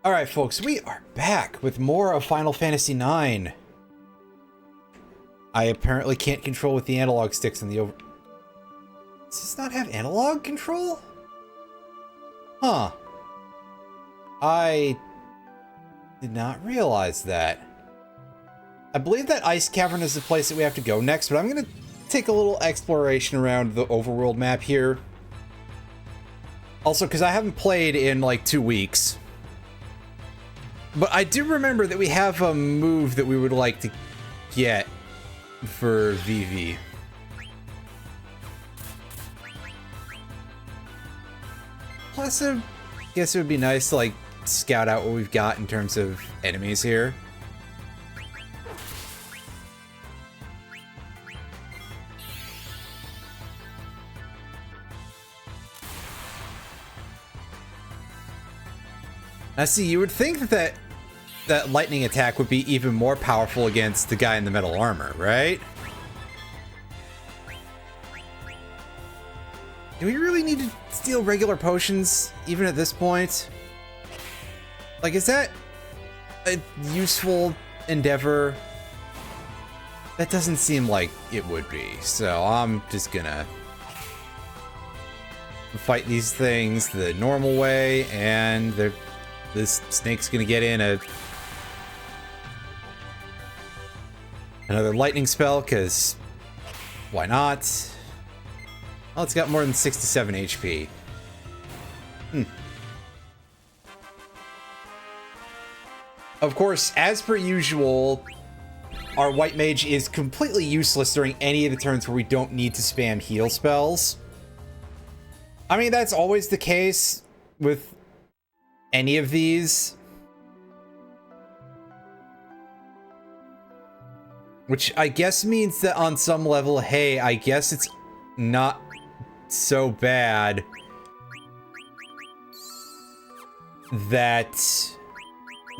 Alright, folks, we are back with more of Final Fantasy IX. I apparently can't control with the analog sticks on the over... Does this not have analog control? Huh. I did not realize that. I believe that Ice Cavern is the place that we have to go next, but I'm going to take a little exploration around the overworld map here. Also, because I haven't played in like 2 weeks. But I do remember that we have a move that we would like to get for Vivi. Plus, I guess it would be nice to like scout out what we've got in terms of enemies here. Now see, you would think that that lightning attack would be even more powerful against the guy in the metal armor, right? Do we really need to steal regular potions, even at this point? Like, is that a useful endeavor? That doesn't seem like it would be, so I'm just gonna fight these things the normal way, and this snake's gonna get in another lightning spell, because why not? Oh, it's got more than 67 HP. Of course, as per usual, our white mage is completely useless during any of the turns where we don't need to spam heal spells. I mean, that's always the case with any of these. Which I guess means that on some level, hey, I guess it's not so bad that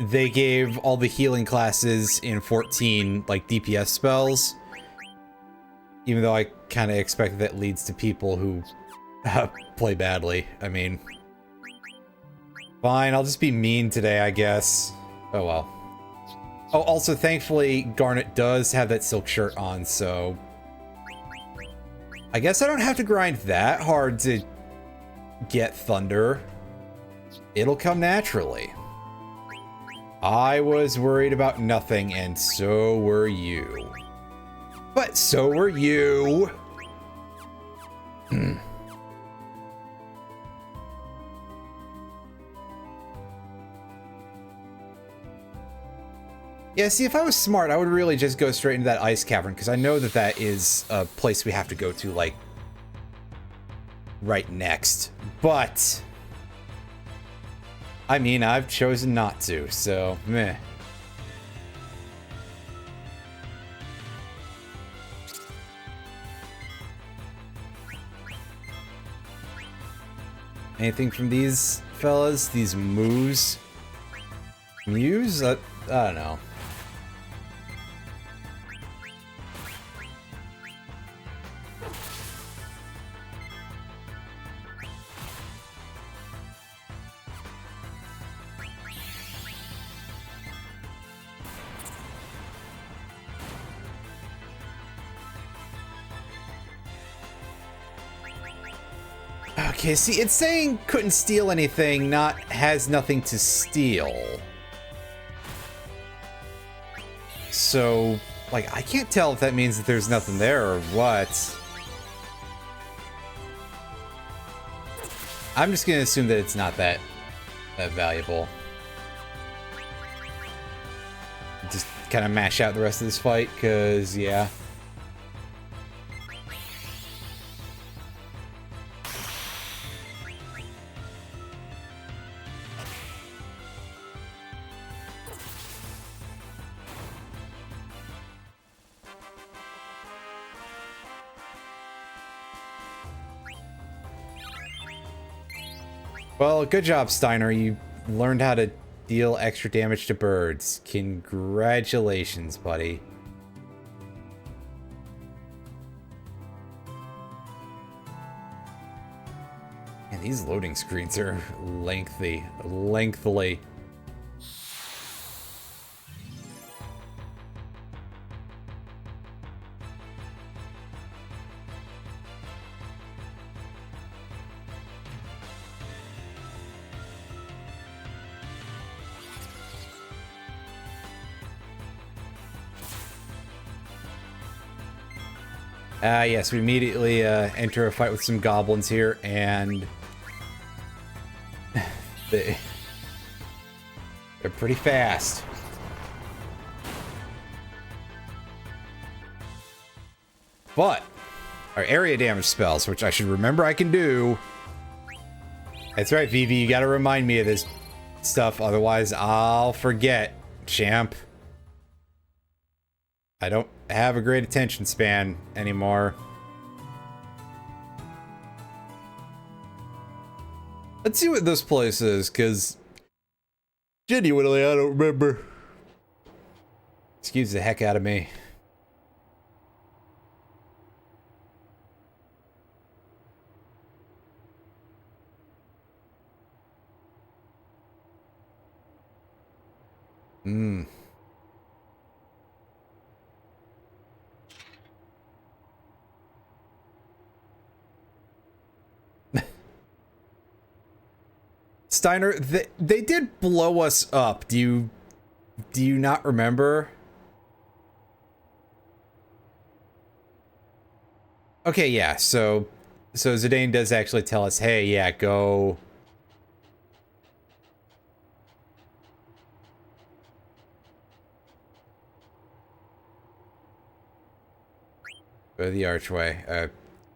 they gave all the healing classes in 14 like DPS spells. Even though I kind of expect that leads to people who play badly. I mean, fine, I'll just be mean today, I guess. Oh well. Oh, also, thankfully, Garnet does have that silk shirt on, so I guess I don't have to grind that hard to get Thunder. It'll come naturally. I was worried about nothing, and so were you. But so were you. Yeah, see, if I was smart, I would really just go straight into that ice cavern, because I know that that is a place we have to go to, like, right next. But I mean, I've chosen not to, so meh. Anything from these fellas? These moos? Mews? I don't know. Okay, see, it's saying couldn't steal anything, not has nothing to steal. So, like, I can't tell if that means that there's nothing there or what. I'm just gonna assume that it's not that valuable. Just kind of mash out the rest of this fight, because, yeah. Well, good job, Steiner. You learned how to deal extra damage to birds. Congratulations, buddy. Man, these loading screens are lengthy. Lengthily. Yes, we immediately enter a fight with some goblins here, and they're pretty fast. But our area damage spells, which I should remember I can do. That's right, Vivi, you gotta remind me of this stuff, otherwise I'll forget, champ. I don't have a great attention span anymore. Let's see what this place is, because genuinely I don't remember. Excuse the heck out of me. Steiner, they did blow us up. Do you not remember? Okay, yeah. So Zidane does actually tell us, "Hey, yeah, go." Go to the archway. Go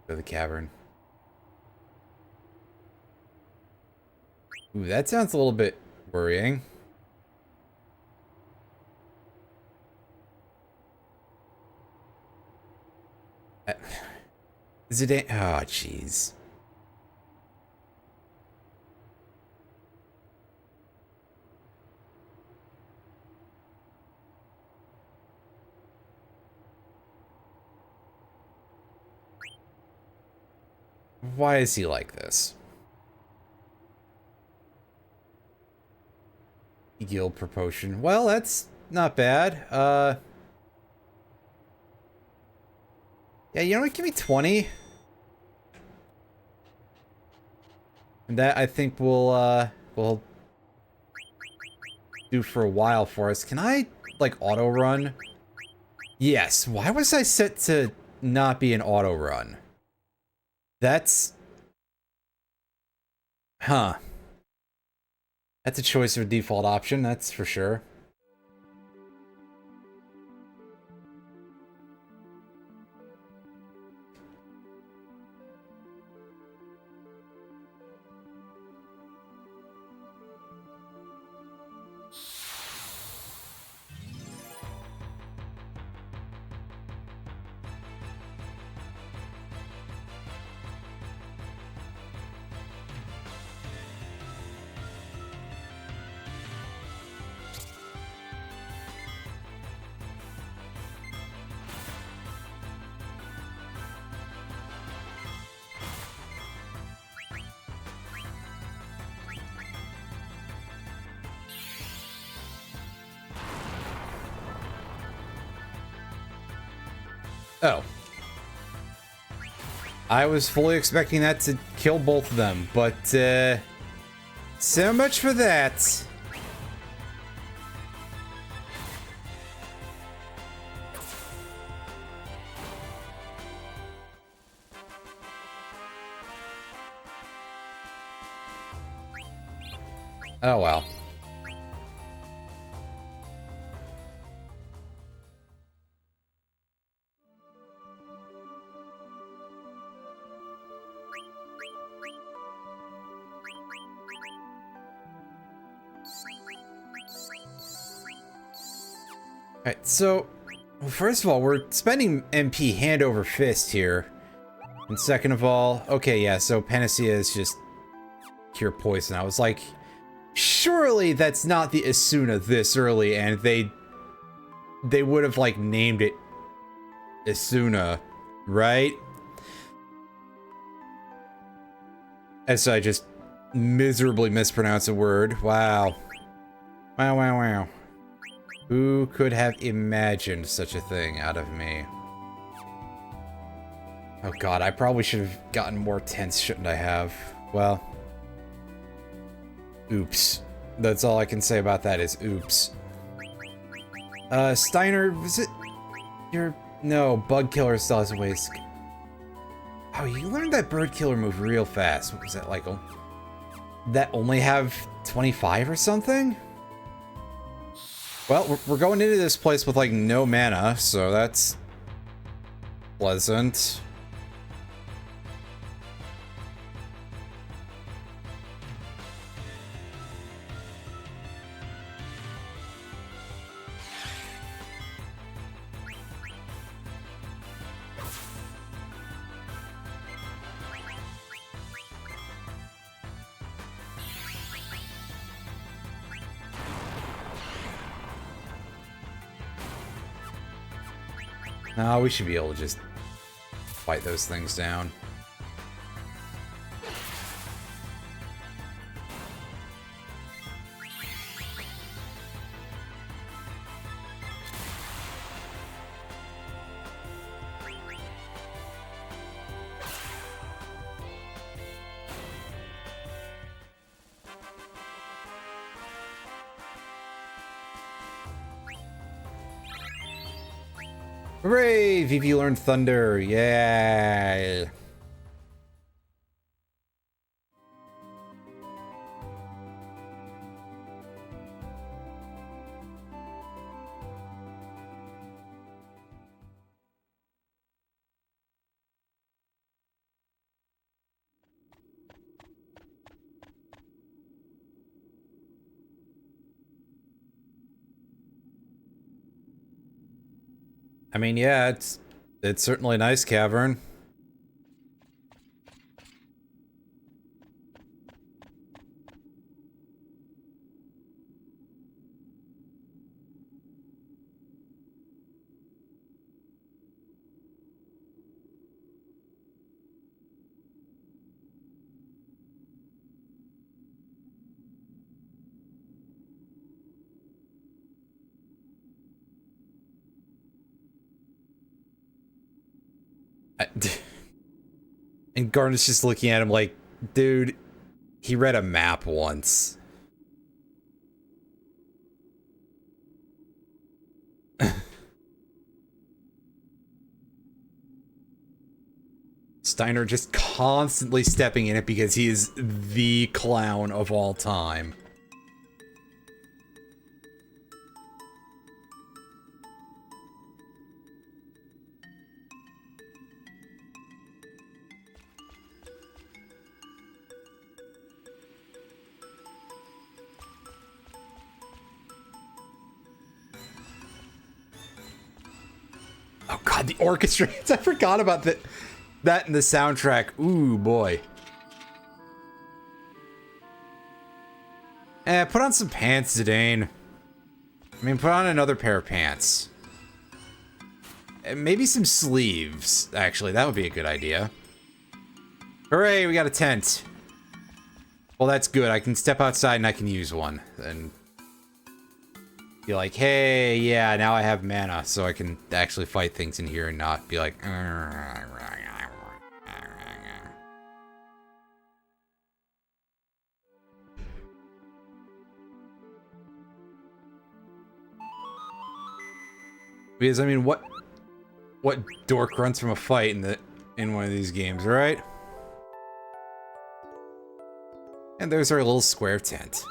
to the cavern. Ooh, that sounds a little bit worrying. Zidane. Oh, jeez. Why is he like this? Guild proportion. Well, that's not bad. Yeah, you know what? Give me 20. And that I think will do for a while for us. Can I like auto run? Yes. Why was I set to not be an auto run? That's huh. That's a choice of a default option, that's for sure. Oh. I was fully expecting that to kill both of them, but, so much for that. Oh well. Alright, so, well, first of all, we're spending MP hand over fist here. And second of all, okay, yeah, so Panacea is just cure poison. I was like, surely that's not the Asuna this early, and they would have, like, named it Asuna, right? As I just miserably mispronounced a word. Wow. Wow, wow, wow. Who could have imagined such a thing out of me? Oh god, I probably should have gotten more tense, shouldn't I have? Well. Oops. That's all I can say about that is oops. Steiner, was it your... No, Bug Killer still has ways. Oh, you learned that bird killer move real fast. What was that like? That only have 25 or something? Well, we're going into this place with like no mana, so that's pleasant. No, we should be able to just fight those things down. Hooray! VV learned Thunder. Yay! I mean, yeah, it's certainly a nice cavern. And Garnet's just looking at him like, dude, he read a map once. Steiner just constantly stepping in it because he is the clown of all time. Oh god, the orchestra. I forgot about that in the soundtrack. Ooh, boy. Put on some pants, Zidane. I mean, put on another pair of pants. Maybe some sleeves, actually. That would be a good idea. Hooray, we got a tent. Well, that's good. I can step outside and I can use one. And be like, hey, yeah, now I have mana, so I can actually fight things in here and not be like... Because, I mean, what dork runs from a fight in one of these games, right? And there's our little square tent.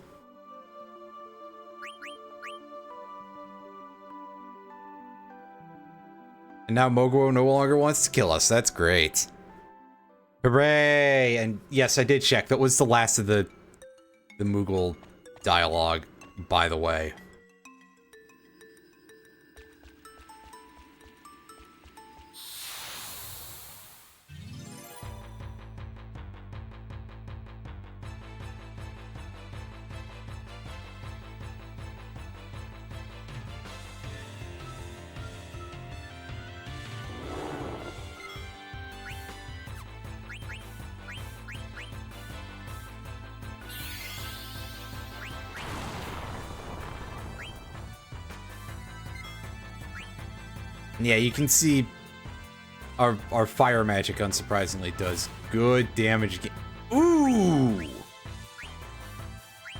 And now Moguro no longer wants to kill us. That's great. Hooray! And yes, I did check. That was the last of the Moogle dialogue, by the way. Yeah, you can see our fire magic, unsurprisingly, does good damage. Ooh!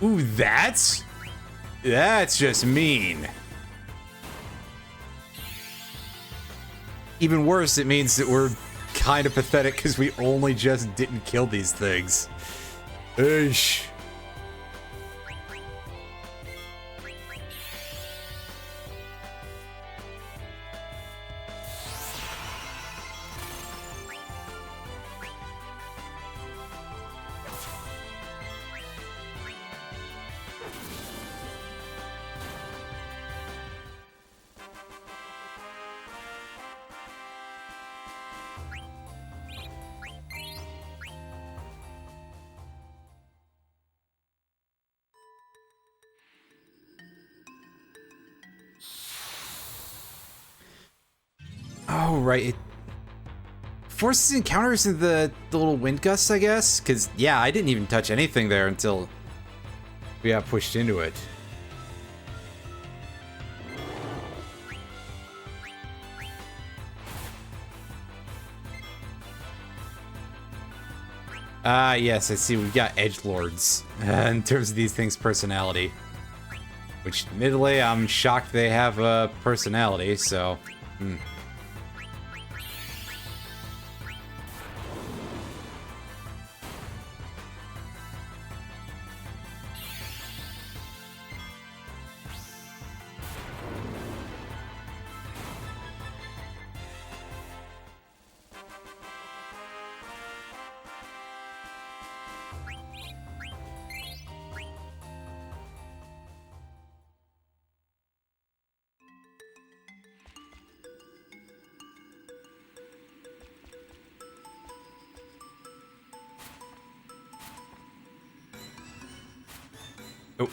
Ooh, that's just mean. Even worse, it means that we're kind of pathetic because we only just didn't kill these things. Eesh. Oh, right. It forces encounters in the little wind gusts, I guess? Because, yeah, I didn't even touch anything there until we got pushed into it. Ah, yes, I see. We've got edgelords in terms of these things' personality. Which, admittedly, I'm shocked they have a personality, so... Oh.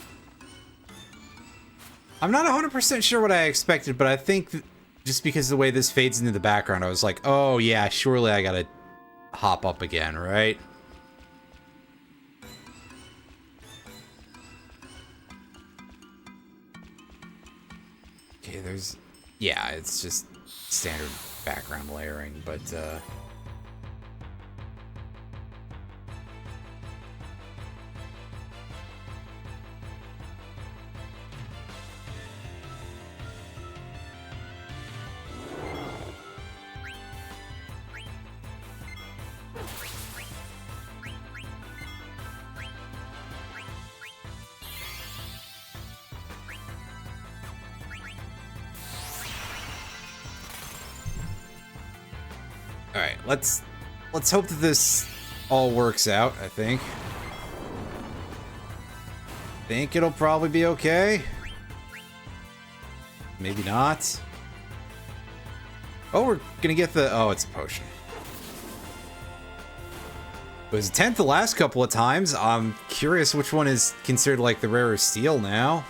I'm not 100% sure what I expected, but I think just because of the way this fades into the background, I was like, oh yeah, surely I gotta hop up again, right? Okay, there's... Yeah, it's just standard background layering, but, Alright, let's hope that this all works out, I think. Think it'll probably be okay. Maybe not. Oh, we're gonna get the... Oh, it's a potion. It was a 10th the last couple of times. I'm curious which one is considered like the rarer steel now.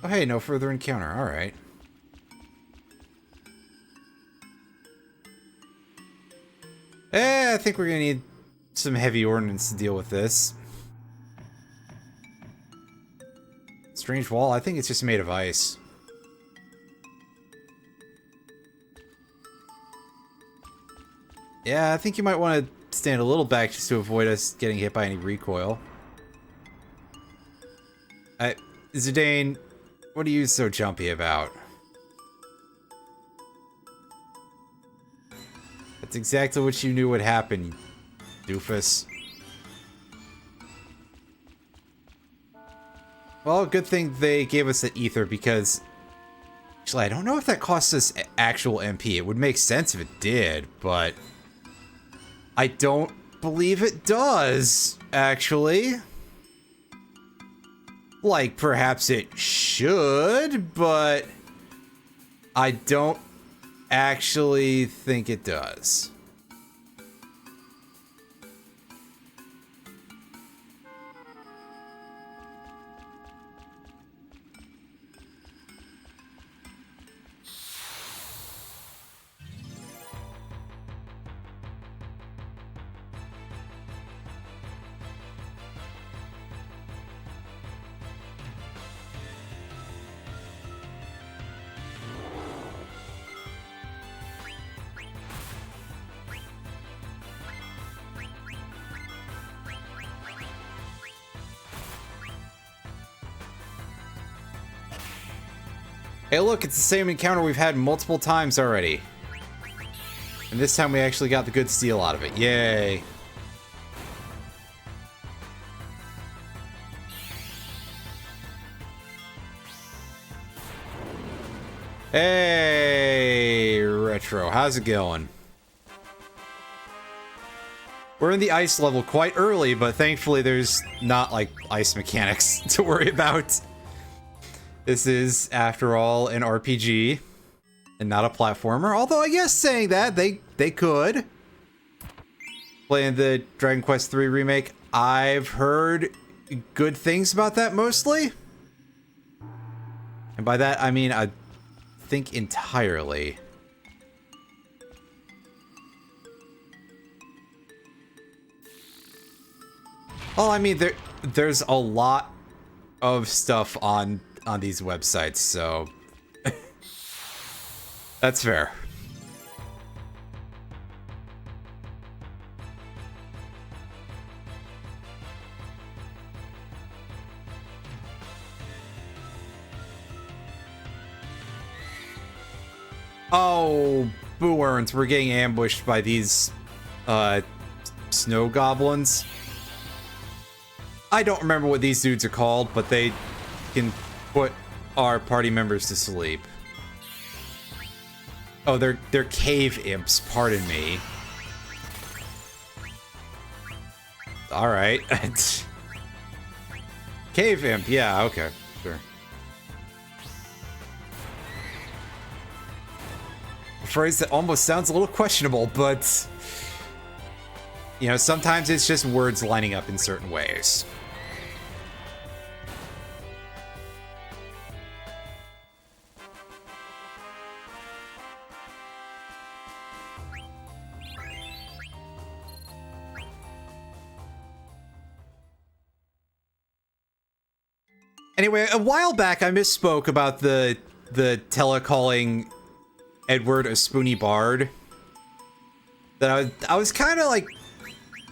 Oh, hey, no further encounter. All right. I think we're gonna need some heavy ordnance to deal with this. Strange wall? I think it's just made of ice. Yeah, I think you might want to stand a little back just to avoid us getting hit by any recoil. Zidane, what are you so jumpy about? That's exactly what you knew would happen, doofus. Well, good thing they gave us the ether because... Actually, I don't know if that costs us actual MP. It would make sense if it did, but... I don't believe it does, actually. Like, perhaps it should, but... I don't actually think it does. Hey, look, it's the same encounter we've had multiple times already. And this time we actually got the good steal out of it. Yay. Hey, Retro, how's it going? We're in the ice level quite early, but thankfully there's not, like, ice mechanics to worry about. This is, after all, an RPG and not a platformer. Although I guess saying that, they could. Playing the Dragon Quest III remake, I've heard good things about that mostly. And by that, I mean, I think entirely. Well, I mean, there's a lot of stuff on these websites, so that's fair. Oh, boo earns, we're getting ambushed by these snow goblins. I don't remember what these dudes are called, but they can put our party members to sleep. Oh, they're cave imps, pardon me. Alright. Cave imp, yeah, okay, sure. A phrase that almost sounds a little questionable, but you know, sometimes it's just words lining up in certain ways. Anyway, a while back I misspoke about the telecalling Edward a spoony bard. That I was kind of like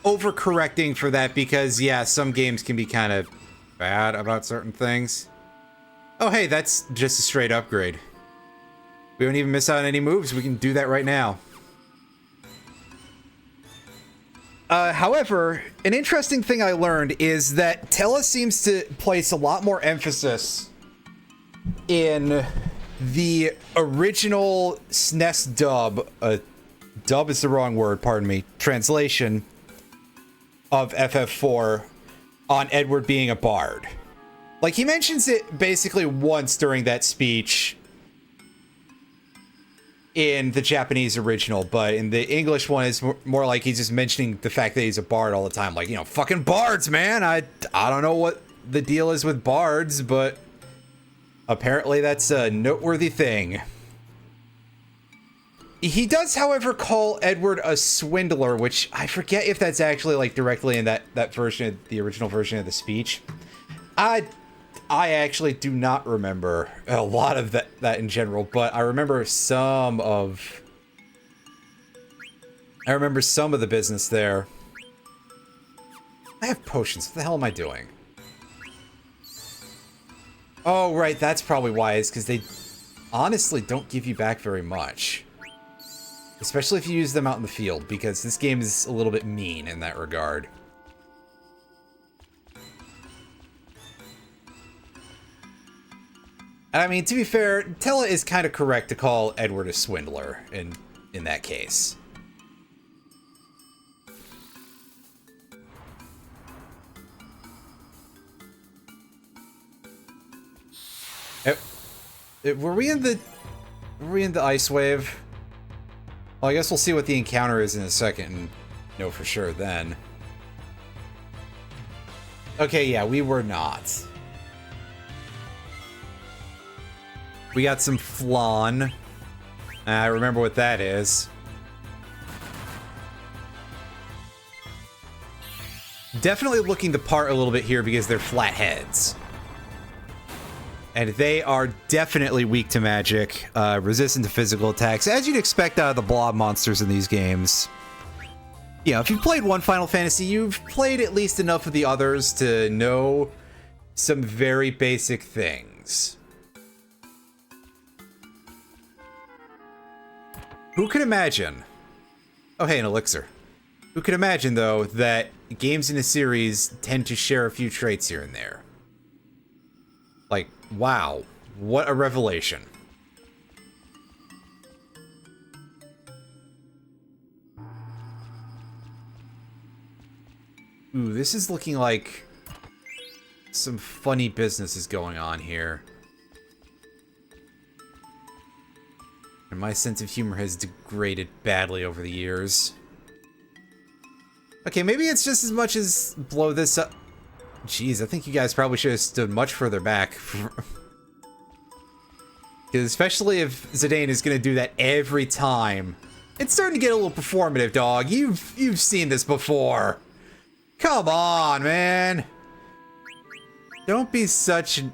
overcorrecting for that because yeah, some games can be kind of bad about certain things. Oh hey, that's just a straight upgrade. We don't even miss out on any moves. We can do that right now. However, an interesting thing I learned is that Tella seems to place a lot more emphasis in the original SNES dub. Dub is the wrong word, pardon me. Translation of FF4 on Edward being a bard. Like, he mentions it basically once during that speech in the Japanese original, but in the English one, it's more like he's just mentioning the fact that he's a bard all the time. Like, you know, fucking bards, man! I don't know what the deal is with bards, but apparently that's a noteworthy thing. He does, however, call Edward a swindler, which I forget if that's actually, like, directly in that version, the original version of the speech. I actually do not remember a lot of that in general, but I remember some of the business there. I have potions. What the hell am I doing? Oh, right. That's probably why. It's because they honestly don't give you back very much. Especially if you use them out in the field, because this game is a little bit mean in that regard. And I mean, to be fair, Tella is kind of correct to call Edward a swindler in that case. Were we in the ice wave? Well, I guess we'll see what the encounter is in a second and know for sure then. Okay, yeah, we were not. We got some flan. I remember what that is. Definitely looking the part a little bit here because they're flat heads. And they are definitely weak to magic, resistant to physical attacks, as you'd expect out of the blob monsters in these games. You know, if you've played one Final Fantasy, you've played at least enough of the others to know some very basic things. Who could imagine? Oh, hey, an elixir. Who could imagine, though, that games in a series tend to share a few traits here and there? Like, wow. What a revelation. Ooh, this is looking like some funny business is going on here. And my sense of humor has degraded badly over the years. Okay, maybe it's just as much as blow this up. Jeez, I think you guys probably should have stood much further back. Because especially if Zidane is going to do that every time. It's starting to get a little performative, dog. You've seen this before. Come on, man. Don't be such an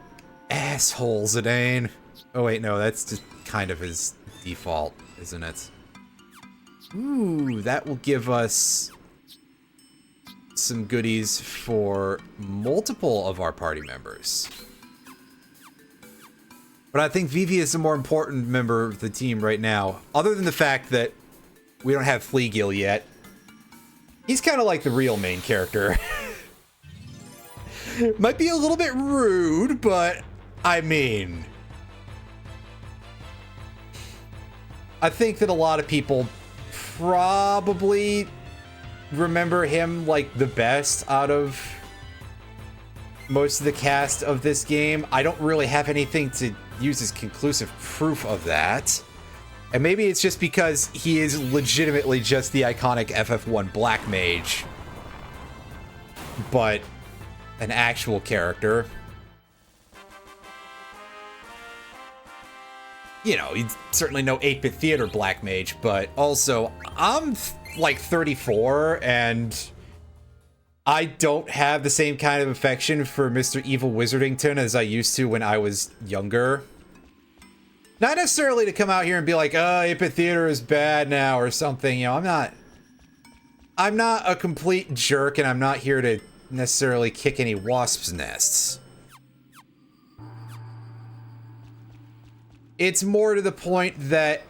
asshole, Zidane. Oh, wait, no, that's just kind of his default, isn't it? Ooh, that will give us some goodies for multiple of our party members. But I think Vivi is the more important member of the team right now, other than the fact that we don't have Fleagill yet. He's kind of like the real main character. Might be a little bit rude, but I mean, I think that a lot of people probably remember him like the best out of most of the cast of this game. I don't really have anything to use as conclusive proof of that. And maybe it's just because he is legitimately just the iconic FF1 Black Mage, but an actual character. You know, he's certainly no 8-bit theater Black Mage, but also, I'm like 34, and I don't have the same kind of affection for Mr. Evil Wizardington as I used to when I was younger. Not necessarily to come out here and be like, oh, 8-bit theater is bad now or something. You know, I'm not a complete jerk, and I'm not here to necessarily kick any wasps' nests. It's more to the point that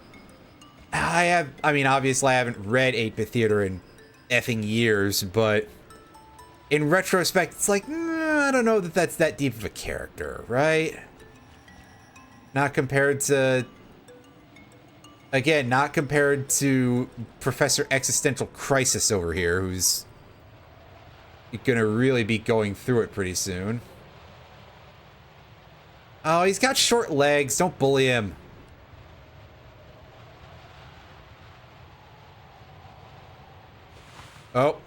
I mean, obviously I haven't read 8-bit theater in effing years, but in retrospect, it's like, I don't know that that's that deep of a character, right? Not compared to, again, not compared to Professor Existential Crisis over here, who's gonna really be going through it pretty soon. Oh, he's got short legs. Don't bully him. Oh.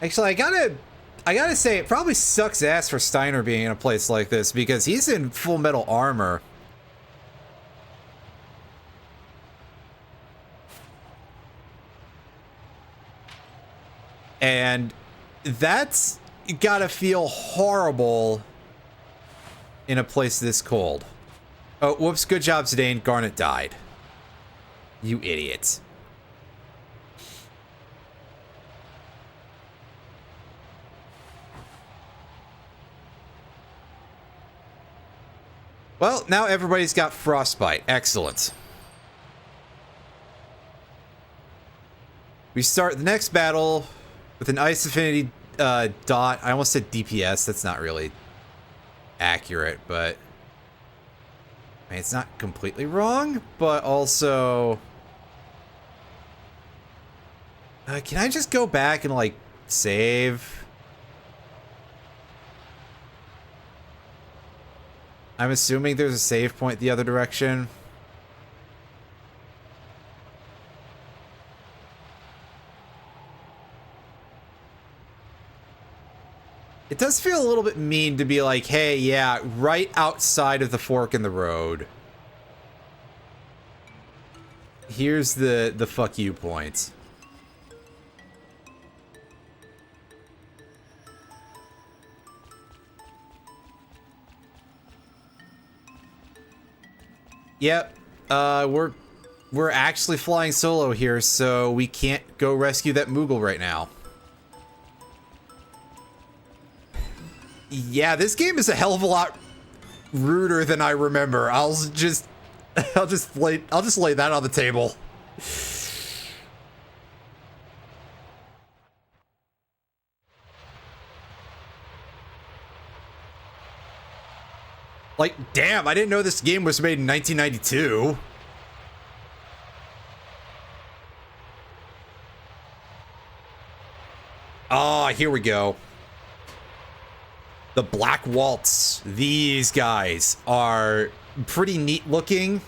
Actually, I gotta say, it probably sucks ass for Steiner being in a place like this, because he's in full metal armor. And that's gotta feel horrible in a place this cold. Oh, whoops, good job, Zidane. Garnet died. You idiot. Well, now everybody's got frostbite. Excellent. We start the next battle with an Ice Affinity dot. I almost said DPS. That's not really accurate, but I mean, it's not completely wrong, but also... can I just go back and, like, save? I'm assuming there's a save point the other direction. It does feel a little bit mean to be like, hey, yeah, right outside of the fork in the road. Here's the fuck you point. Yep, we're actually flying solo here, so we can't go rescue that Moogle right now. Yeah, this game is a hell of a lot ruder than I remember. I'll just lay that on the table. Like, damn, I didn't know this game was made in 1992. Ah, here we go. The Black Waltz. These guys are pretty neat looking.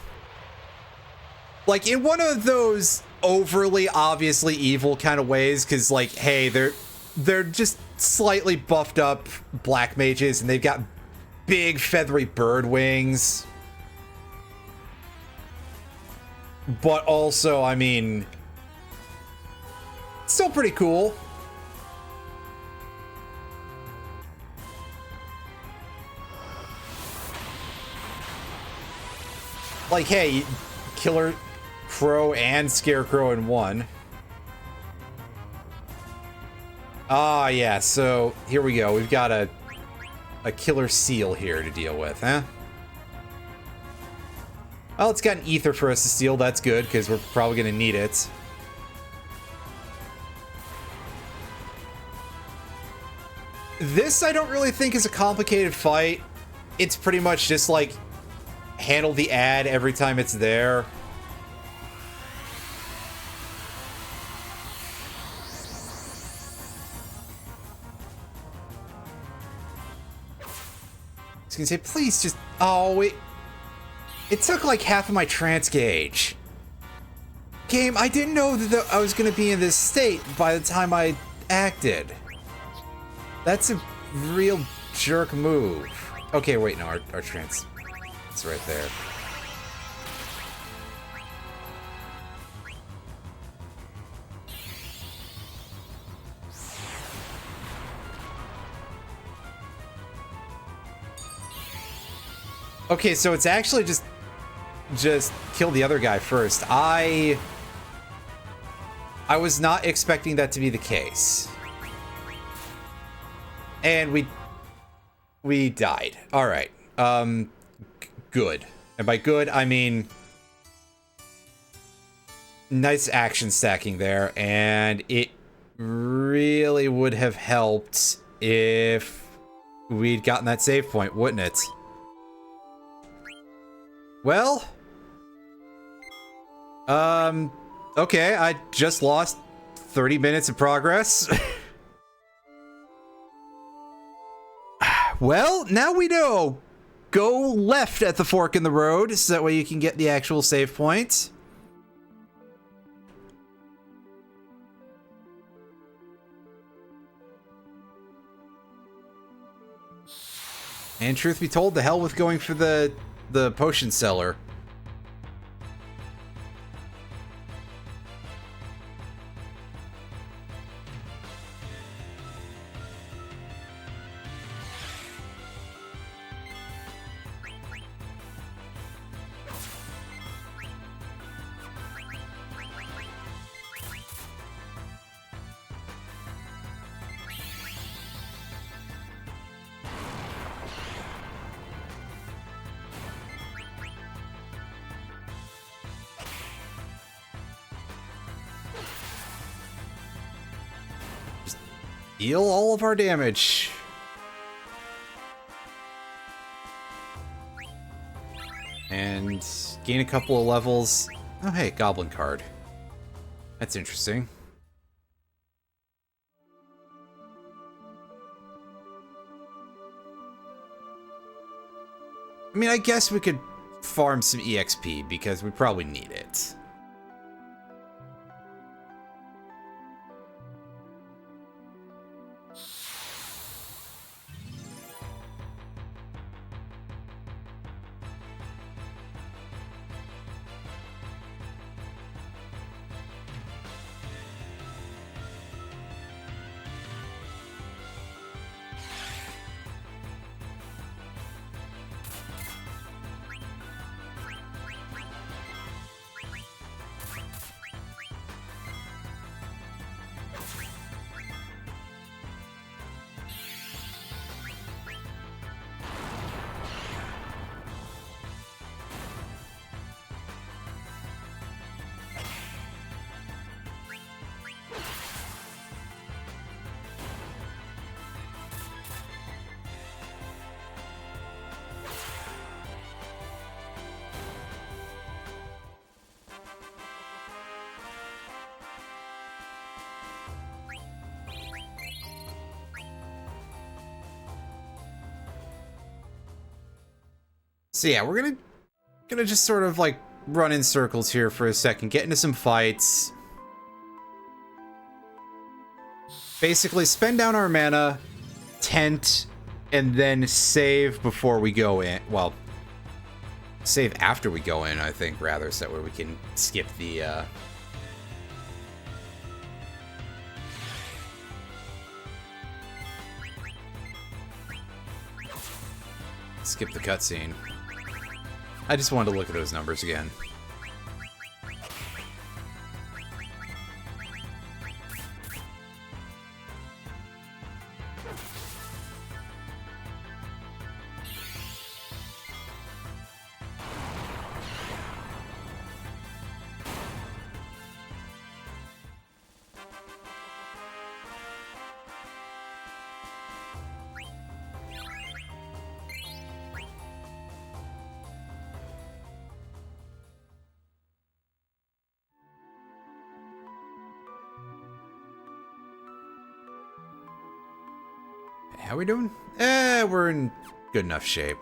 Like, in one of those overly obviously evil kind of ways, because, like, hey, they're just slightly buffed up black mages, and they've got big feathery bird wings. But also, I mean, still pretty cool. Like, hey, Killer Crow and Scarecrow in one. Ah, yeah, so here we go. We've got a killer seal here to deal with, huh? Well, it's got an ether for us to steal. That's good, because we're probably going to need it. This, I don't really think is a complicated fight. It's pretty much just, like, handle the ad every time it's there. I was gonna say, please just... Oh, wait. It took like half of my trance gauge. Game, I didn't know that I was gonna be in this state by the time I acted. That's a real jerk move. Okay, wait, no, our trance... It's right there. Okay, so it's actually just kill the other guy first. I was not expecting that to be the case. And we died. All right. Good. And by good, I mean nice action stacking there, and it really would have helped if we'd gotten that save point, wouldn't it? Well, okay, I just lost 30 minutes of progress. Well, now we know. Go left at the fork in the road, so that way you can get the actual save point. And truth be told, the hell with going for the potion seller. Deal all of our damage. And gain a couple of levels. Oh, hey, Goblin card. That's interesting. I mean, I guess we could farm some EXP because we probably need it. So yeah, we're gonna just sort of like run in circles here for a second, get into some fights. Basically spend down our mana, tent, and then save before we go in. Well, save after we go in, I think, rather, so that way we can skip the skip the cutscene. I just wanted to look at those numbers again. How we doing? We're in good enough shape.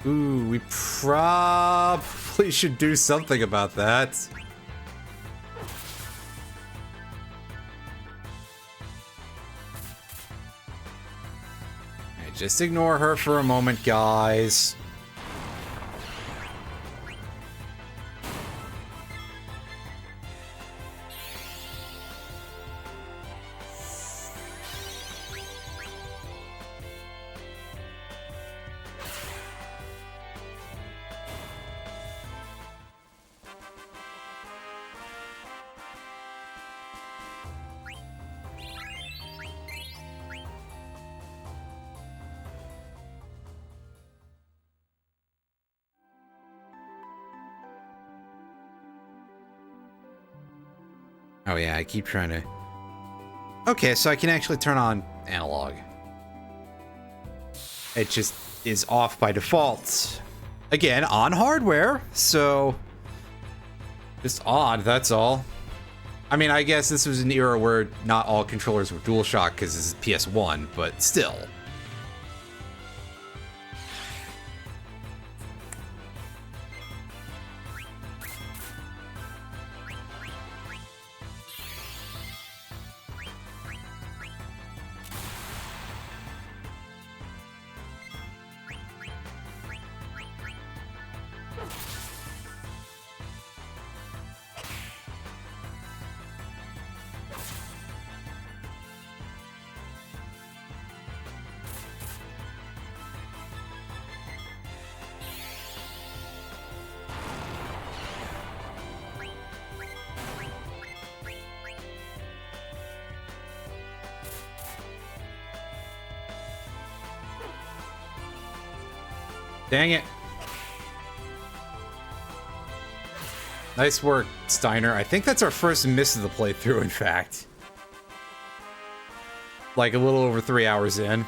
Ooh, we probably should do something about that. Okay, just ignore her for a moment, guys. Oh yeah, I keep trying to... Okay, so I can actually turn on analog. It just is off by default. Again, on hardware, so... Just odd, that's all. I mean, I guess this was an era where not all controllers were DualShock because this is PS1, but still. Dang it. Nice work, Steiner. I think that's our first miss of the playthrough, in fact. Like a little over 3 hours in.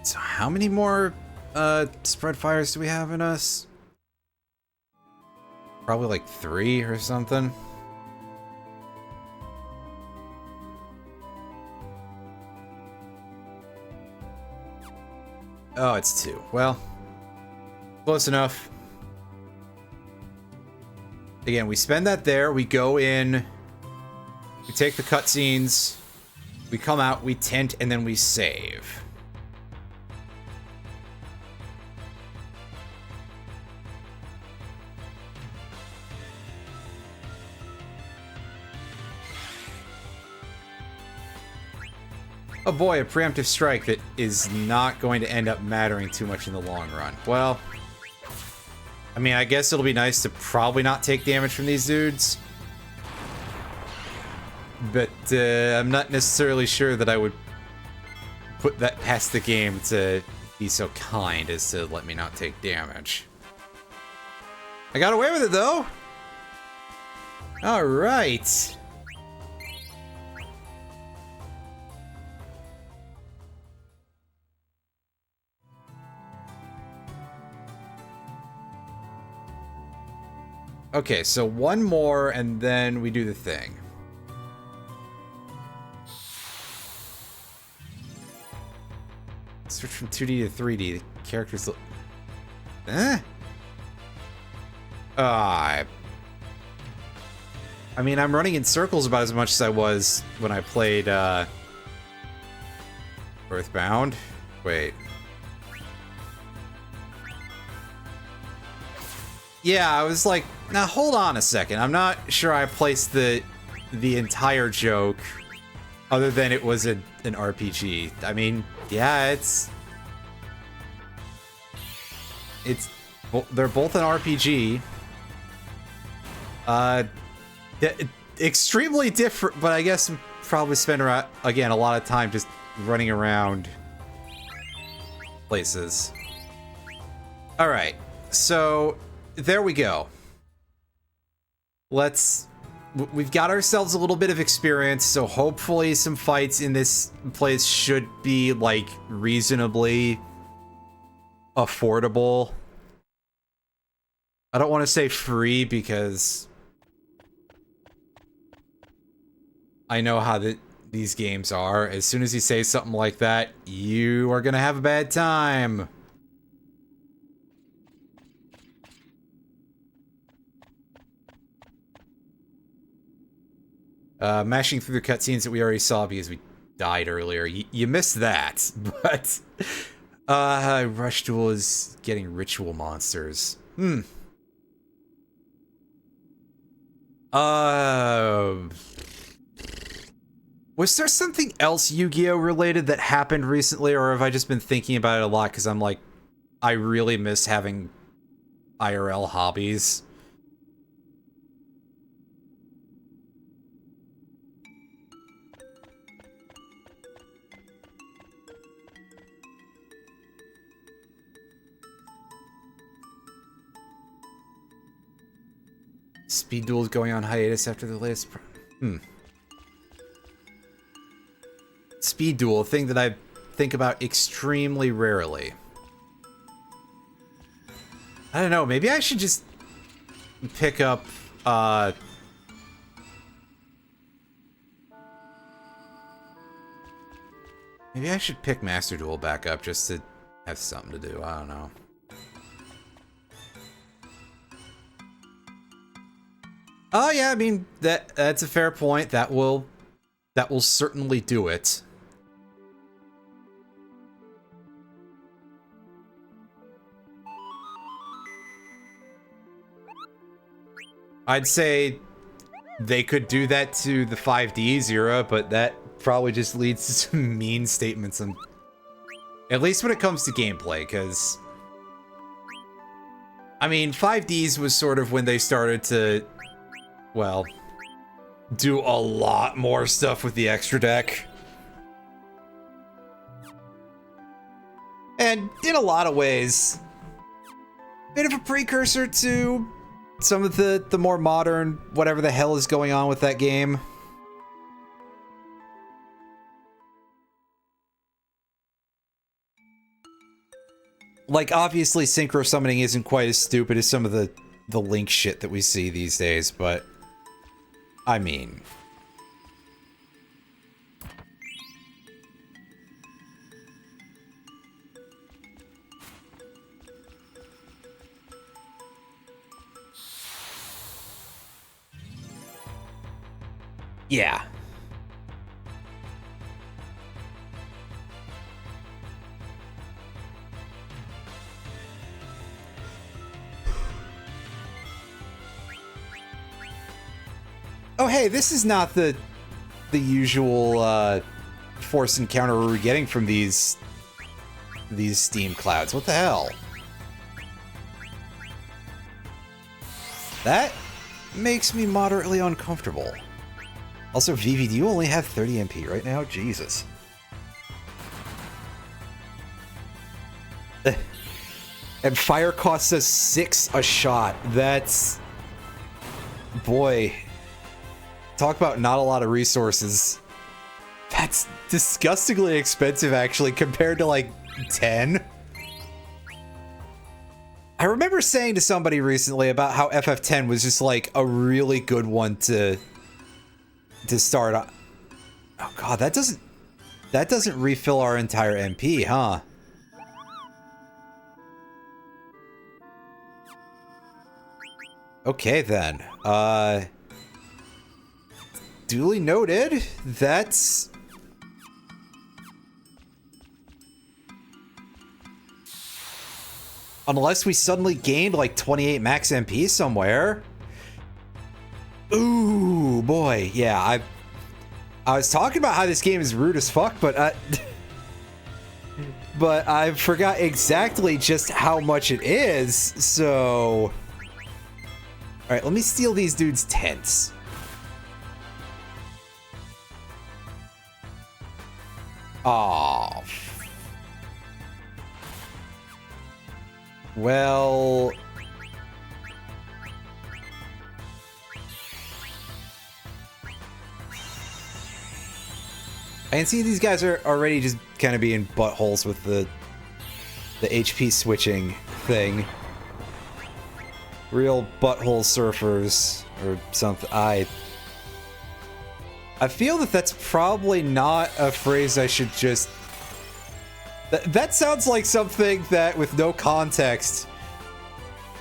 So how many more spread fires do we have in us? Probably like 3 or something. Oh, it's 2. Well, close enough. Again, we spend that there, we go in, we take the cutscenes, we come out, we tint, and then we save. Oh boy, a preemptive strike that is not going to end up mattering too much in the long run. Well, I mean, I guess it'll be nice to probably not take damage from these dudes. But I'm not necessarily sure that I would put that past the game to be so kind as to let me not take damage. I got away with it, though! Alright. Okay, so one more, and then we do the thing. Switch from 2D to 3D. The characters look... Eh? I mean, I'm running in circles about as much as I was when I played, Earthbound. Wait. Yeah, I was like, now hold on a second. I'm not sure I placed the entire joke other than it was an RPG. I mean, yeah, they're both an RPG. Extremely different, but I guess probably spend around, again, a lot of time just running around places. All right, so there we go. We've got ourselves a little bit of experience, so hopefully some fights in this place should be, like, reasonably affordable. I don't want to say free because I know how these games are. As soon as you say something like that, you are gonna have a bad time. Mashing through the cutscenes that we already saw because we died earlier. You missed that, but Rush Duel is getting ritual monsters. Was there something else Yu-Gi-Oh! Related that happened recently, or have I just been thinking about it a lot because I'm like, I really miss having IRL hobbies? Speed Duel is going on hiatus after the latest... Speed Duel, a thing that I think about extremely rarely. I don't know, maybe I should just pick up, maybe I should pick Master Duel back up just to have something to do, I don't know. Oh yeah, I mean, that's a fair point. That will certainly do it. I'd say they could do that to the 5Ds era, but that probably just leads to some mean statements, and at least when it comes to gameplay, because I mean, 5Ds was sort of when they started to, well, do a lot more stuff with the extra deck. And in a lot of ways, bit of a precursor to some of the more modern, whatever the hell is going on with that game. Like, obviously, synchro summoning isn't quite as stupid as some of the Link shit that we see these days, but... I mean... Yeah. Oh, hey, this is not the usual force encounter we're getting from these steam clouds. What the hell? That makes me moderately uncomfortable. Also, Vivi, do you only have 30 MP right now? Jesus. And fire costs us 6 a shot. That's... Boy. Talk about not a lot of resources. That's disgustingly expensive, actually, compared to, like, 10. I remember saying to somebody recently about how FF10 was just, like, a really good one to start on. Oh, God, that doesn't refill our entire MP, huh? Okay, then. Duly noted. That's... Unless we suddenly gained, like, 28 max MP somewhere. Ooh, boy. Yeah, I was talking about how this game is rude as fuck, but but I forgot exactly just how much it is, so... Alright, let me steal these dudes' tents. Aw. Well... I can see these guys are already just kind of being buttholes with the HP switching thing. Real butthole surfers or something. I feel that that's probably not a phrase I should just... That sounds like something that, with no context...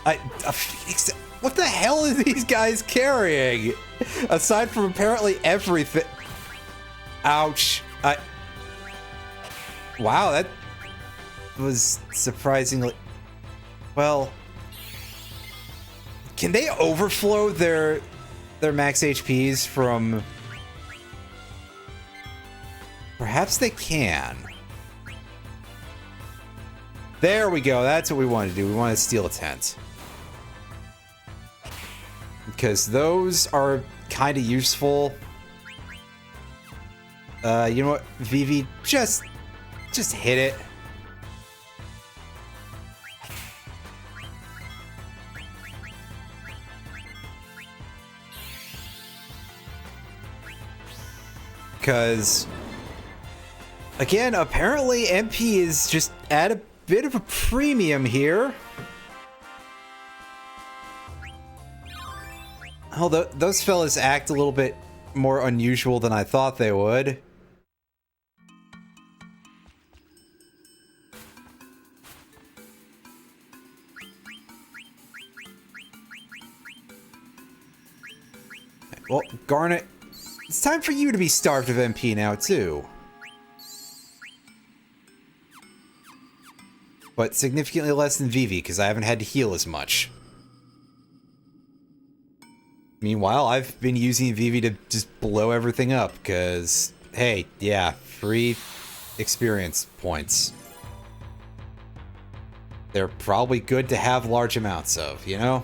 what the hell are these guys carrying? Aside from apparently everything... Ouch. Wow, that was surprisingly... Well... Can they overflow their max HPs from... Perhaps they can. There we go. That's what we want to do. We want to steal a tent. Because those are kind of useful. You know what, Vivi? Just hit it. Because, again, apparently MP is just at a bit of a premium here. Although those fellas act a little bit more unusual than I thought they would. Well, Garnet, it's time for you to be starved of MP now, too. But significantly less than Vivi, because I haven't had to heal as much. Meanwhile, I've been using Vivi to just blow everything up, because, hey, yeah, free experience points. They're probably good to have large amounts of, you know?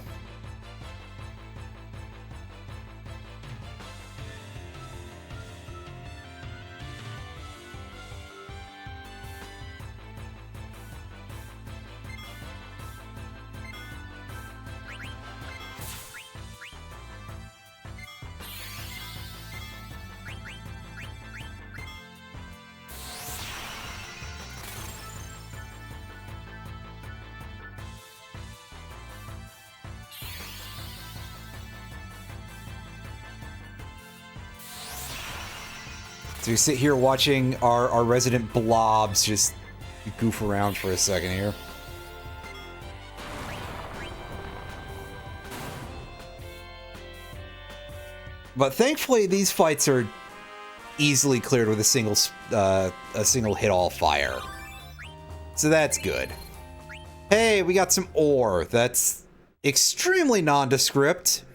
So we sit here watching our resident blobs just goof around for a second here. But thankfully, these fights are easily cleared with a single hit all fire. So that's good. Hey, we got some ore. That's extremely nondescript.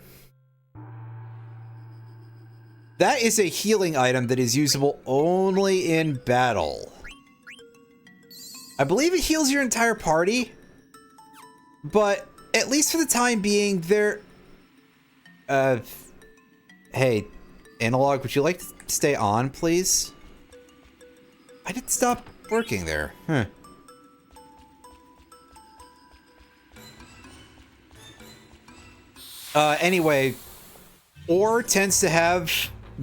That is a healing item that is usable only in battle. I believe it heals your entire party, but at least for the time being, they're... Hey, Analog, would you like to stay on, please? I did stop working there. Huh. Anyway, ore tends to have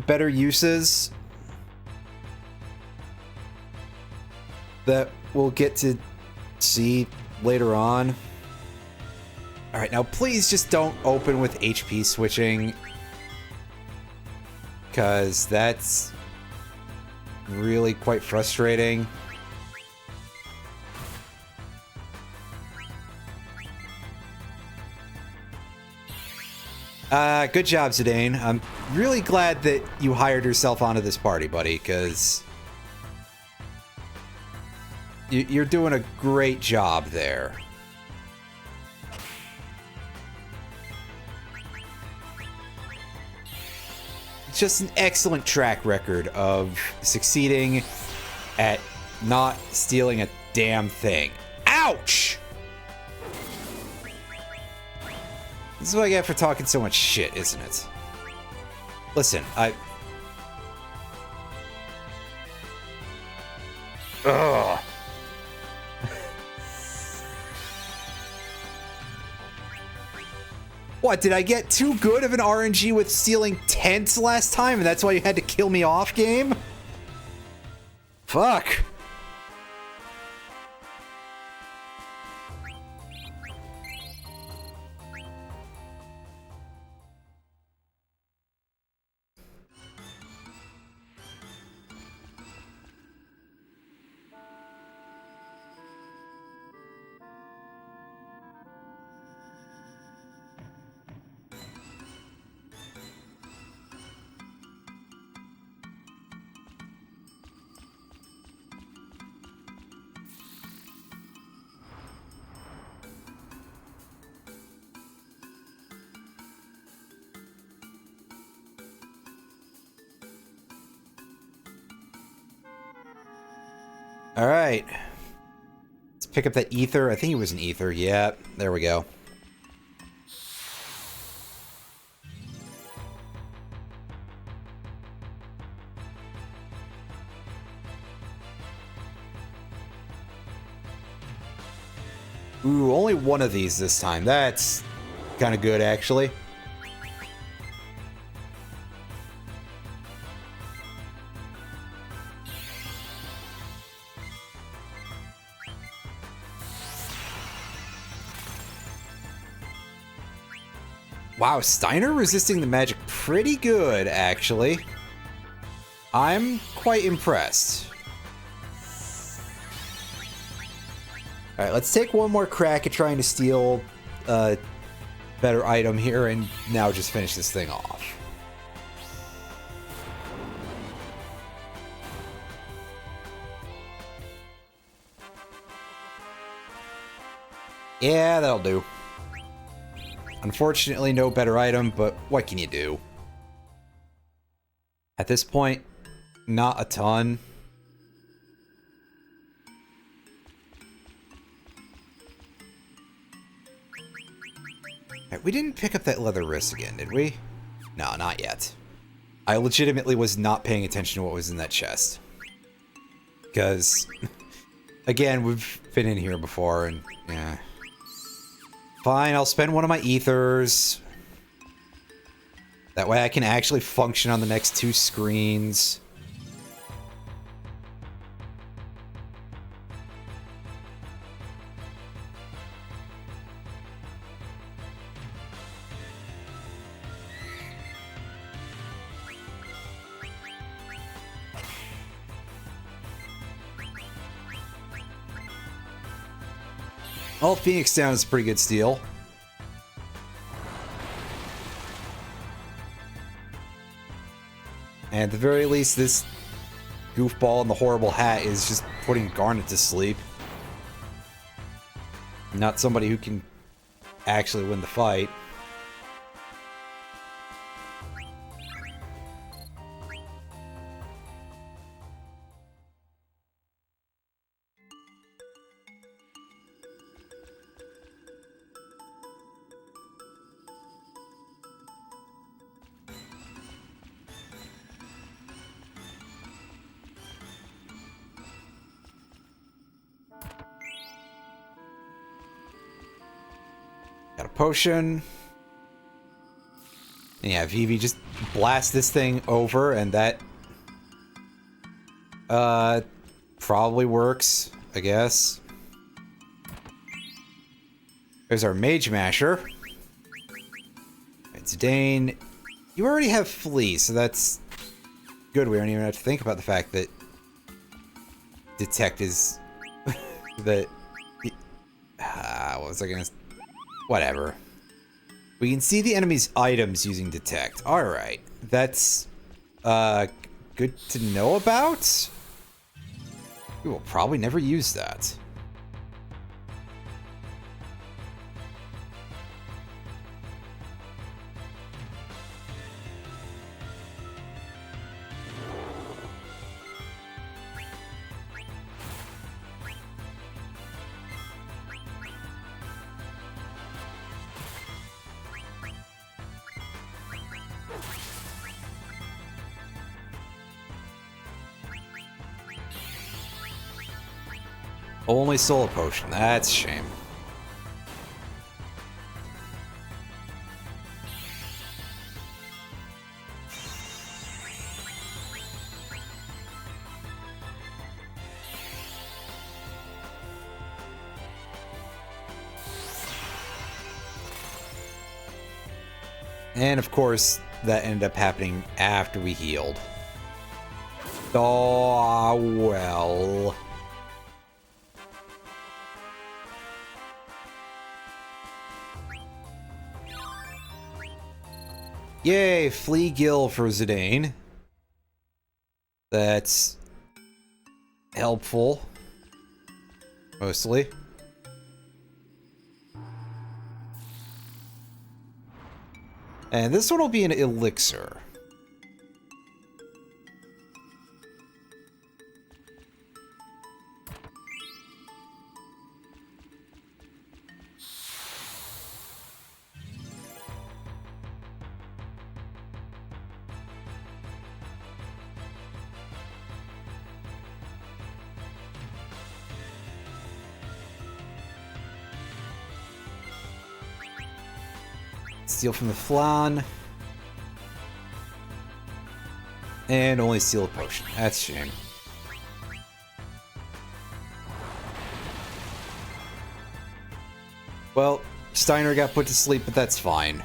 better uses that we'll get to see later on. Alright, now please just don't open with HP switching, because that's really quite frustrating. Good job, Zidane. I'm really glad that you hired yourself onto this party, buddy, because you're doing a great job there. It's just an excellent track record of succeeding at not stealing a damn thing. Ouch! This is what I get for talking so much shit, isn't it? Listen, Ugh. What, did I get too good of an RNG with stealing tents last time, and that's why you had to kill me off, game? Fuck. All right. Let's pick up that ether. I think it was an ether. Yeah, there we go. Ooh, only one of these this time. That's kind of good, actually. Wow, Steiner resisting the magic pretty good, actually. I'm quite impressed. Alright, let's take one more crack at trying to steal a better item here and now just finish this thing off. Yeah, that'll do. Unfortunately, no better item, but what can you do? At this point, not a ton. Right, we didn't pick up that leather wrist again, did we? No, not yet. I legitimately was not paying attention to what was in that chest. Because, again, we've been in here before, and yeah. Fine, I'll spend one of my ethers. That way I can actually function on the next two screens. Well, Phoenix Down is a pretty good steal. And at the very least, this goofball in the horrible hat is just putting Garnet to sleep. Not somebody who can actually win the fight. Got a potion. And yeah, Vivi just blasts this thing over, and that probably works, I guess. There's our Mage Masher. It's Dane. You already have Flee, so that's good. We don't even have to think about the fact that Detect is that. What was I gonna? Whatever. We can see the enemy's items using Detect. Alright. That's, good to know about? We will probably never use that. Only Soul Potion. That's a shame. And of course, that ended up happening after we healed. Oh, well. Yay, Flea Gill for Zidane. That's helpful. Mostly. And this one will be an elixir. Steal from the Flan. And only steal a potion. That's a shame. Well, Steiner got put to sleep, but that's fine.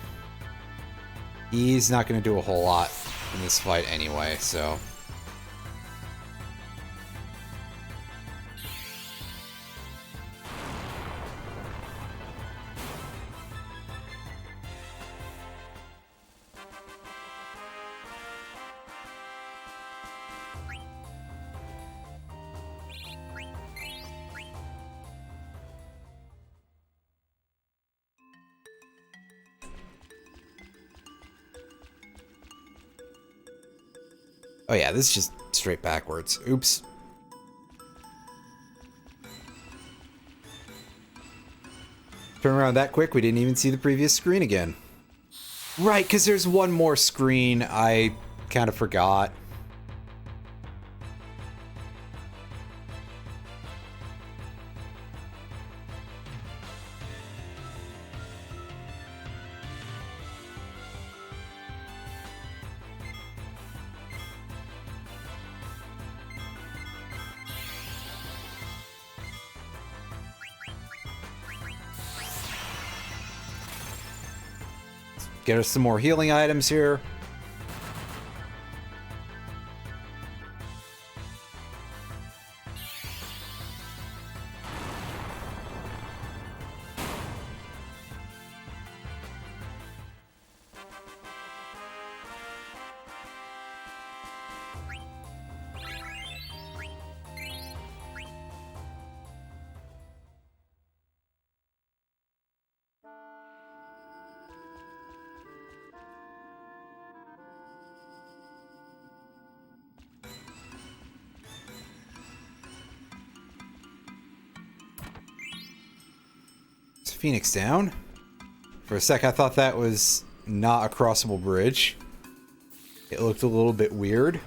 He's not going to do a whole lot in this fight anyway, so... Oh yeah, this is just straight backwards. Oops. Turn around that quick, we didn't even see the previous screen again. Right, because there's one more screen. I kind of forgot. Get us some more healing items here. Is Phoenix down? For a sec, I thought that was not a crossable bridge. It looked a little bit weird.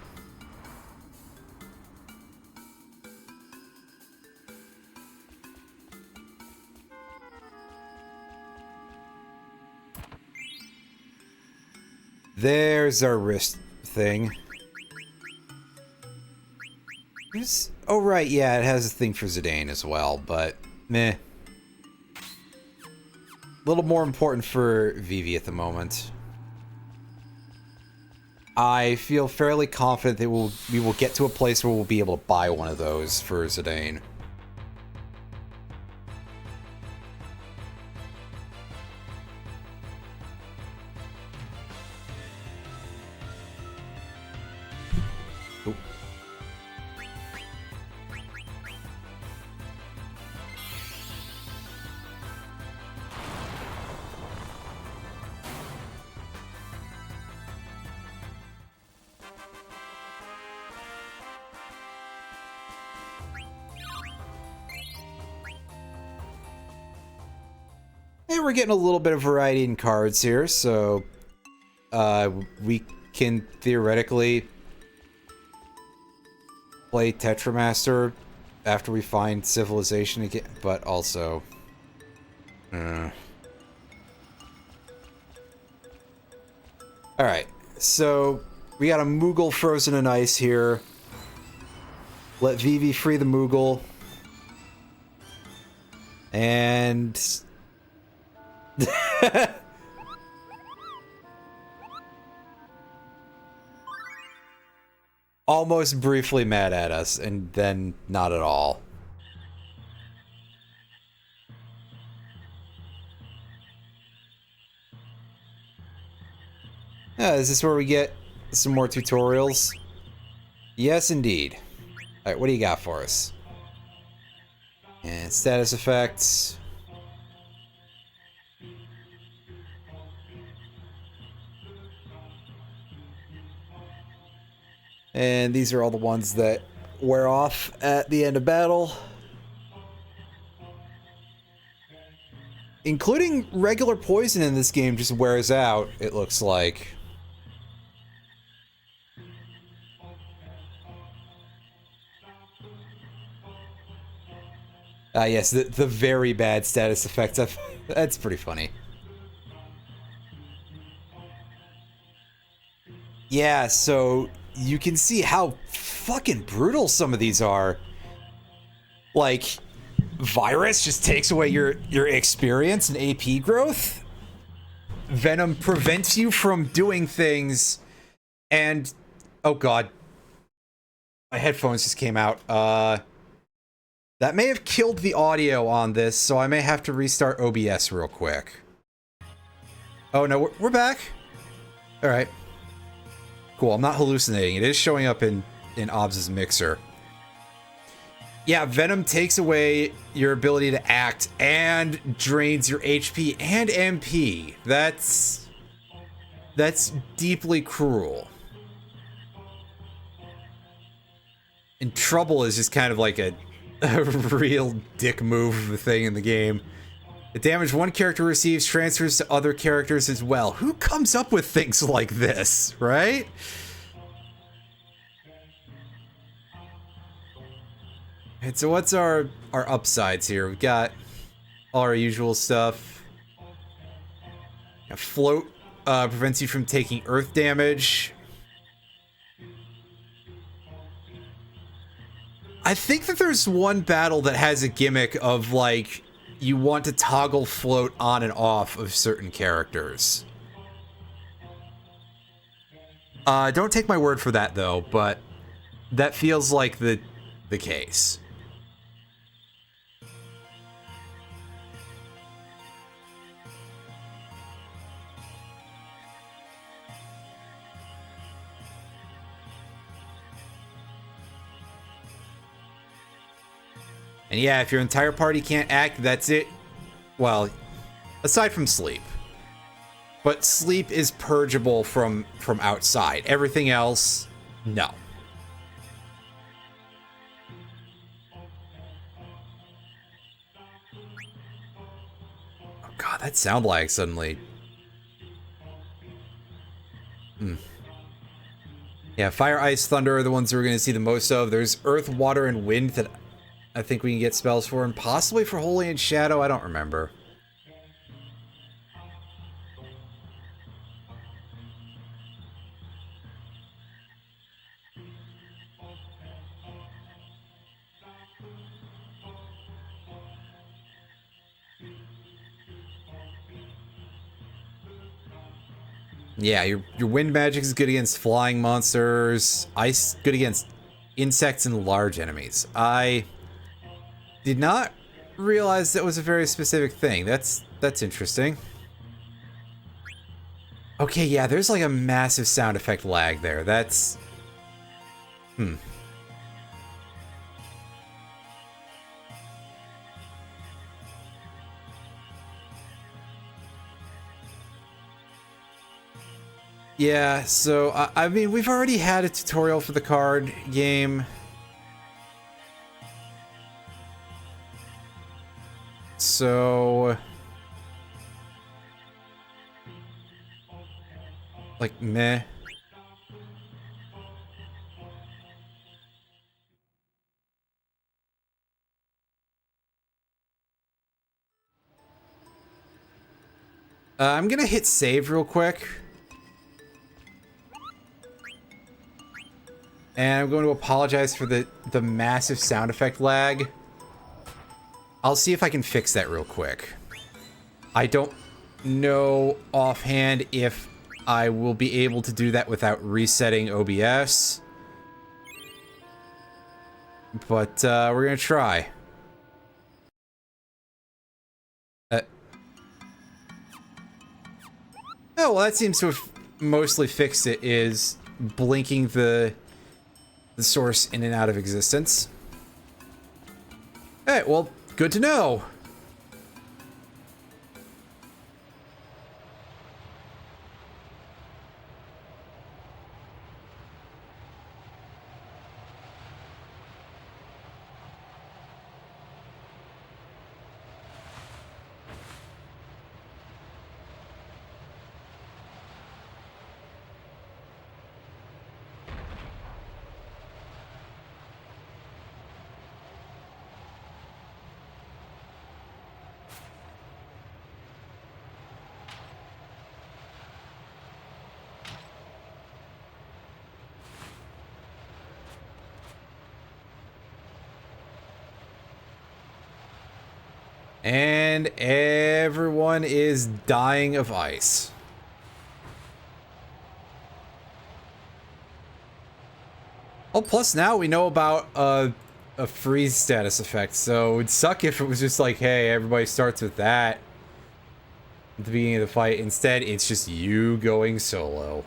There's our wrist thing. Oh, right, yeah, it has a thing for Zidane as well, but meh. A little more important for Vivi at the moment. I feel fairly confident that we will get to a place where we'll be able to buy one of those for Zidane. Oop. And we're getting a little bit of variety in cards here, so we can theoretically play Tetramaster after we find Civilization again, but also... Alright, so we got a Moogle frozen in ice here. Let Vivi free the Moogle. And... almost briefly mad at us, and then not at all. Is this where we get some more tutorials? Yes, indeed. Alright, what do you got for us? And status effects. And these are all the ones that wear off at the end of battle. Including regular poison in this game just wears out, it looks like. Yes, the very bad status effects. That's pretty funny. Yeah, so you can see how fucking brutal some of these are. Like, Virus just takes away your experience and AP growth. Venom prevents you from doing things, and... oh god. My headphones just came out. That may have killed the audio on this, so I may have to restart OBS real quick. Oh no, we're back. Alright. Cool, I'm not hallucinating. It is showing up in OBS's mixer. Yeah, Venom takes away your ability to act and drains your HP and MP. That's deeply cruel. And Trouble is just kind of like a real dick move of the thing in the game. The damage one character receives transfers to other characters as well. Who comes up with things like this, right? And so what's our upsides here? We've got all our usual stuff. Float prevents you from taking earth damage. I think that there's one battle that has a gimmick of, like, you want to toggle float on and off of certain characters. Don't take my word for that, though, but that feels like the case. And yeah, if your entire party can't act, that's it. Well, aside from sleep. But sleep is purgeable from outside. Everything else, no. Oh god, that sound lag suddenly. Yeah, fire, ice, thunder are the ones we're going to see the most of. There's earth, water, and wind that I think we can get spells for, and possibly for holy and shadow, I don't remember. Yeah, your wind magic is good against flying monsters. Ice good against insects and large enemies. I did not realize that was a very specific thing. That's interesting. Okay, yeah, there's like a massive sound effect lag there. That's Yeah, so, I mean, we've already had a tutorial for the card game. So... like, meh. I'm gonna hit save real quick. And I'm going to apologize for the massive sound effect lag. I'll see if I can fix that real quick. I don't know offhand if I will be able to do that without resetting OBS. But we're going to try. Oh, well, that seems to have mostly fixed it, is blinking the source in and out of existence. Hey, well, good to know. And everyone is dying of ice. Oh, plus now we know about a freeze status effect, so it'd suck if it was just like, hey, everybody starts with that at the beginning of the fight. Instead, it's just you going solo.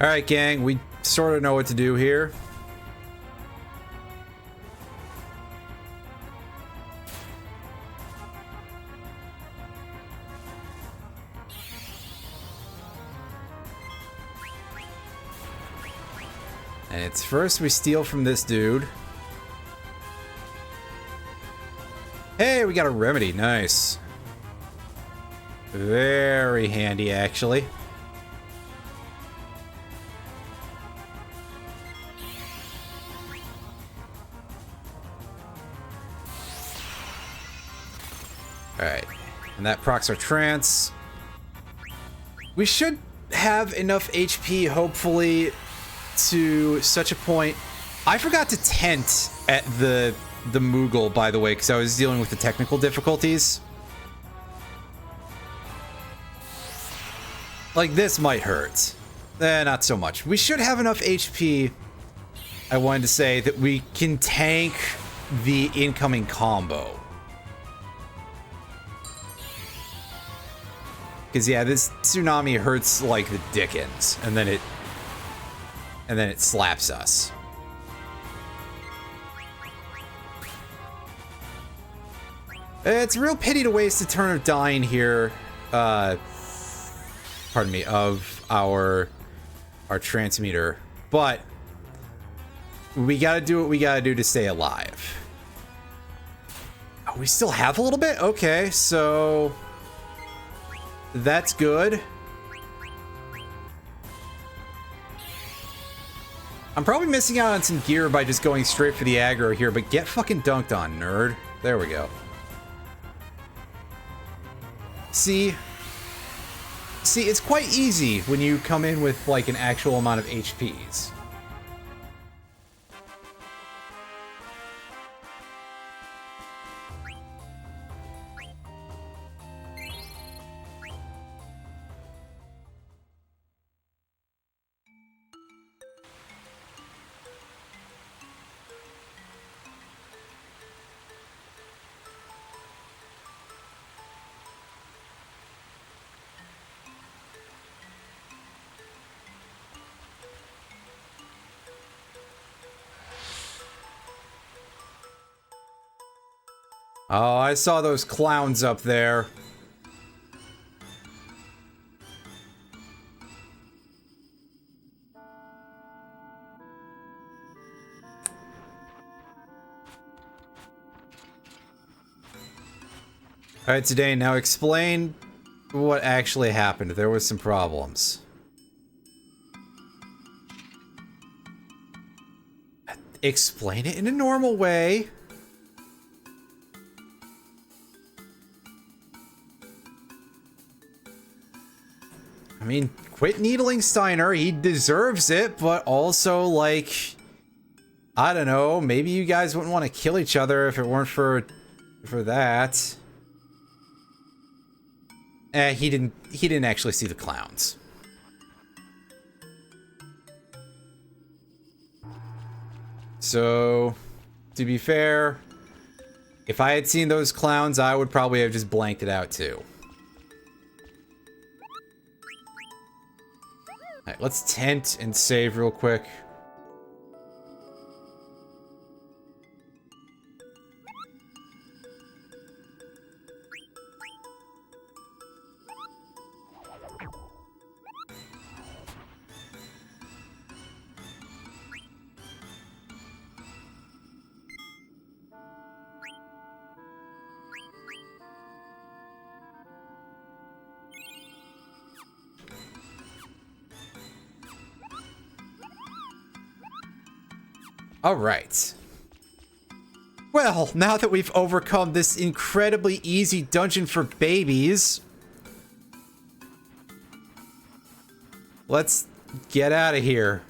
Alright, gang, we sort of know what to do here. And it's first we steal from this dude. Hey, we got a remedy, nice. Very handy, actually. Alright. And that procs our trance. We should have enough HP, hopefully, to such a point. I forgot to tent at the Moogle, by the way, because I was dealing with the technical difficulties. Like, this might hurt. Not so much. We should have enough HP, I wanted to say, that we can tank the incoming combo. Because, yeah, this tsunami hurts like the dickens, and then it slaps us. It's a real pity to waste a turn of dying here. Pardon me, of our transmuter, but we gotta do what we gotta do to stay alive. Oh, we still have a little bit? Okay, so that's good. I'm probably missing out on some gear by just going straight for the aggro here, but get fucking dunked on, nerd. There we go. See, it's quite easy when you come in with, like, an actual amount of HPs. Oh, I saw those clowns up there. Alright, today, now explain what actually happened. There was some problems. Explain it in a normal way. I mean, quit needling Steiner. He deserves it, but also, like, I don't know. Maybe you guys wouldn't want to kill each other if it weren't for that. He didn't actually see the clowns. So, to be fair, if I had seen those clowns, I would probably have just blanked it out too. Alright, let's tent and save real quick. Alright. Well, now that we've overcome this incredibly easy dungeon for babies, let's get out of here.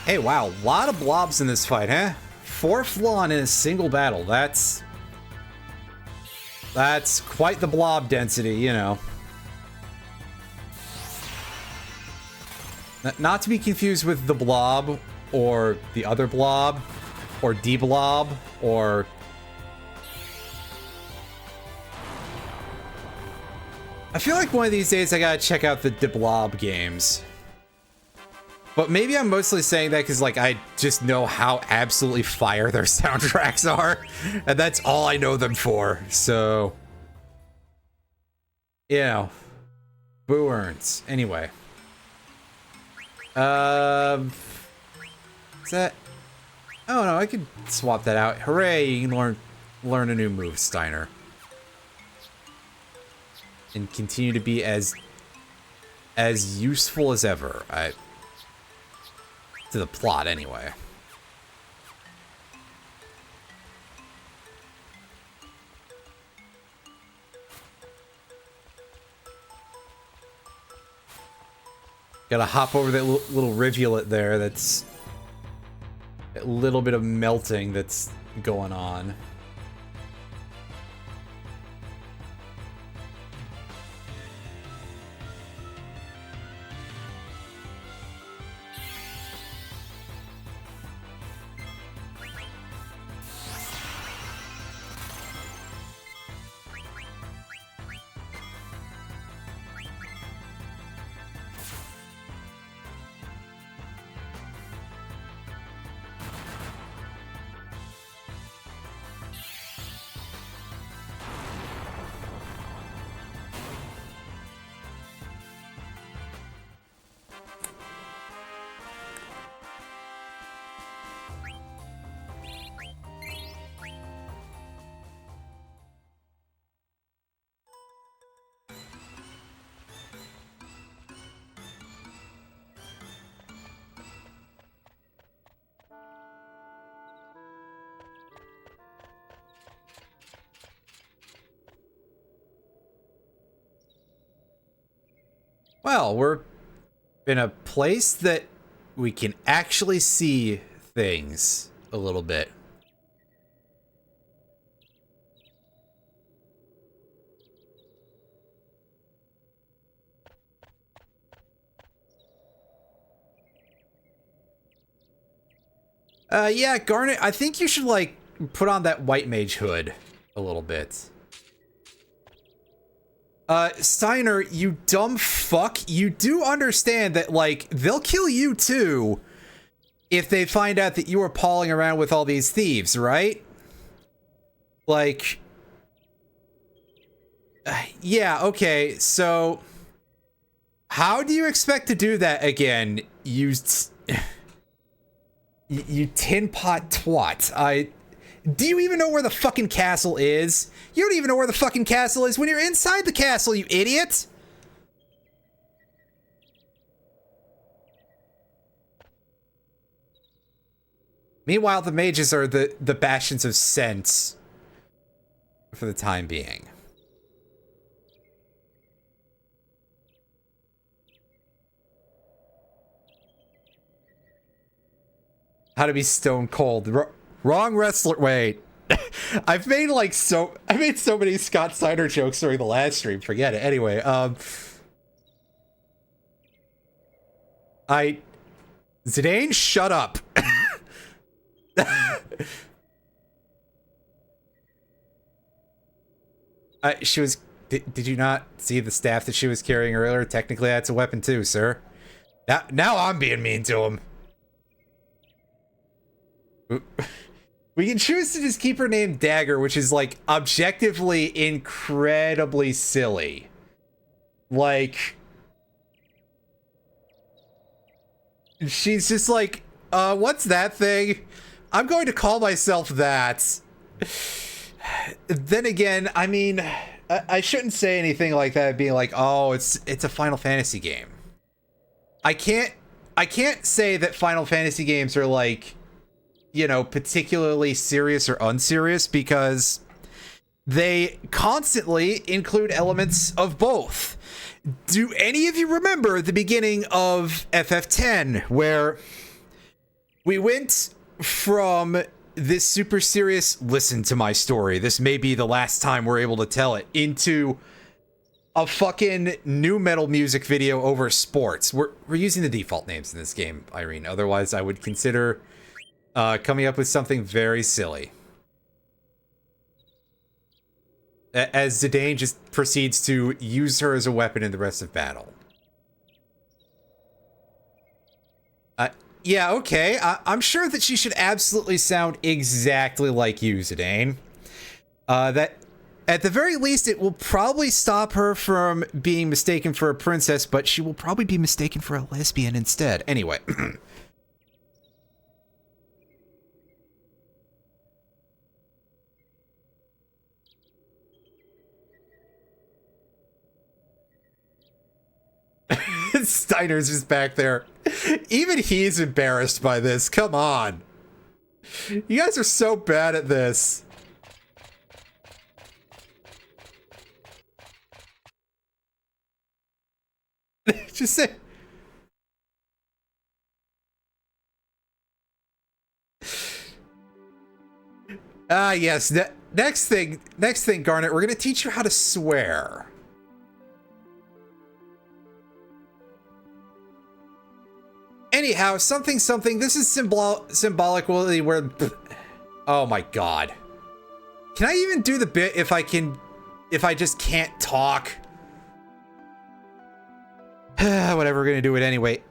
Hey, wow, a lot of blobs in this fight, huh? 4 Flan in a single battle. That's quite the blob density, you know. Not to be confused with the blob, or the other blob, or D-blob, or... I feel like one of these days I gotta check out the D-blob games. But maybe I'm mostly saying that because, like, I just know how absolutely fire their soundtracks are. And that's all I know them for. So, you know. Boo earns. Anyway. Is that... Oh, no, I could swap that out. Hooray, you can learn a new move, Steiner. And continue to be as useful as ever. To the plot, anyway. Gotta hop over that little rivulet there. That's a little bit of melting that's going on. Well, we're in a place that we can actually see things a little bit. Yeah, Garnet, I think you should, like, put on that white mage hood a little bit. Steiner, you dumb fuck, you do understand that, like, they'll kill you too if they find out that you were palling around with all these thieves, right? Like... yeah, okay, so... how do you expect to do that again, you tin pot twat? Do you even know where the fucking castle is? You don't even know where the fucking castle is when you're inside the castle, you idiot! Meanwhile, the mages are the bastions of sense for the time being. How to be stone cold. Wrong wrestler. Wait. I made so many Scott Steiner jokes during the last stream. Forget it. Anyway, Zidane, shut up. She was... Did you not see the staff that she was carrying earlier? Technically, that's a weapon too, sir. Now I'm being mean to him. We can choose to just keep her name Dagger, which is, like, objectively incredibly silly. Like... she's just like, what's that thing? I'm going to call myself that. Then again, I mean, I shouldn't say anything like that, being like, oh, it's a Final Fantasy game. I can't say that Final Fantasy games are, like, you know, particularly serious or unserious, because they constantly include elements of both. Do any of you remember the beginning of FF10, where We went from this super serious, listen to my story, this may be the last time we're able to tell it, into a fucking new metal music video over sports. We're using the default names in this game, Irene. Otherwise, I would consider coming up with something very silly. As Zidane just proceeds to use her as a weapon in the rest of battle. Yeah, okay. I'm sure that she should absolutely sound exactly like you, Zidane. That, at the very least, it will probably stop her from being mistaken for a princess, but she will probably be mistaken for a lesbian instead. Anyway. Steiner's just back there. Even he's embarrassed by this. Come on. You guys are so bad at this. Just say. Yes. Next thing, Garnet, we're gonna teach you how to swear. Anyhow, something, this is symbolically where... Oh my god. Can I even do the bit if I just can't talk? Whatever, we're gonna do it anyway.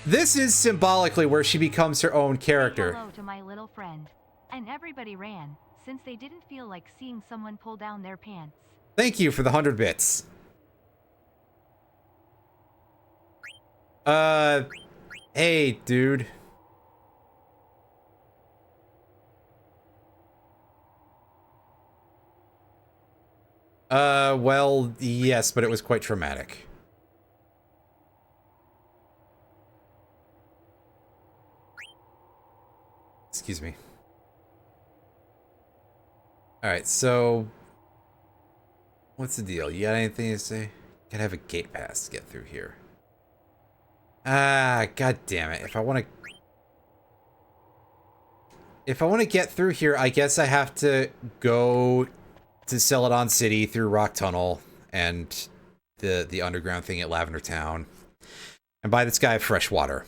This is symbolically where she becomes her own character. Hello to my little friend. And everybody ran, since they didn't feel like seeing someone pull down their pants. Thank you for the 100 bits. Hey, dude. Well, yes, but it was quite traumatic. Excuse me. Alright, so... What's the deal? You got anything to say? Gotta have a gate pass to get through here. Ah, god damn it. If I want to get through here, I guess I have to go to Celadon City through Rock Tunnel and the underground thing at Lavender Town and buy this guy fresh water.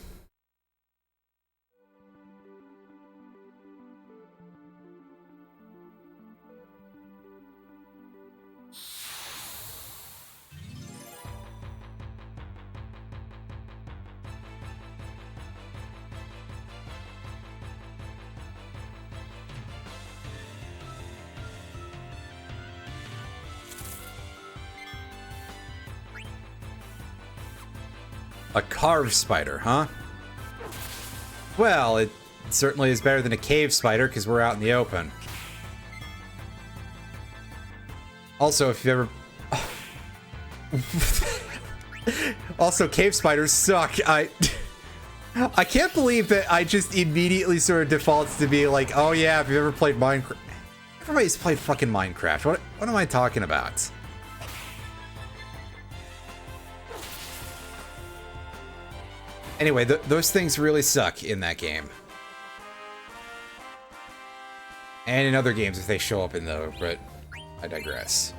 A carved spider, huh? Well, it certainly is better than a cave spider because we're out in the open. Also, if you ever... Also, cave spiders suck. I can't believe that I just immediately sort of defaults to be like, oh yeah, if you've ever played Minecraft... Everybody's played fucking Minecraft. What am I talking about? Anyway, those things really suck in that game. And in other games if they show up in though, but I digress.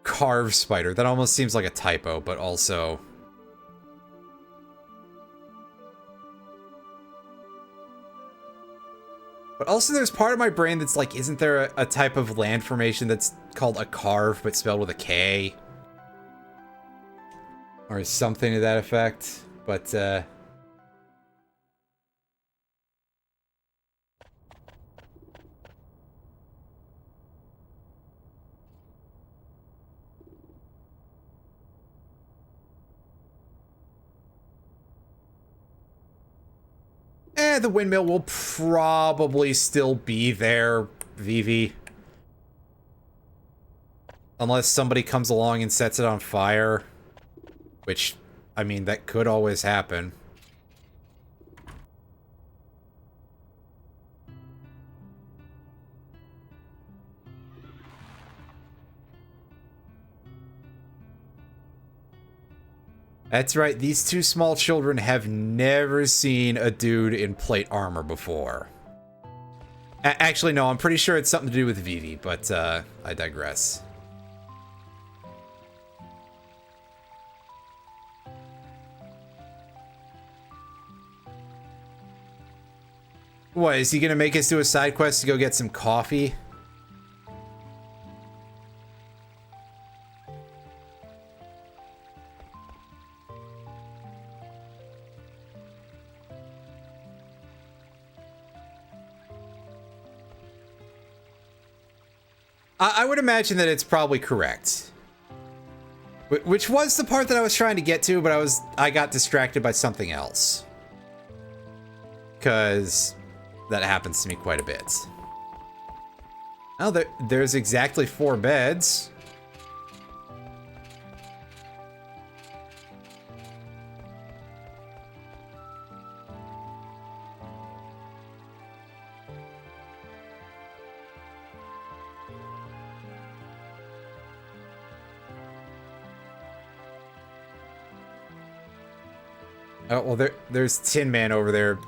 Carved spider. That almost seems like a typo, but also... But also there's part of my brain that's like, isn't there a type of land formation that's called a carve, but spelled with a K? Or something to that effect, but, the windmill will probably still be there, Vivi. Unless somebody comes along and sets it on fire. Which, I mean, that could always happen. That's right, these two small children have never seen a dude in plate armor before. Actually, no, I'm pretty sure it's something to do with Vivi, but I digress. What, is he gonna make us do a side quest to go get some coffee? I would imagine that it's probably correct. Which was the part that I was trying to get to, but I got distracted by something else. 'Cause that happens to me quite a bit. Oh, there's exactly 4 beds. Oh, well, there's Tin Man over there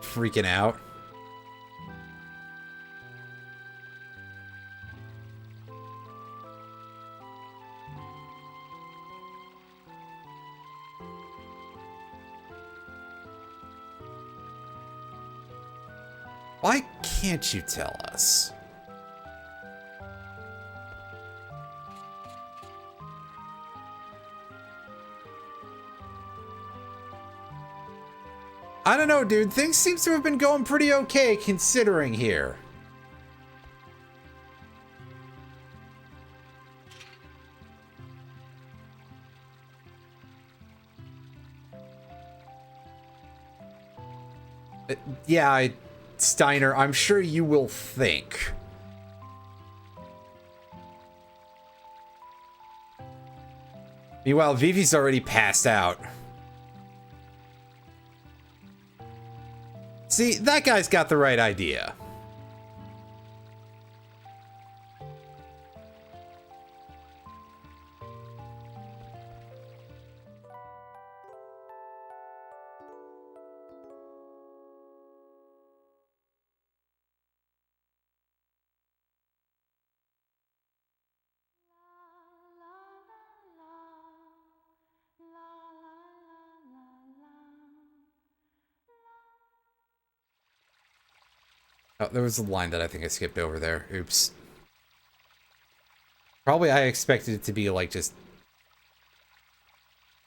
freaking out. Why can't you tell us? I don't know, dude. Things seem to have been going pretty okay considering here. Yeah, Steiner, I'm sure you will think. Meanwhile, Vivi's already passed out. See, that guy's got the right idea. Oh, there was a line that I think I skipped over there. Oops. Probably I expected it to be like just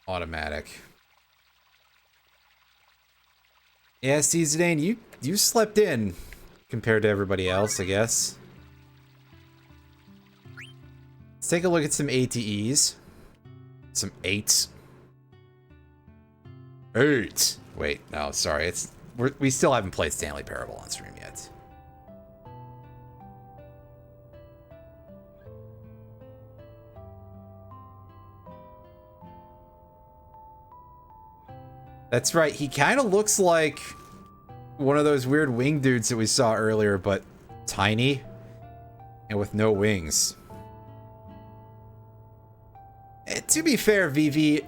automatic. Yeah, see, Zidane, you slept in compared to everybody else, I guess. Let's take a look at some ATEs. Some 8s. 8. Wait, no, sorry. We still haven't played Stanley Parable on stream yet. That's right, he kind of looks like one of those weird wing dudes that we saw earlier, but tiny and with no wings. To be fair, Vivi,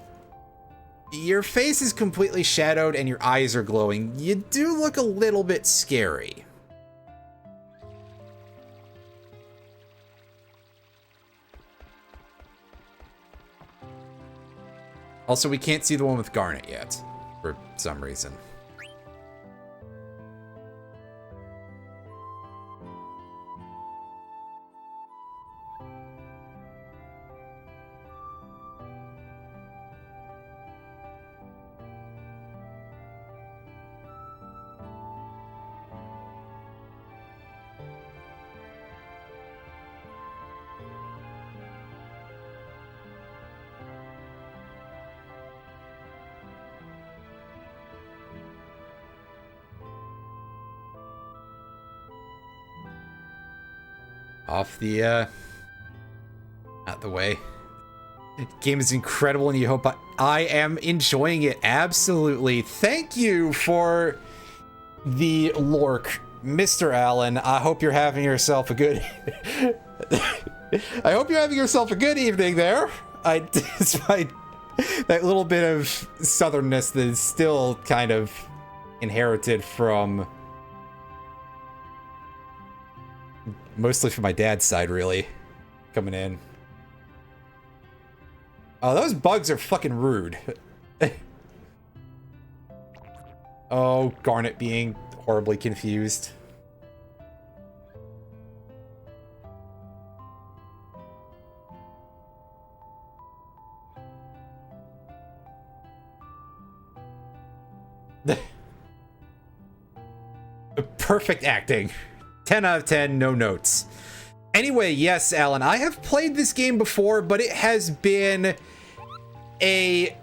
your face is completely shadowed and your eyes are glowing. You do look a little bit scary. Also, we can't see the one with Garnet yet, for some reason. Off the, out the way. The game is incredible and you hope I am enjoying it. Absolutely. Thank you for the lork, Mr. Allen. I hope you're having yourself a good... I hope you're having yourself a good evening there. Despite that little bit of southernness that is still kind of inherited from, mostly from my dad's side, really, coming in. Oh, those bugs are fucking rude. Oh, Garnet being horribly confused. Perfect acting. 10 out of 10, no notes. Anyway, yes, Alan, I have played this game before, but it has been a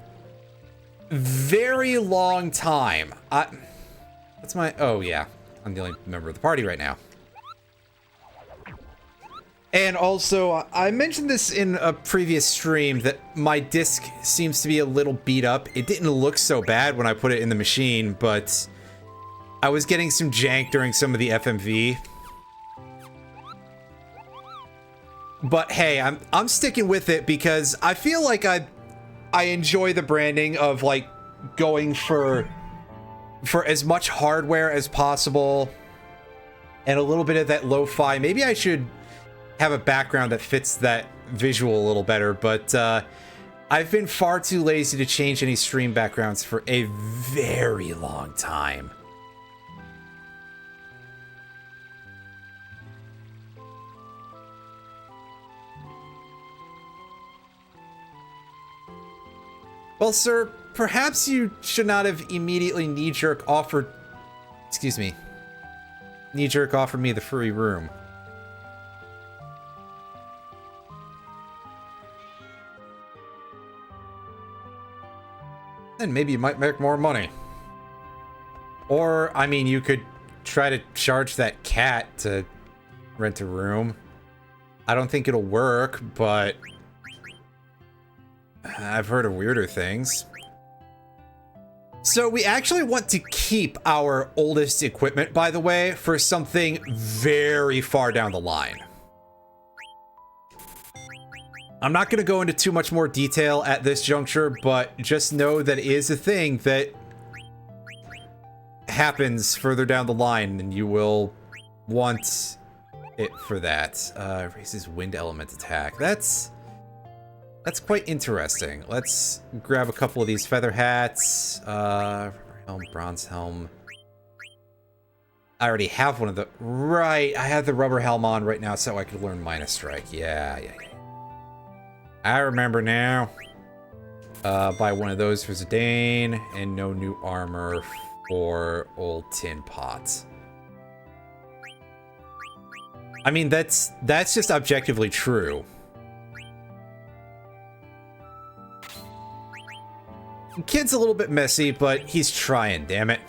very long time. That's my... Oh, yeah. I'm the only member of the party right now. And also, I mentioned this in a previous stream that my disc seems to be a little beat up. It didn't look so bad when I put it in the machine, but I was getting some jank during some of the FMV. But hey, I'm sticking with it because I feel like I enjoy the branding of like going for as much hardware as possible and a little bit of that lo-fi. Maybe I should have a background that fits that visual a little better, but I've been far too lazy to change any stream backgrounds for a very long time. Well, sir, perhaps you should not have immediately knee-jerk offered... Excuse me. Knee-jerk offered me the furry room. Then maybe you might make more money. Or, I mean, you could try to charge that cat to rent a room. I don't think it'll work, but I've heard of weirder things. So we actually want to keep our oldest equipment, by the way, for something very far down the line. I'm not going to go into too much more detail at this juncture, but just know that it is a thing that happens further down the line, and you will want it for that. Raises wind element attack. That's quite interesting. Let's grab a couple of these feather hats. Rubber helm, bronze helm. I already have one of the... Right, I have the rubber helm on right now so I could learn Minus Strike. Yeah. I remember now. Buy one of those for Zidane, and no new armor for Old Tin Pot. I mean, that's just objectively true. Kid's a little bit messy, but he's trying, damn it.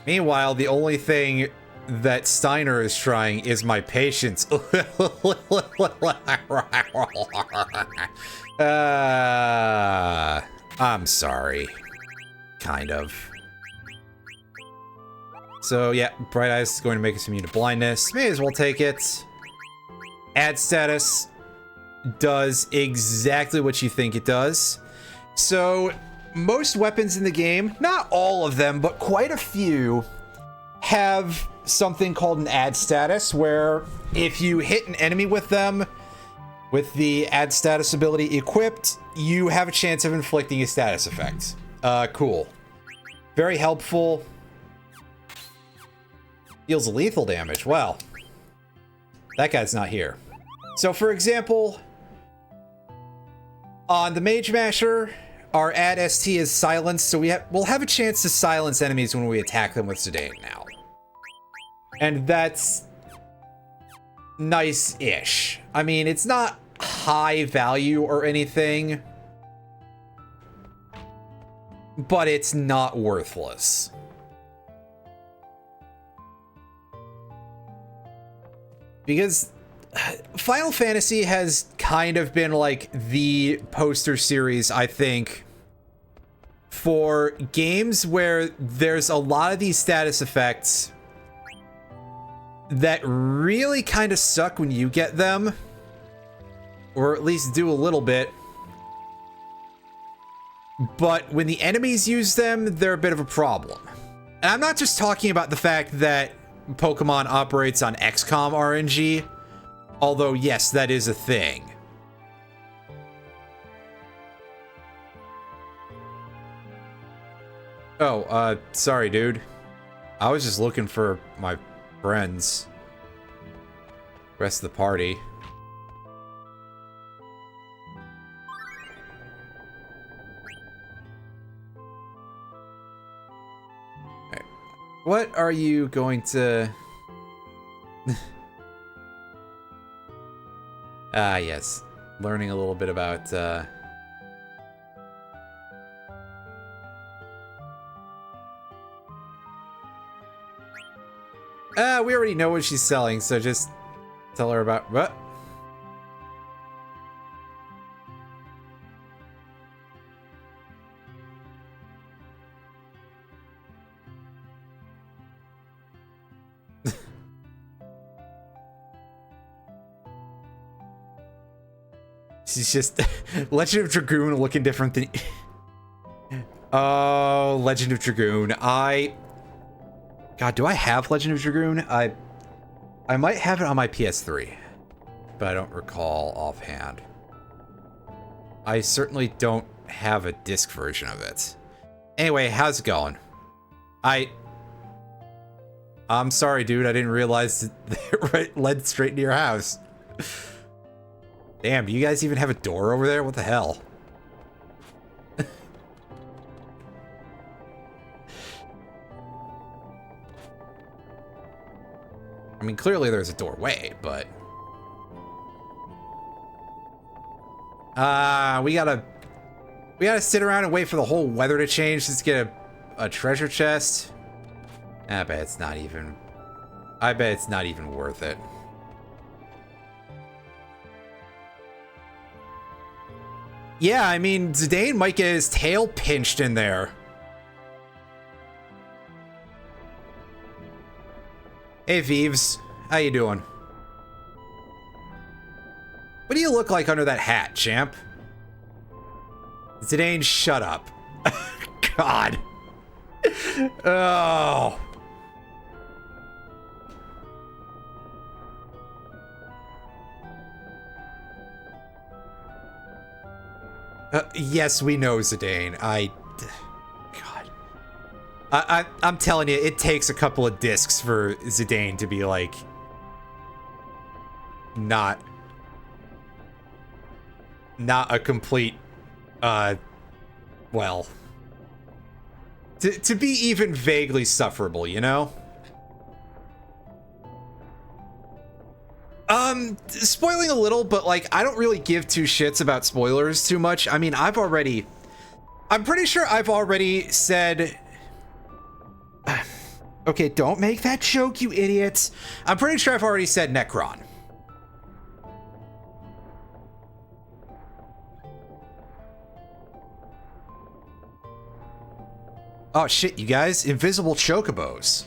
Meanwhile, the only thing that Steiner is trying is my patience. I'm sorry. Kind of. So yeah, Bright Eyes is going to make us immune to blindness. May as well take it. Add status does exactly what you think it does. So most weapons in the game, not all of them, but quite a few, have something called an add status, where if you hit an enemy with them, with the add status ability equipped, you have a chance of inflicting a status effect. Cool. Very helpful. Deals lethal damage. Well, that guy's not here. So for example, on the Mage Masher, our add ST is silence, so we'll have a chance to silence enemies when we attack them with Zidane now. And that's nice-ish. I mean, it's not high value or anything, but it's not worthless. Because Final Fantasy has kind of been like the poster series, I think, for games where there's a lot of these status effects that really kind of suck when you get them, Or at least do a little bit. But when the enemies use them, they're a bit of a problem. And I'm not just talking about the fact that Pokemon operates on XCOM RNG, although yes, that is a thing. Oh, sorry, dude. I was just looking for my friends. Rest of the party. Alright. What are you going to... Ah, yes. Learning a little bit about, we already know what she's selling, so just tell her about what? She's just Legend of Dragoon looking different than Oh, Legend of Dragoon. God, do I have Legend of Dragoon? I might have it on my PS3, but I don't recall offhand. I certainly don't have a disc version of it. Anyway, how's it going? I'm sorry, dude. I didn't realize it led straight into your house. Damn, do you guys even have a door over there? What the hell? I mean, clearly there's a doorway, but... we gotta sit around and wait for the whole weather to change just to get a treasure chest. I bet it's not even worth it. Yeah, I mean, Zidane might get his tail pinched in there. Hey, Vives. How you doing? What do you look like under that hat, champ? Zidane, shut up. God. Oh. Yes, we know, Zidane. God. I'm telling you, it takes a couple of discs for Zidane to be like... Not a complete... well... To be even vaguely sufferable, you know? Spoiling a little, but like, I don't really give two shits about spoilers too much. I mean, I'm pretty sure I've already said... Okay, don't make that joke, you idiots. I'm pretty sure I've already said Necron. Oh shit, you guys, invisible chocobos.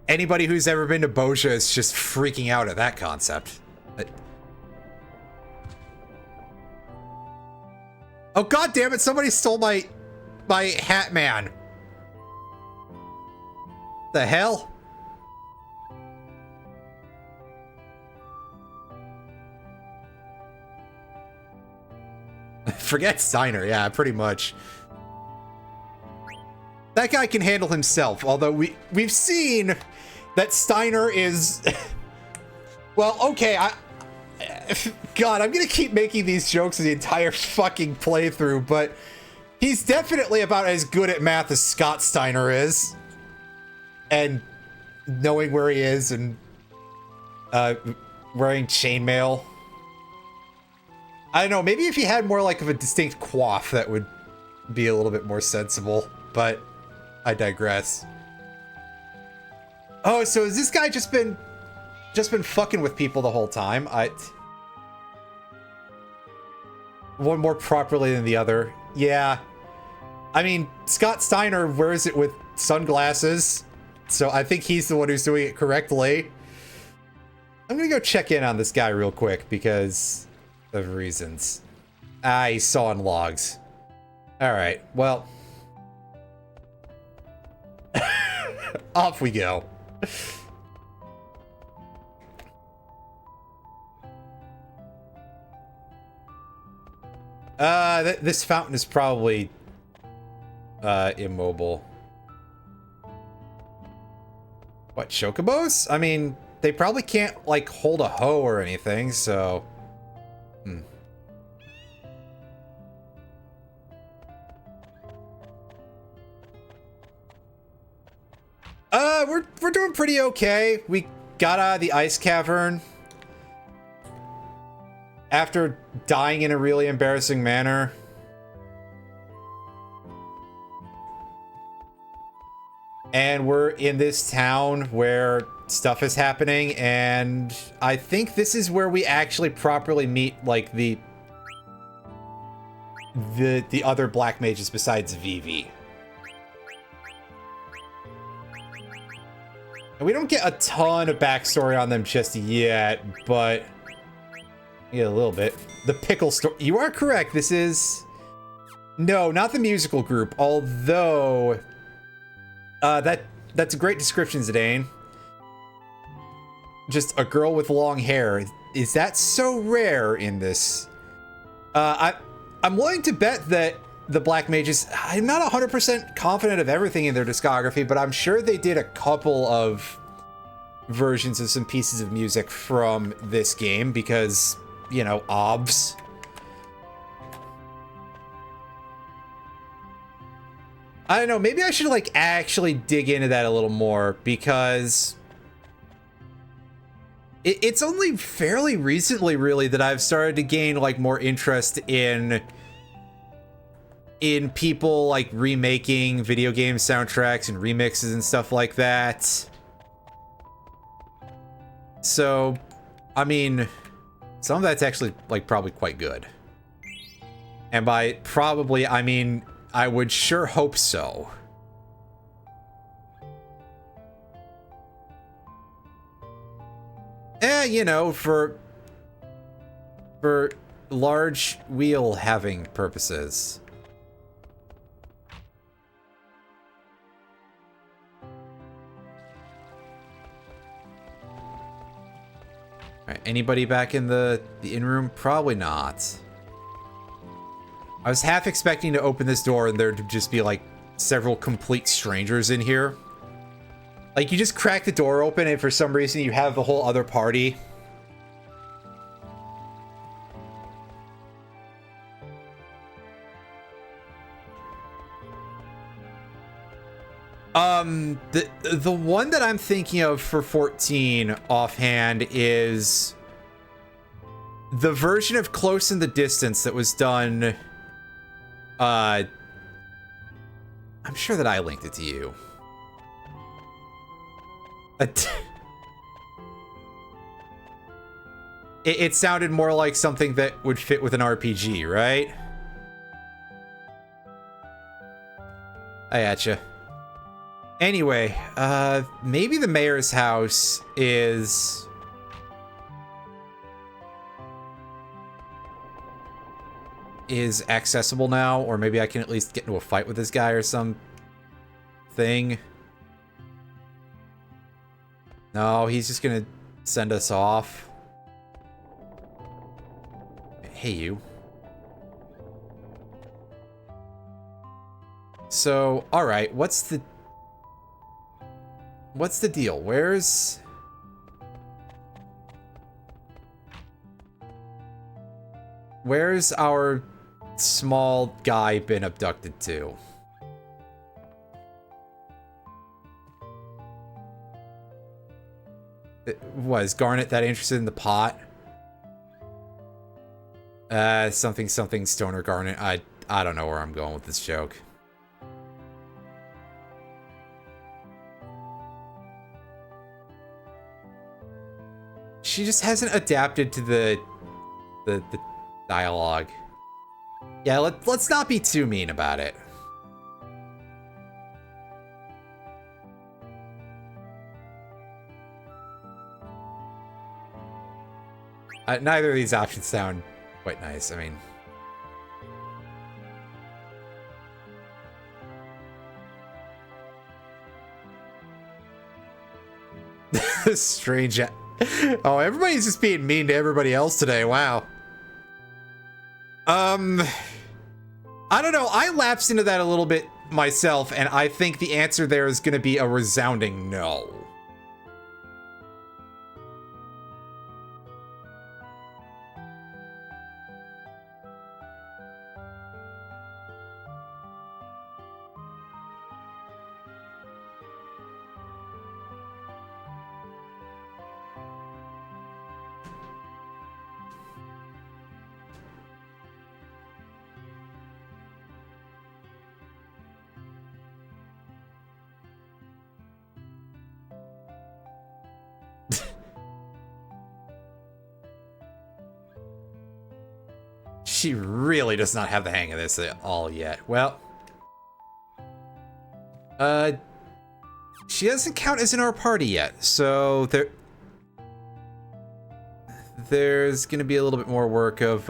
Anybody who's ever been to Bozja is just freaking out at that concept. Oh god damn it, somebody stole my hat man. The hell? Forget Steiner, yeah, pretty much. That guy can handle himself, although we've seen that Steiner is... Well, okay, God, I'm gonna keep making these jokes the entire fucking playthrough, but he's definitely about as good at math as Scott Steiner is. And knowing where he is and wearing chainmail. I don't know, maybe if he had more like of a distinct coif, that would be a little bit more sensible, but I digress. Oh, so has this guy just been fucking with people the whole time? One more properly than the other. Yeah. I mean, Scott Steiner wears it with sunglasses, so I think he's the one who's doing it correctly. I'm gonna go check in on this guy real quick because of reasons. Ah, he's sawing logs. Alright, well. Off we go. This fountain is probably immobile. What, chocobos? I mean, they probably can't, like, hold a hoe or anything, so... We're doing pretty okay. We got out of the ice cavern after dying in a really embarrassing manner. And we're in this town where stuff is happening, and I think this is where we actually properly meet, like, the other black mages besides Vivi. And we don't get a ton of backstory on them just yet, but yeah, a little bit. The pickle story. You are correct. This is... No, not the musical group, although... That's a great description, Zidane. Just a girl with long hair. Is that so rare in this? I'm willing to bet that the Black Mages... I'm not 100% confident of everything in their discography, but I'm sure they did a couple of versions of some pieces of music from this game because, you know, obvs. I don't know, maybe I should, like, actually dig into that a little more, because it's only fairly recently, really, that I've started to gain, like, more interest in people, like, remaking video game soundtracks and remixes and stuff like that. So, I mean, some of that's actually, like, probably quite good. And by probably, I mean... I would sure hope so. You know, for large wheel having purposes. Alright, anybody back in the in-room? Probably not. I was half expecting to open this door and there to just be, like, several complete strangers in here. Like, you just crack the door open and for some reason you have the whole other party. The one that I'm thinking of for 14 offhand is the version of Close in the Distance that was done... I'm sure that I linked it to you. It sounded more like something that would fit with an RPG, right? I gotcha. Anyway, maybe the mayor's house is... accessible now, or maybe I can at least get into a fight with this guy or something. No, he's just gonna send us off. Hey, you. So, alright, what's the deal? Where's our small guy been abducted to? Was Garnet that interested in the pot? Something Stoner Garnet. I don't know where I'm going with this joke. She just hasn't adapted to the dialogue. Yeah, let's not be too mean about it. Neither of these options sound quite nice. I mean... Strange. Oh, everybody's just being mean to everybody else today. Wow. I don't know. I lapsed into that a little bit myself, and I think the answer there is going to be a resounding no. She really does not have the hang of this at all yet. Well, she doesn't count as in our party yet, so there's gonna be a little bit more work of,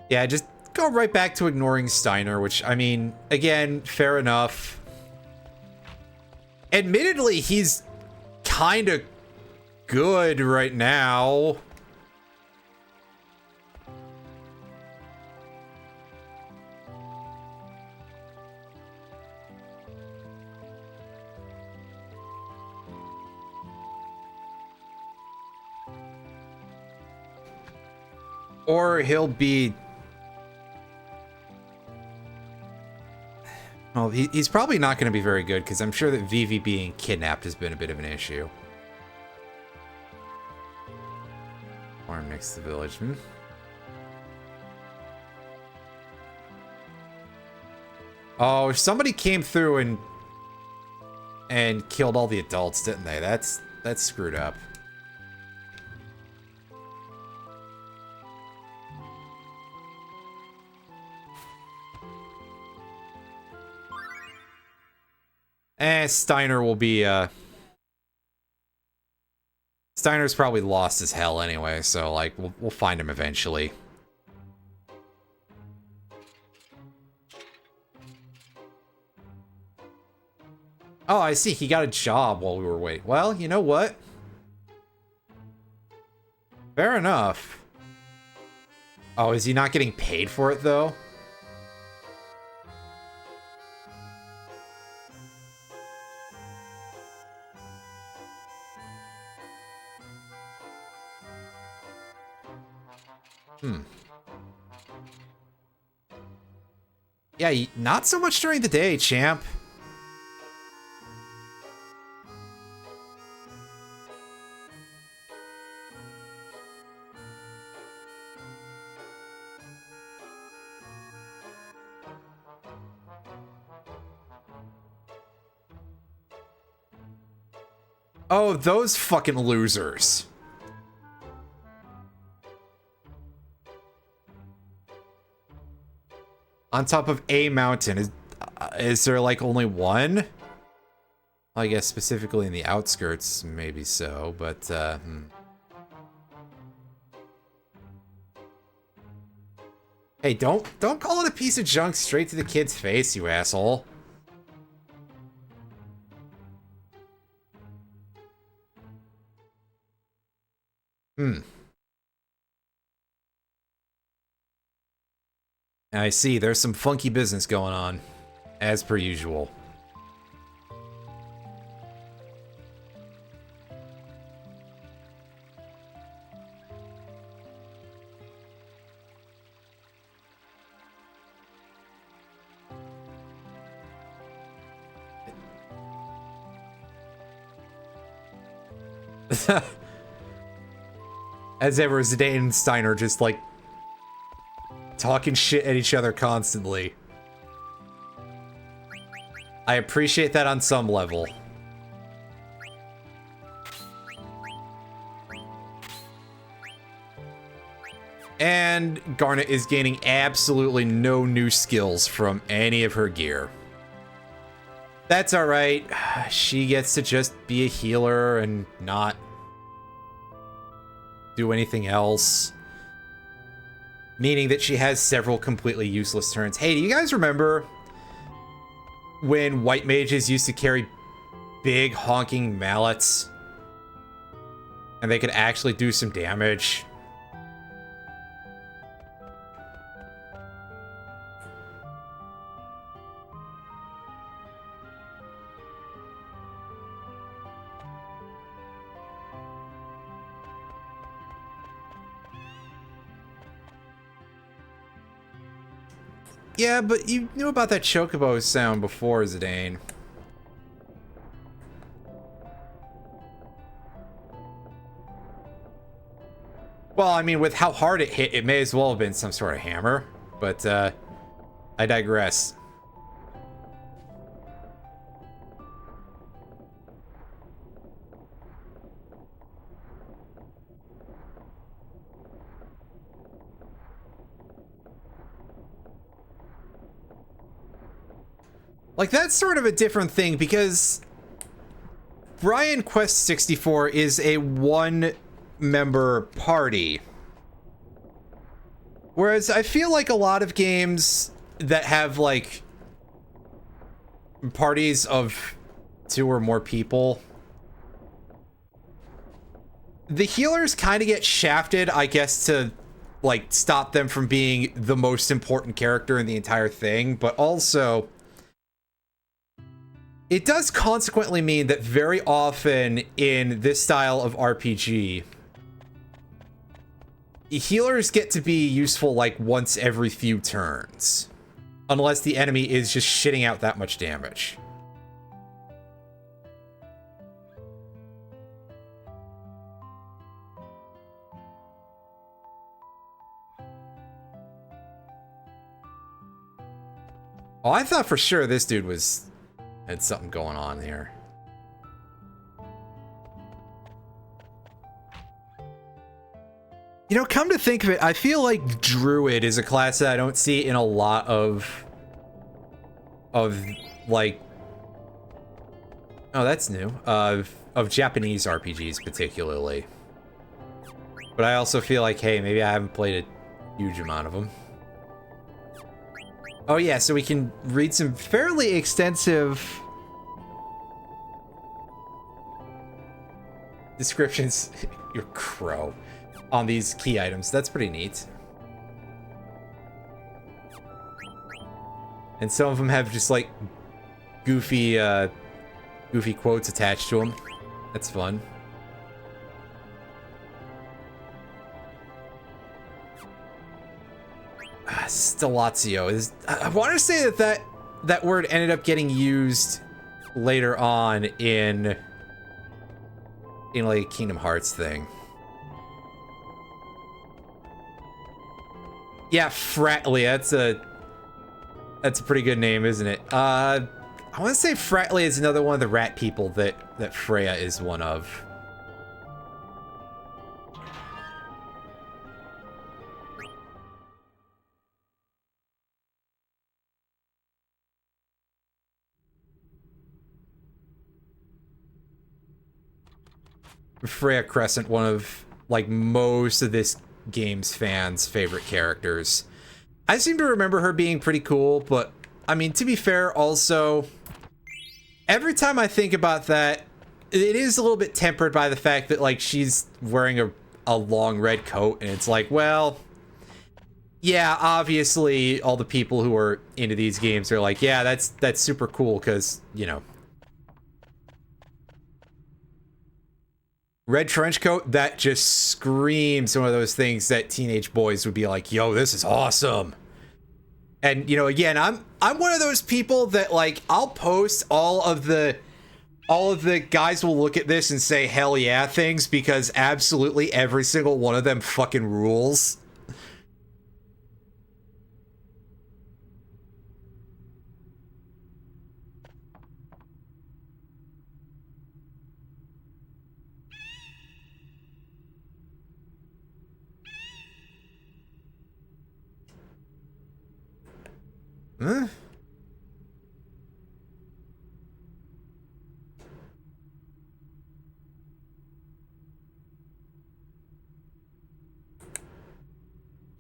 yeah, just go right back to ignoring Steiner, which, I mean, again, fair enough. Admittedly, he's kind of good right now. Or he'll be... Well, he's probably not going to be very good, because I'm sure that Vivi being kidnapped has been a bit of an issue. Farm next to the village. Oh, somebody came through and killed all the adults, didn't they? That's screwed up. Steiner will be, Steiner's probably lost as hell anyway, so, like, we'll find him eventually. Oh, I see. He got a job while we were waiting. Well, you know what? Fair enough. Oh, is he not getting paid for it, though? Yeah, not so much during the day, champ. Oh, those fucking losers. On top of a mountain. Is there like only one? I guess specifically in the outskirts, maybe so, but Hey, don't call it a piece of junk straight to the kid's face, you asshole. I see, there's some funky business going on, as per usual. As ever, Zidane and Steiner just like talking shit at each other constantly. I appreciate that on some level. And Garnet is gaining absolutely no new skills from any of her gear. That's alright. She gets to just be a healer and not do anything else. Meaning that she has several completely useless turns. Hey, do you guys remember when white mages used to carry big honking mallets? And they could actually do some damage? Yeah, but you knew about that chocobo sound before, Zidane. Well, I mean, with how hard it hit, it may as well have been some sort of hammer. But, I digress. Like, that's sort of a different thing, because Brian Quest 64 is a one-member party. Whereas I feel like a lot of games that have, like, parties of 2 or more people, the healers kind of get shafted, I guess, to, like, stop them from being the most important character in the entire thing, but also it does consequently mean that very often in this style of RPG, healers get to be useful like once every few turns, unless the enemy is just shitting out that much damage. Oh, I thought for sure this dude had something going on here. You know, come to think of it, I feel like Druid is a class that I don't see in a lot of like, oh, that's new, of Japanese RPGs particularly. But I also feel like, hey, maybe I haven't played a huge amount of them. Oh yeah, so we can read some fairly extensive descriptions, your crow, on these key items. That's pretty neat. And some of them have just like goofy quotes attached to them. That's fun. Stellatio is. I want to say that word ended up getting used later on in like a Kingdom Hearts thing. Yeah, Fratly. That's a pretty good name, isn't it? I want to say Fratly is another one of the rat people that Freya is one of. Freya Crescent, one of like most of this game's fans' favorite characters. I seem to remember her being pretty cool, but I mean, to be fair, also, every time I think about that, it is a little bit tempered by the fact that like she's wearing a long red coat, and it's like, well, yeah, obviously all the people who are into these games are like, yeah, that's super cool because, you know, red trench coat, that just screams one of those things that teenage boys would be like, yo, this is awesome. And, you know, again, I'm one of those people that, like, I'll post all of the guys will look at this and say, hell yeah, things, because absolutely every single one of them fucking rules. Huh?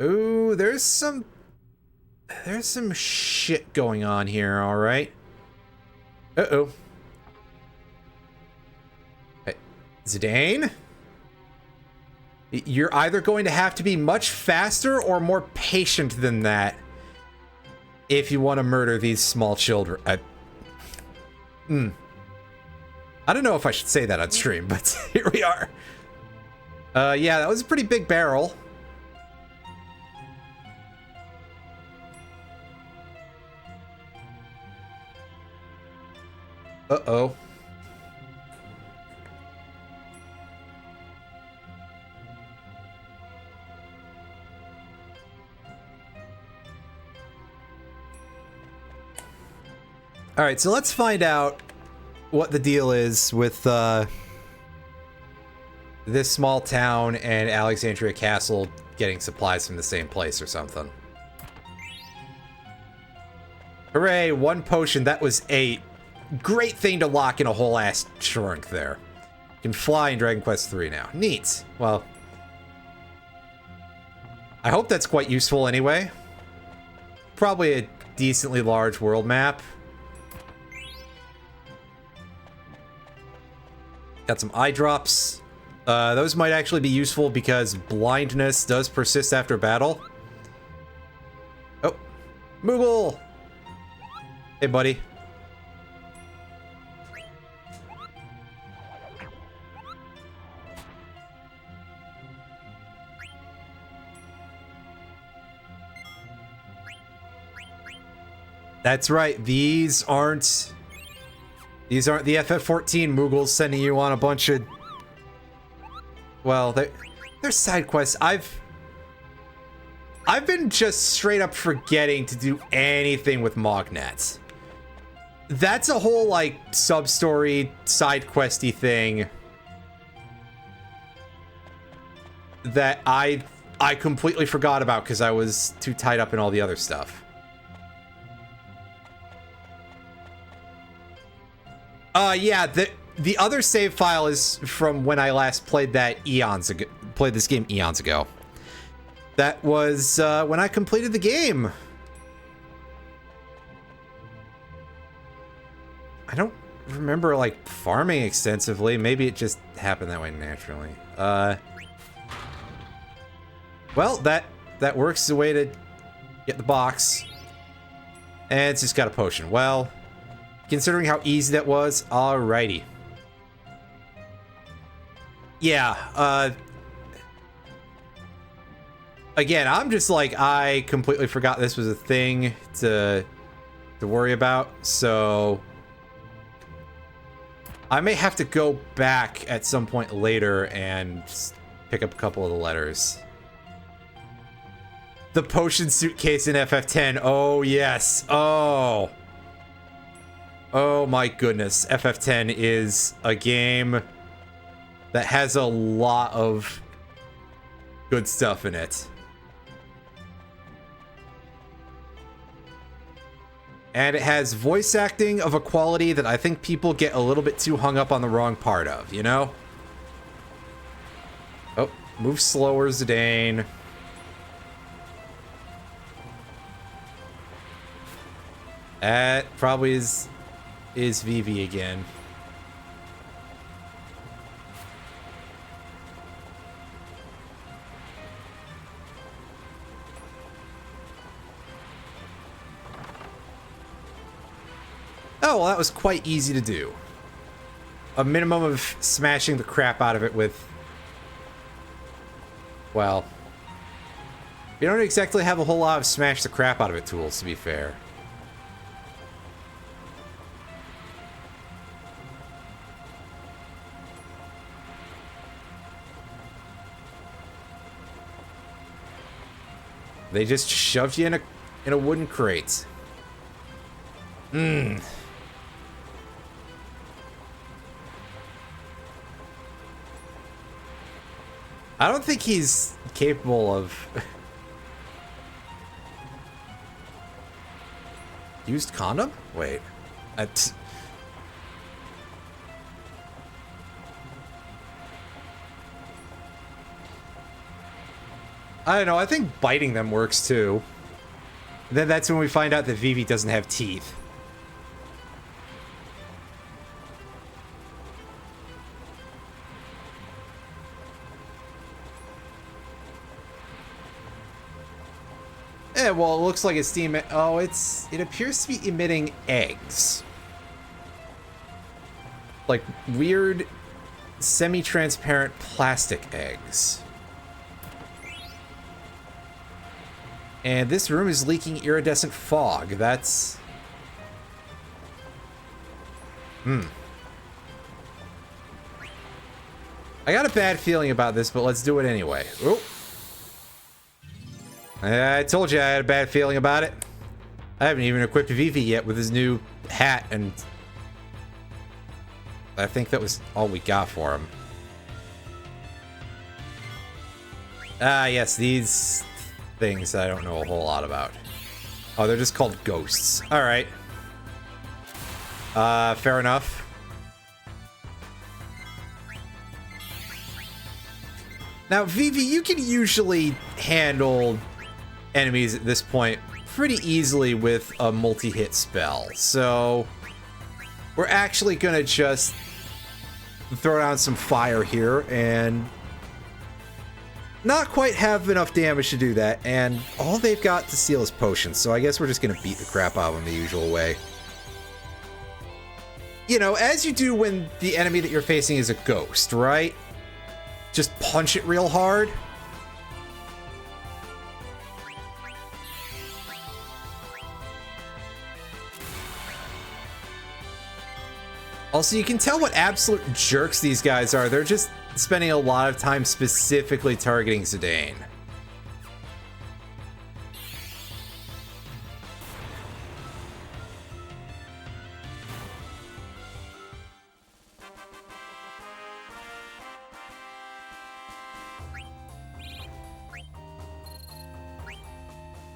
Ooh, there's some shit going on here, all right. Uh-oh. Hey, Zidane? You're either going to have to be much faster or more patient than that if you want to murder these small children. I don't know if I should say that on stream, but here we are. Yeah, that was a pretty big barrel. Uh-oh. All right, so let's find out what the deal is with this small town and Alexandria Castle getting supplies from the same place or something. Hooray, 1 potion. That was 8. Great thing to lock in a whole ass chunk there. You can fly in Dragon Quest III now. Neat. Well, I hope that's quite useful anyway. Probably a decently large world map. Got some eye drops. Those might actually be useful because blindness does persist after battle. Oh, Moogle! Hey, buddy. That's right, these aren't the FF14 Moogles sending you on a bunch of... Well, they're side quests. I've been just straight up forgetting to do anything with Mognet. That's a whole, like, sub-story, side questy thing that I completely forgot about because I was too tied up in all the other stuff. Yeah, the other save file is from when I last played that played this game eons ago. That was when I completed the game. I don't remember like farming extensively. Maybe it just happened that way naturally. Well, that works as a way to get the box. And it's just got a potion. Well, considering how easy that was, alrighty. Yeah, again, I'm just like, I completely forgot this was a thing to worry about, so I may have to go back at some point later and pick up a couple of the letters. The potion suitcase in FF10, oh yes, oh my goodness, FF10 is a game that has a lot of good stuff in it. And it has voice acting of a quality that I think people get a little bit too hung up on the wrong part of, you know? Oh, move slower, Zidane. That probably is Vivi again. Oh, well, that was quite easy to do. A minimum of smashing the crap out of it with... Well... We don't exactly have a whole lot of smash the crap out of it tools, to be fair. They just shoved you in a wooden crate. I don't think he's capable of... Used condom? Wait. I don't know, I think biting them works too. Then that's when we find out that Vivi doesn't have teeth. Yeah, well, it looks like it's it appears to be emitting eggs. Like weird semi-transparent plastic eggs. And this room is leaking iridescent fog. That's... I got a bad feeling about this, but let's do it anyway. Oh. I told you I had a bad feeling about it. I haven't even equipped Vivi yet with his new hat, and I think that was all we got for him. Ah, yes, these things I don't know a whole lot about. Oh, they're just called ghosts. Alright. Fair enough. Now, Vivi, you can usually handle enemies at this point pretty easily with a multi-hit spell, so we're actually gonna just throw down some fire here and not quite have enough damage to do that, and all they've got to steal is potions, so I guess we're just gonna beat the crap out of them the usual way. You know, as you do when the enemy that you're facing is a ghost, right? Just punch it real hard. Also, you can tell what absolute jerks these guys are. They're just spending a lot of time specifically targeting Zidane.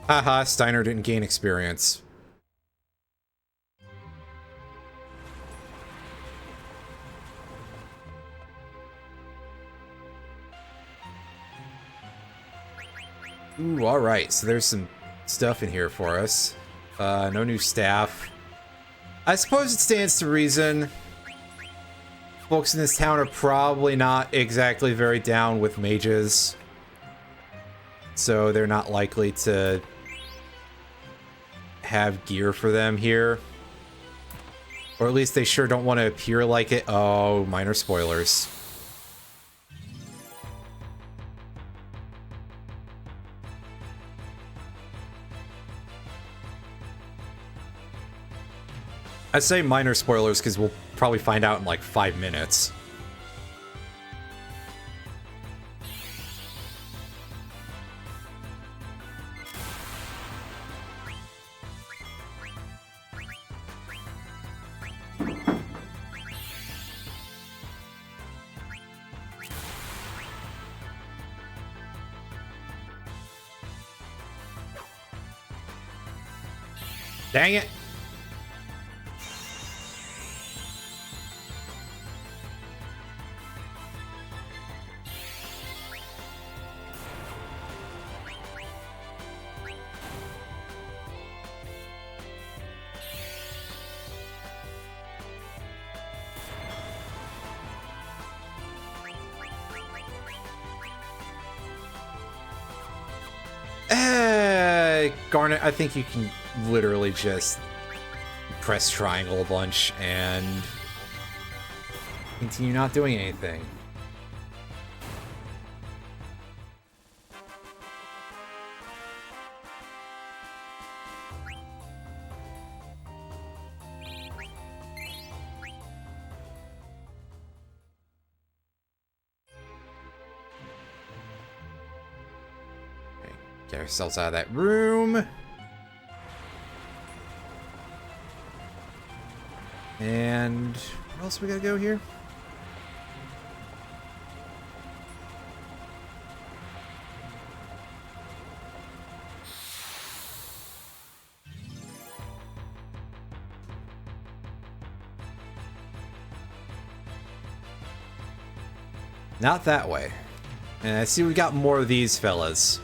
Haha, Steiner didn't gain experience. Ooh, alright, so there's some stuff in here for us. No new staff. I suppose it stands to reason. Folks in this town are probably not exactly very down with mages. So they're not likely to have gear for them here. Or at least they sure don't want to appear like it. Oh, minor spoilers. I say minor spoilers because we'll probably find out in like 5 minutes. Dang it. Garnet, I think you can literally just press triangle a bunch and continue not doing anything. Get ourselves out of that room. And where else we gotta go here? Not that way. And I see we got more of these fellas.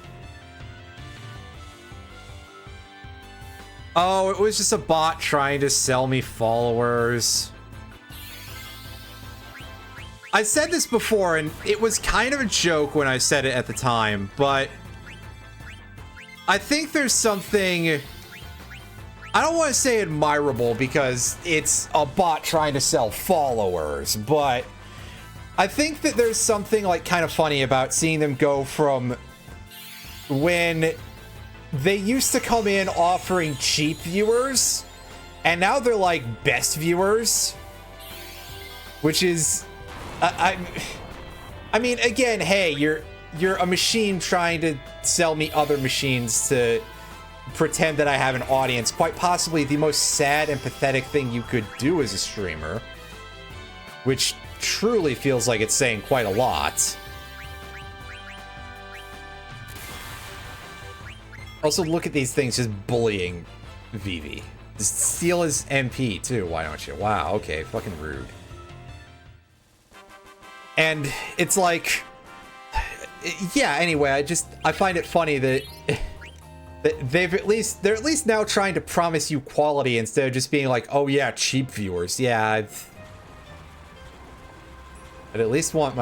Oh, it was just a bot trying to sell me followers. I said this before, and it was kind of a joke when I said it at the time, but I think there's something, I don't want to say admirable because it's a bot trying to sell followers, but I think that there's something like kind of funny about seeing them go from when they used to come in offering cheap viewers, and now they're like best viewers, which is, I mean, again, hey, you're a machine trying to sell me other machines to pretend that I have an audience. Quite possibly the most sad and pathetic thing you could do as a streamer, which truly feels like it's saying quite a lot. Also, look at these things just bullying Vivi. Just steal his MP too, why don't you? Wow, okay, fucking rude. And it's like, yeah, anyway, I find it funny that they're at least now trying to promise you quality instead of just being like, oh yeah, cheap viewers. Yeah, I'd at least want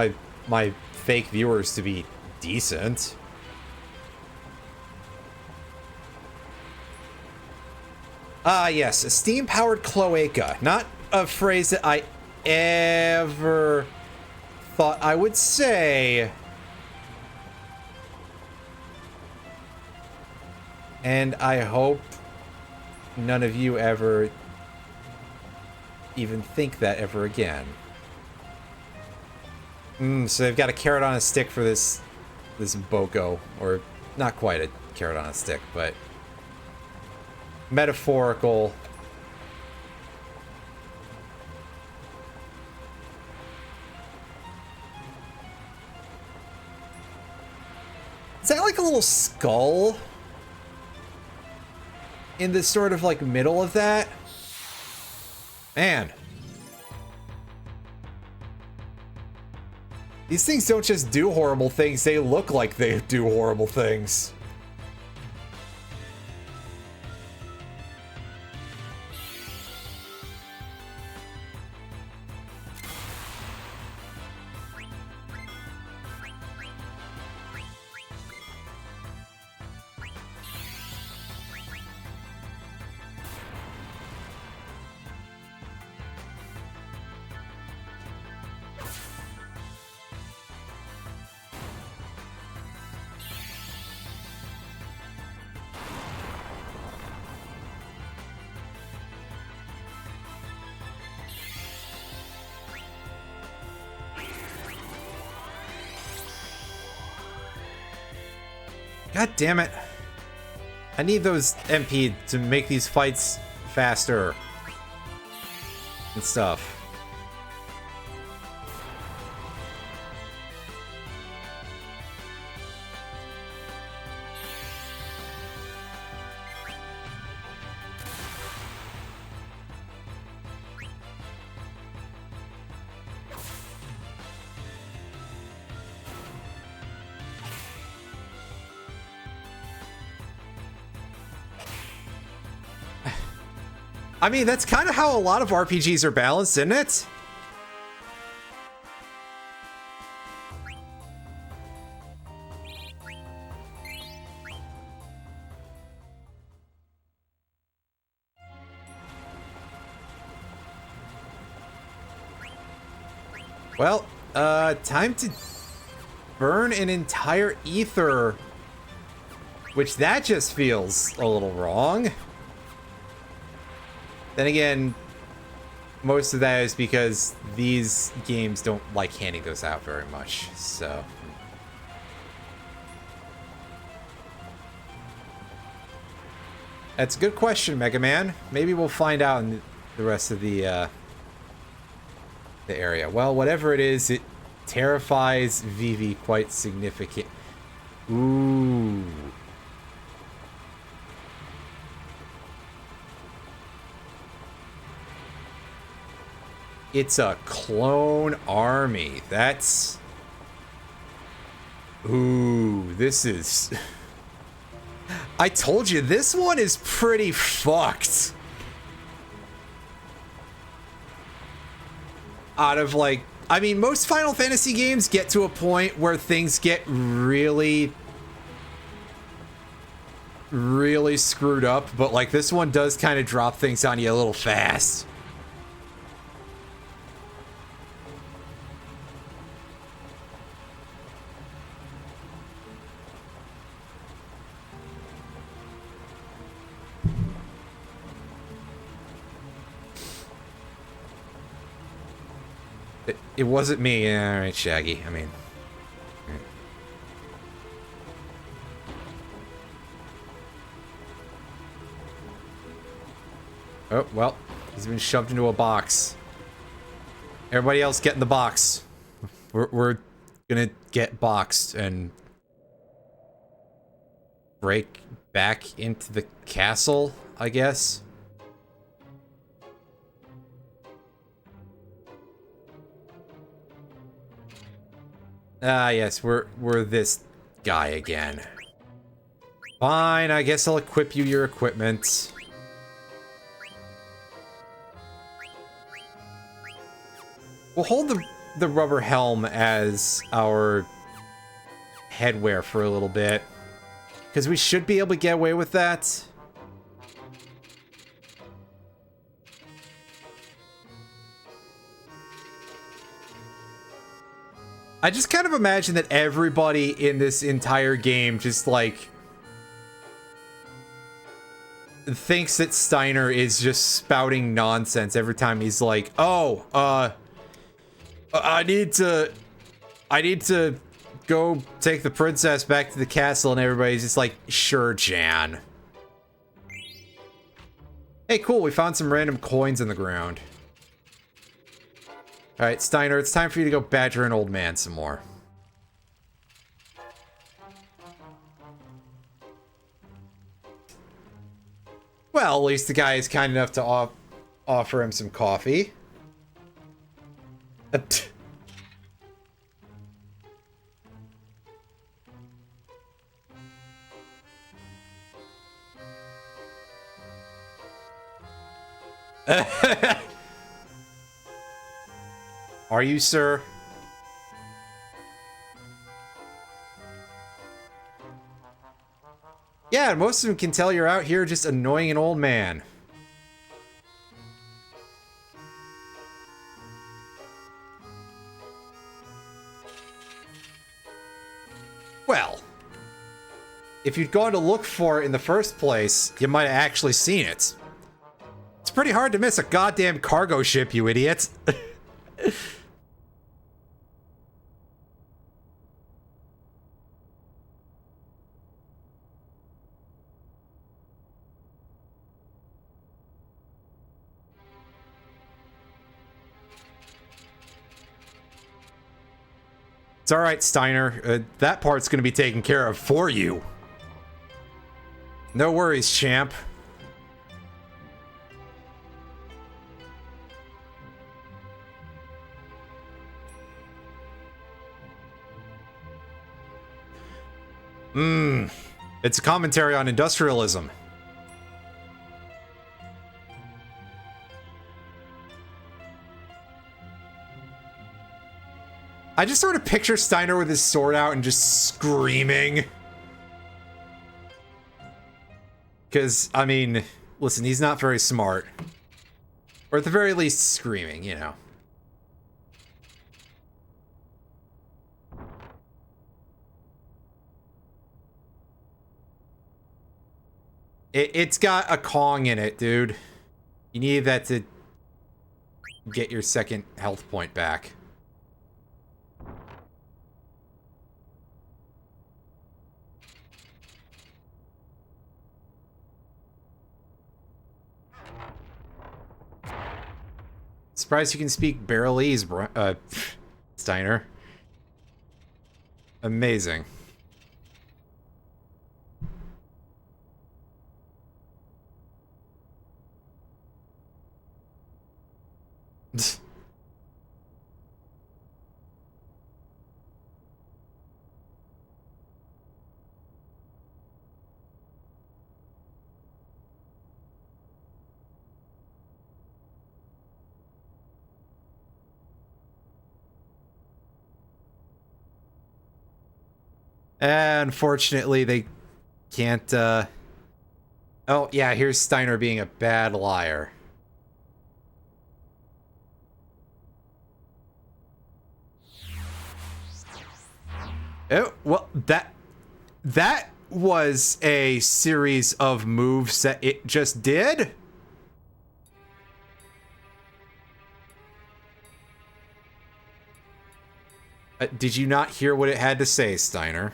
my fake viewers to be decent. Ah, yes, a steam-powered cloaca. Not a phrase that I ever thought I would say. And I hope none of you ever even think that ever again. So they've got a carrot on a stick for this Boko, or not quite a carrot on a stick, but metaphorical. Is that like a little skull in the sort of like middle of that? Man. These things don't just do horrible things, they look like they do horrible things. God damn it. I need those MP to make these fights faster and stuff. I mean, that's kind of how a lot of RPGs are balanced, isn't it? Well, time to burn an entire ether, which that just feels a little wrong. Then again, most of that is because these games don't like handing those out very much, so. That's a good question, Mega Man. Maybe we'll find out in the rest of the area. Well, whatever it is, it terrifies Vivi quite significant. Ooh. It's a clone army. That's... Ooh, this is... I told you, this one is pretty fucked. Out of like, I mean, most Final Fantasy games get to a point where things get really screwed up, but like this one does kind of drop things on you a little fast. It wasn't me. All right, Shaggy. I mean... Oh, well, he's been shoved into a box. Everybody else get in the box. We're gonna get boxed and break back into the castle, I guess. Ah, yes, we're this guy again. Fine, I guess I'll equip you your equipment. We'll hold the rubber helm as our headwear for a little bit, because we should be able to get away with that. I just kind of imagine that everybody in this entire game just, like, thinks that Steiner is just spouting nonsense every time he's like, oh, I need to go take the princess back to the castle, and everybody's just like, sure, Jan. Hey, cool, we found some random coins in the ground. Alright, Steiner, it's time for you to go badger an old man some more. Well, at least the guy is kind enough to offer him some coffee. Are you, sir? Yeah, most of them can tell you're out here just annoying an old man. Well, if you'd gone to look for it in the first place, you might have actually seen it. It's pretty hard to miss a goddamn cargo ship, you idiot. It's alright, Steiner. That part's gonna be taken care of for you. No worries, champ. It's a commentary on industrialism. I just sort of picture Steiner with his sword out and just screaming. Because, I mean, listen, he's not very smart. Or at the very least, screaming, you know. It's got a Kong in it, dude. You need that to get your second health point back. Surprised you can speak Barrelese, Steiner. Amazing. Unfortunately, they can't, Oh, yeah, here's Steiner being a bad liar. Oh, well, that was a series of moves that it just did? Did you not hear what it had to say, Steiner?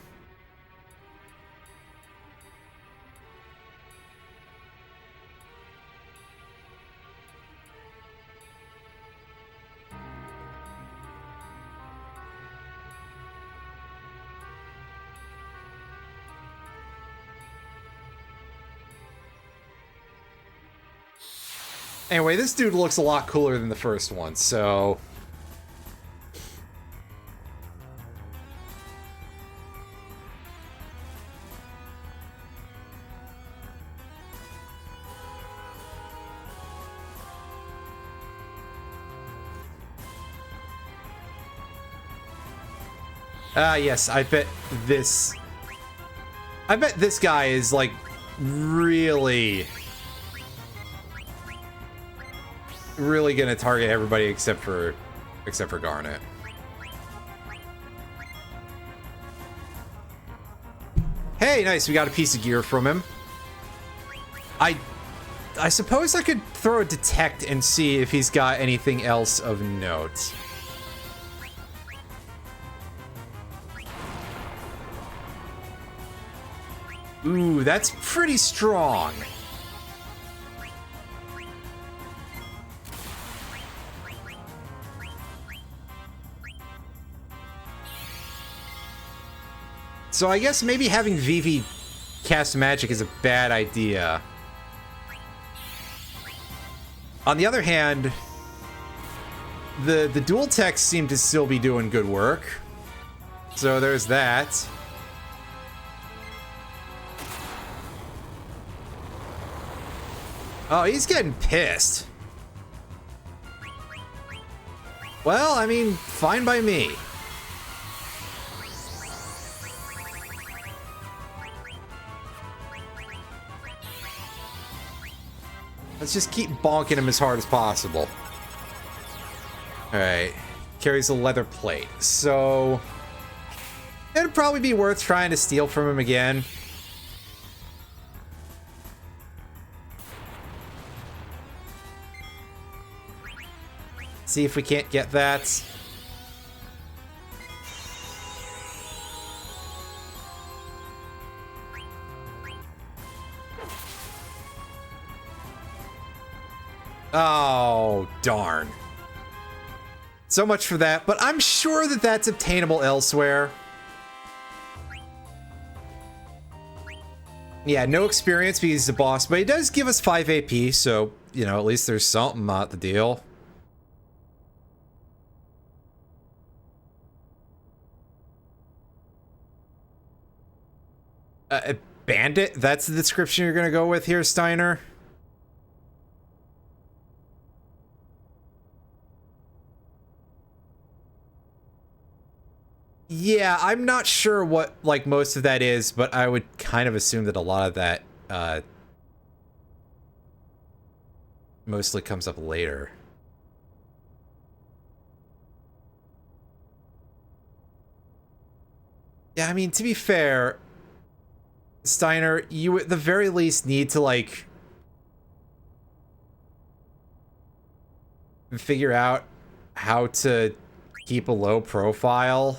Anyway, this dude looks a lot cooler than the first one, so... yes, I bet this guy is, like, really gonna target everybody except for Garnet. Hey, nice, we got a piece of gear from him. I suppose I could throw a detect and see if he's got anything else of note. Ooh, that's pretty strong. So I guess maybe having Vivi cast magic is a bad idea. On the other hand, the dual techs seem to still be doing good work. So there's that. Oh, he's getting pissed. Well, I mean, fine by me. Let's just keep bonking him as hard as possible. Alright. Carries a leather plate. So... it'd probably be worth trying to steal from him again. See if we can't get that. Oh, darn. So much for that, but I'm sure that that's obtainable elsewhere. Yeah, no experience because he's a boss, but he does give us 5 AP, so, you know, at least there's something out the deal. Bandit? That's the description you're gonna go with here, Steiner? Yeah, I'm not sure what, like, most of that is, but I would kind of assume that a lot of that, mostly comes up later. Yeah, I mean, to be fair, Steiner, you at the very least need to, like, figure out how to keep a low profile.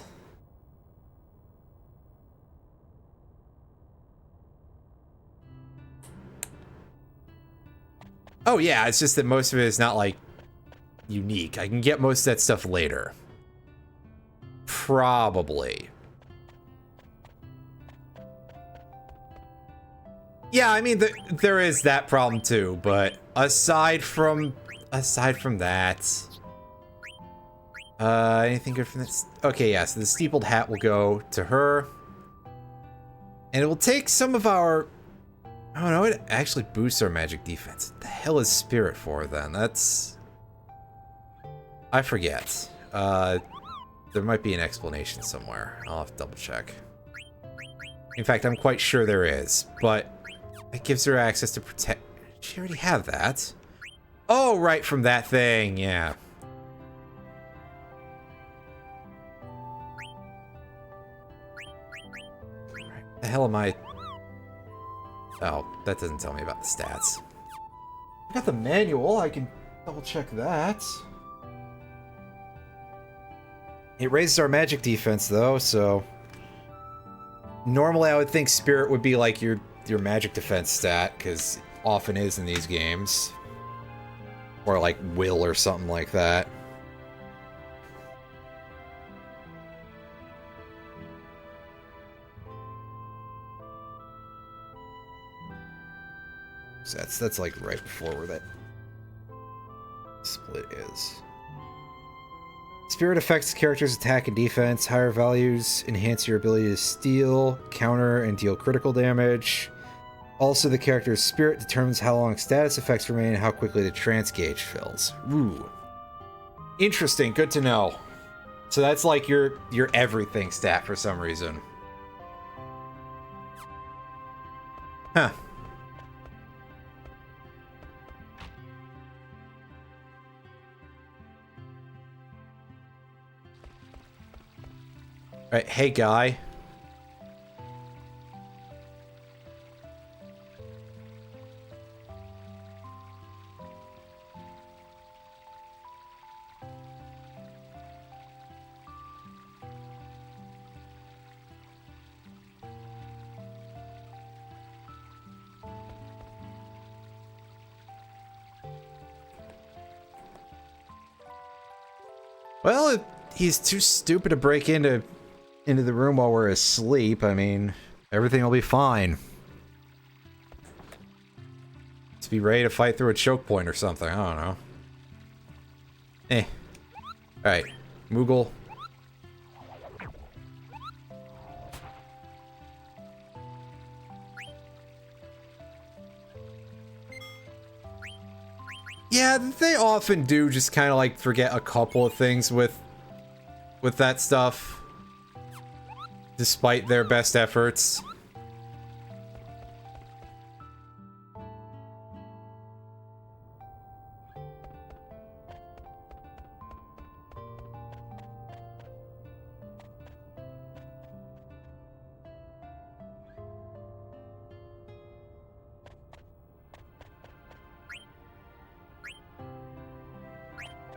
Oh yeah, it's just that most of it is not, like, unique. I can get most of that stuff later. Probably. Yeah, I mean, there is that problem too, but aside from that... anything good from this? Okay, yeah, so the steepled hat will go to her. And it will take some of our... oh no, it actually boosts our magic defense. What the hell is Spirit for then? That's... I forget. There might be an explanation somewhere. I'll have to double check. In fact, I'm quite sure there is, but it gives her access to protect... She already have that. Oh, right, from that thing, yeah. The hell am I... Oh, that doesn't tell me about the stats. I got the manual, I can double check that. It raises our magic defense though, so... Normally I would think Spirit would be like your magic defense stat, because it often is in these games. Or like Will or something like that. So that's like right before where that split is. Spirit affects characters' attack and defense. Higher values enhance your ability to steal, counter, and deal critical damage. Also, the character's spirit determines how long status effects remain and how quickly the trance gauge fills. Ooh. Interesting, good to know. So that's like your everything stat for some reason. Huh. Alright, hey guy. Well, he's too stupid to break into the room while we're asleep. I mean, everything will be fine. Let's be ready to fight through a choke point or something. I don't know. Eh. Alright. Moogle. Yeah, they often do just kind of like forget a couple of things with that stuff. Despite their best efforts.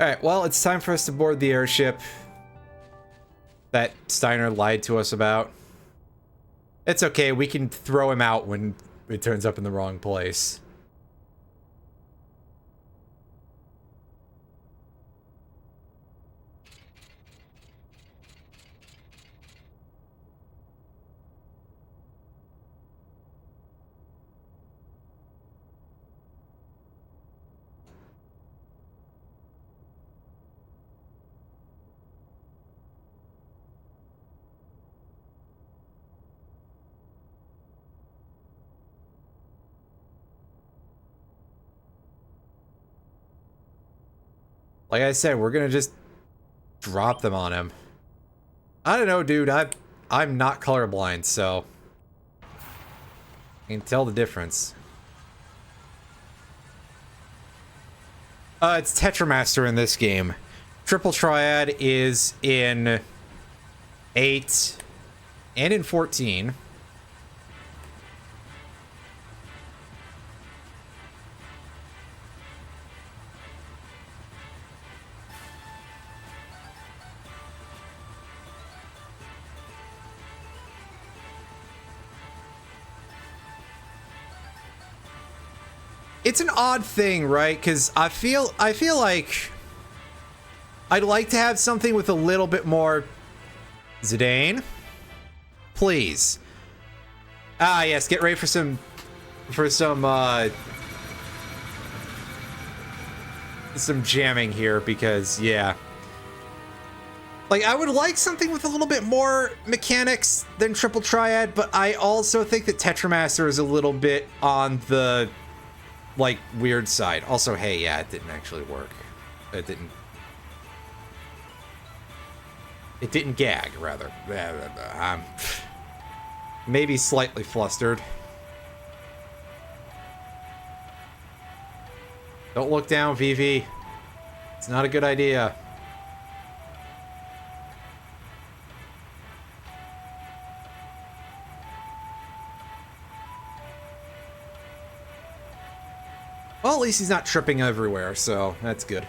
Alright, well, it's time for us to board the airship that Steiner lied to us about. It's okay, we can throw him out when it turns up in the wrong place. Like I said, we're gonna just drop them on him. I don't know, dude. I'm not colorblind, so I can tell the difference. It's Tetramaster in this game. Triple Triad is in 8 and in 14. It's an odd thing, right? Because I feel like I'd like to have something with a little bit more... Zidane? Please. Ah, yes, get ready for some jamming here, because, yeah. Like, I would like something with a little bit more mechanics than Triple Triad, but I also think that Tetramaster is a little bit on the... like, weird side. Also, hey, yeah, it didn't actually work. It didn't gag, rather. Maybe slightly flustered. Don't look down, Vivi. It's not a good idea. Well, at least he's not tripping everywhere, so that's good.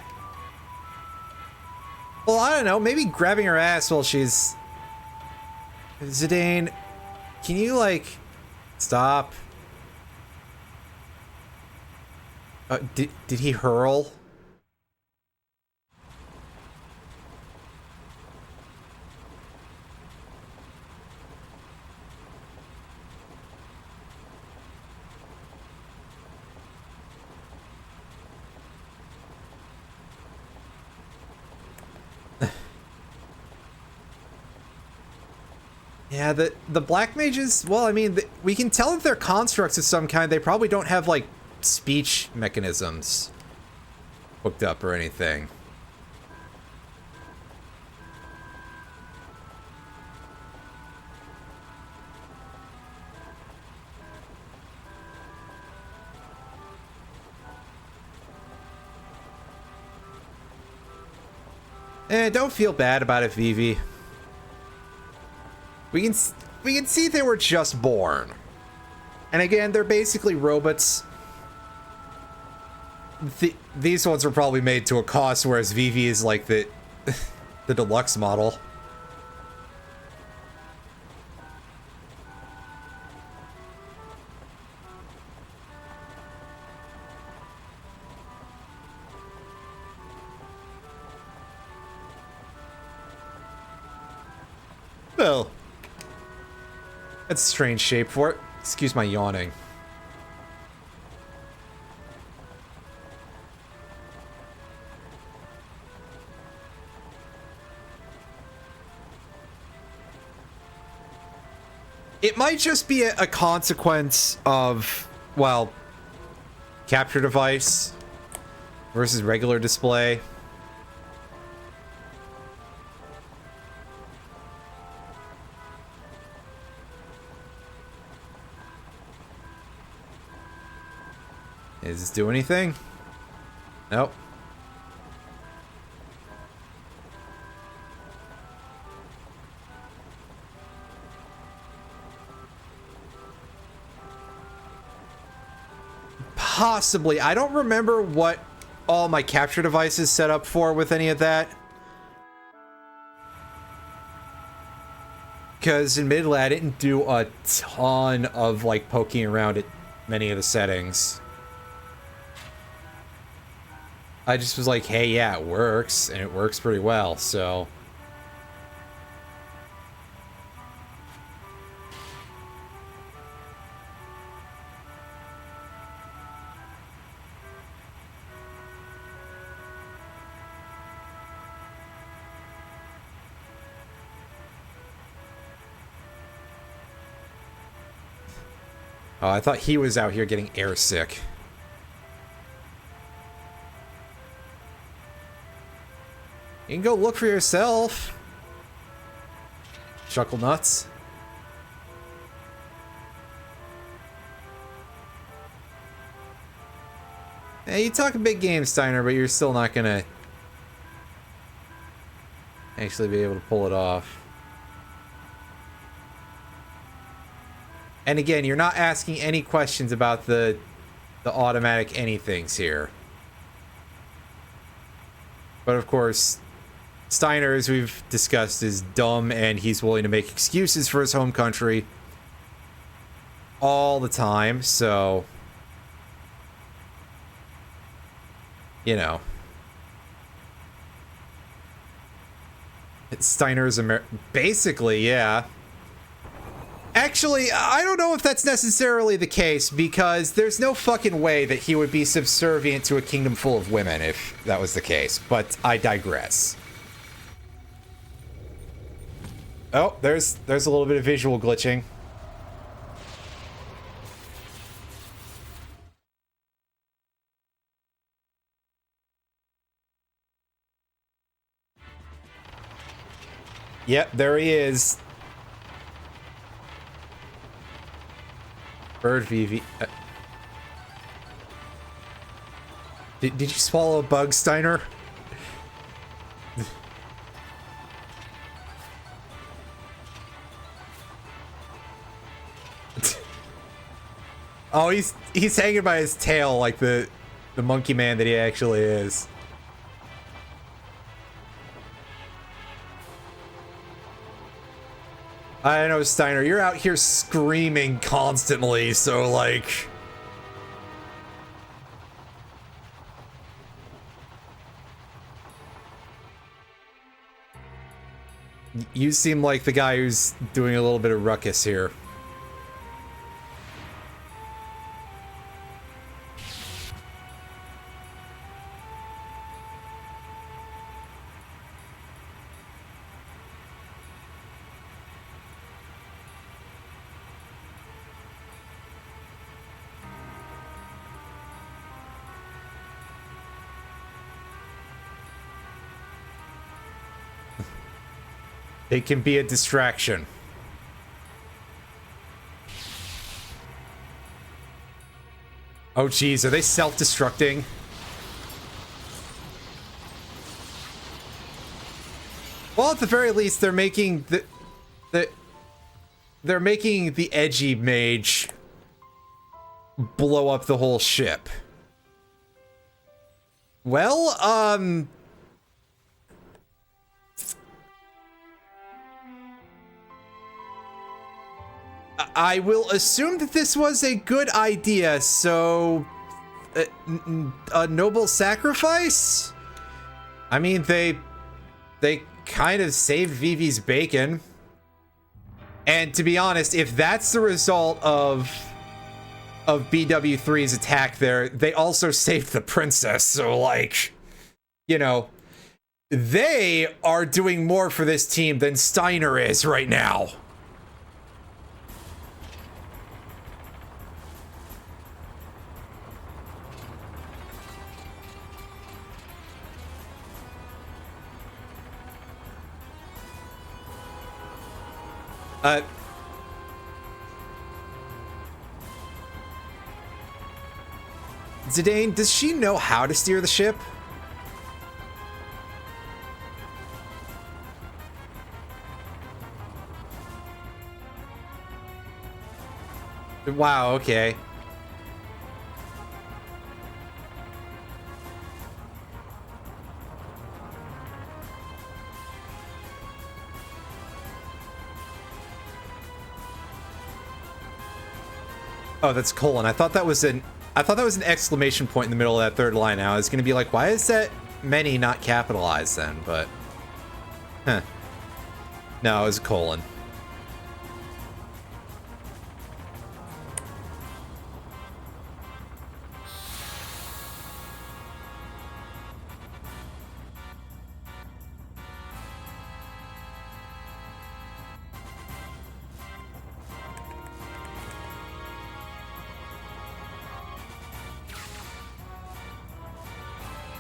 Well, I don't know. Maybe grabbing her ass while she's... Zidane, can you, like... Stop. Did he hurl? Yeah, the black mages, well, I mean, we can tell that they're constructs of some kind. They probably don't have, like, speech mechanisms hooked up or anything. Don't feel bad about it, Vivi. We can see they were just born. And again, they're basically robots. These ones were probably made to a cost, whereas Vivi is like the the deluxe model. Well, that's a strange shape for it. Excuse my yawning. It might just be a consequence of, well, capture device versus regular display. Does this do anything? Nope. Possibly. I don't remember what all my capture devices set up for with any of that. Because admittedly, I didn't do a ton of, like, poking around at many of the settings. I just was like, hey, yeah, it works, and it works pretty well, so... Oh, I thought he was out here getting airsick. You can go look for yourself. Chuckle nuts. Hey, you talk a big game, Steiner, but you're still not gonna actually be able to pull it off. And again, you're not asking any questions about the automatic anythings here. But of course, Steiner, as we've discussed, is dumb, and he's willing to make excuses for his home country all the time, so... You know. Steiner's basically, yeah. Actually, I don't know if that's necessarily the case, because there's no fucking way that he would be subservient to a kingdom full of women if that was the case, but I digress. Oh, there's a little bit of visual glitching. Yep, there he is. Bird VV. Did you swallow a bug, Steiner? Oh, he's hanging by his tail like the monkey man that he actually is. I know, Steiner, you're out here screaming constantly, so like... You seem like the guy who's doing a little bit of ruckus here. It can be a distraction. Oh geez, are they self-destructing? Well, at the very least, they're making they're making the edgy mage blow up the whole ship. Well, I will assume that this was a good idea, so... a noble sacrifice? I mean, they kind of saved Vivi's bacon. And to be honest, if that's the result of BW3's attack there, they also saved the princess, so like... You know, they are doing more for this team than Steiner is right now. Zidane, does she know how to steer the ship? Wow, okay. Oh, that's colon. I thought that was an exclamation point in the middle of that third line. Now I was gonna be like, why is that many not capitalized then? But, huh. No, it was a colon.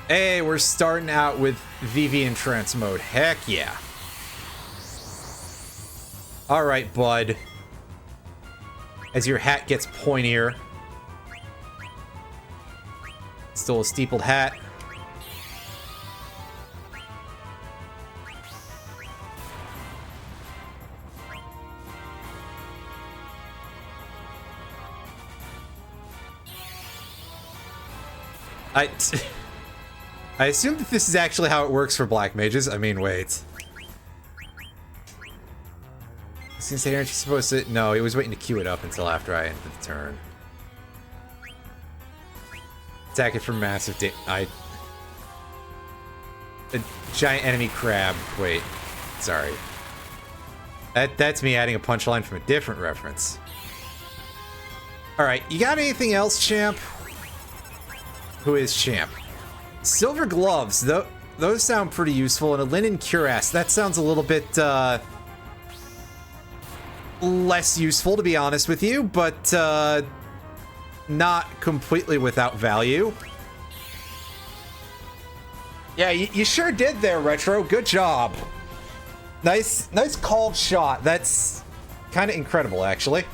Hey, we're starting out with Vivi in trance mode. Heck yeah. Alright, bud. As your hat gets pointier. Still a steepled hat. I assume that this is actually how it works for black mages. I mean, wait. Since aren't you supposed to... No, he was waiting to queue it up until after I ended the turn. Attack it for massive A giant enemy crab. Wait. Sorry. That's me adding a punchline from a different reference. Alright, you got anything else, champ? Who is champ? Silver gloves, those sound pretty useful, and a linen cuirass, that sounds a little bit, less useful, to be honest with you, but, not completely without value. Yeah, you sure did there, Retro. Good job. Nice called shot. That's kind of incredible, actually.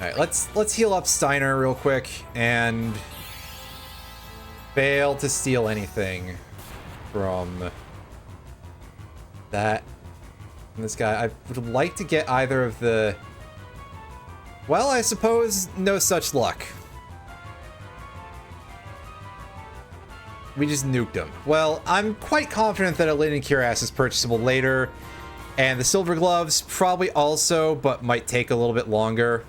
Alright, let's heal up Steiner real quick and fail to steal anything from that. And this guy, I would like to get either of the... Well, I suppose no such luck. We just nuked him. Well, I'm quite confident that a Linen Cuirass is purchasable later, and the Silver Gloves probably also, but might take a little bit longer.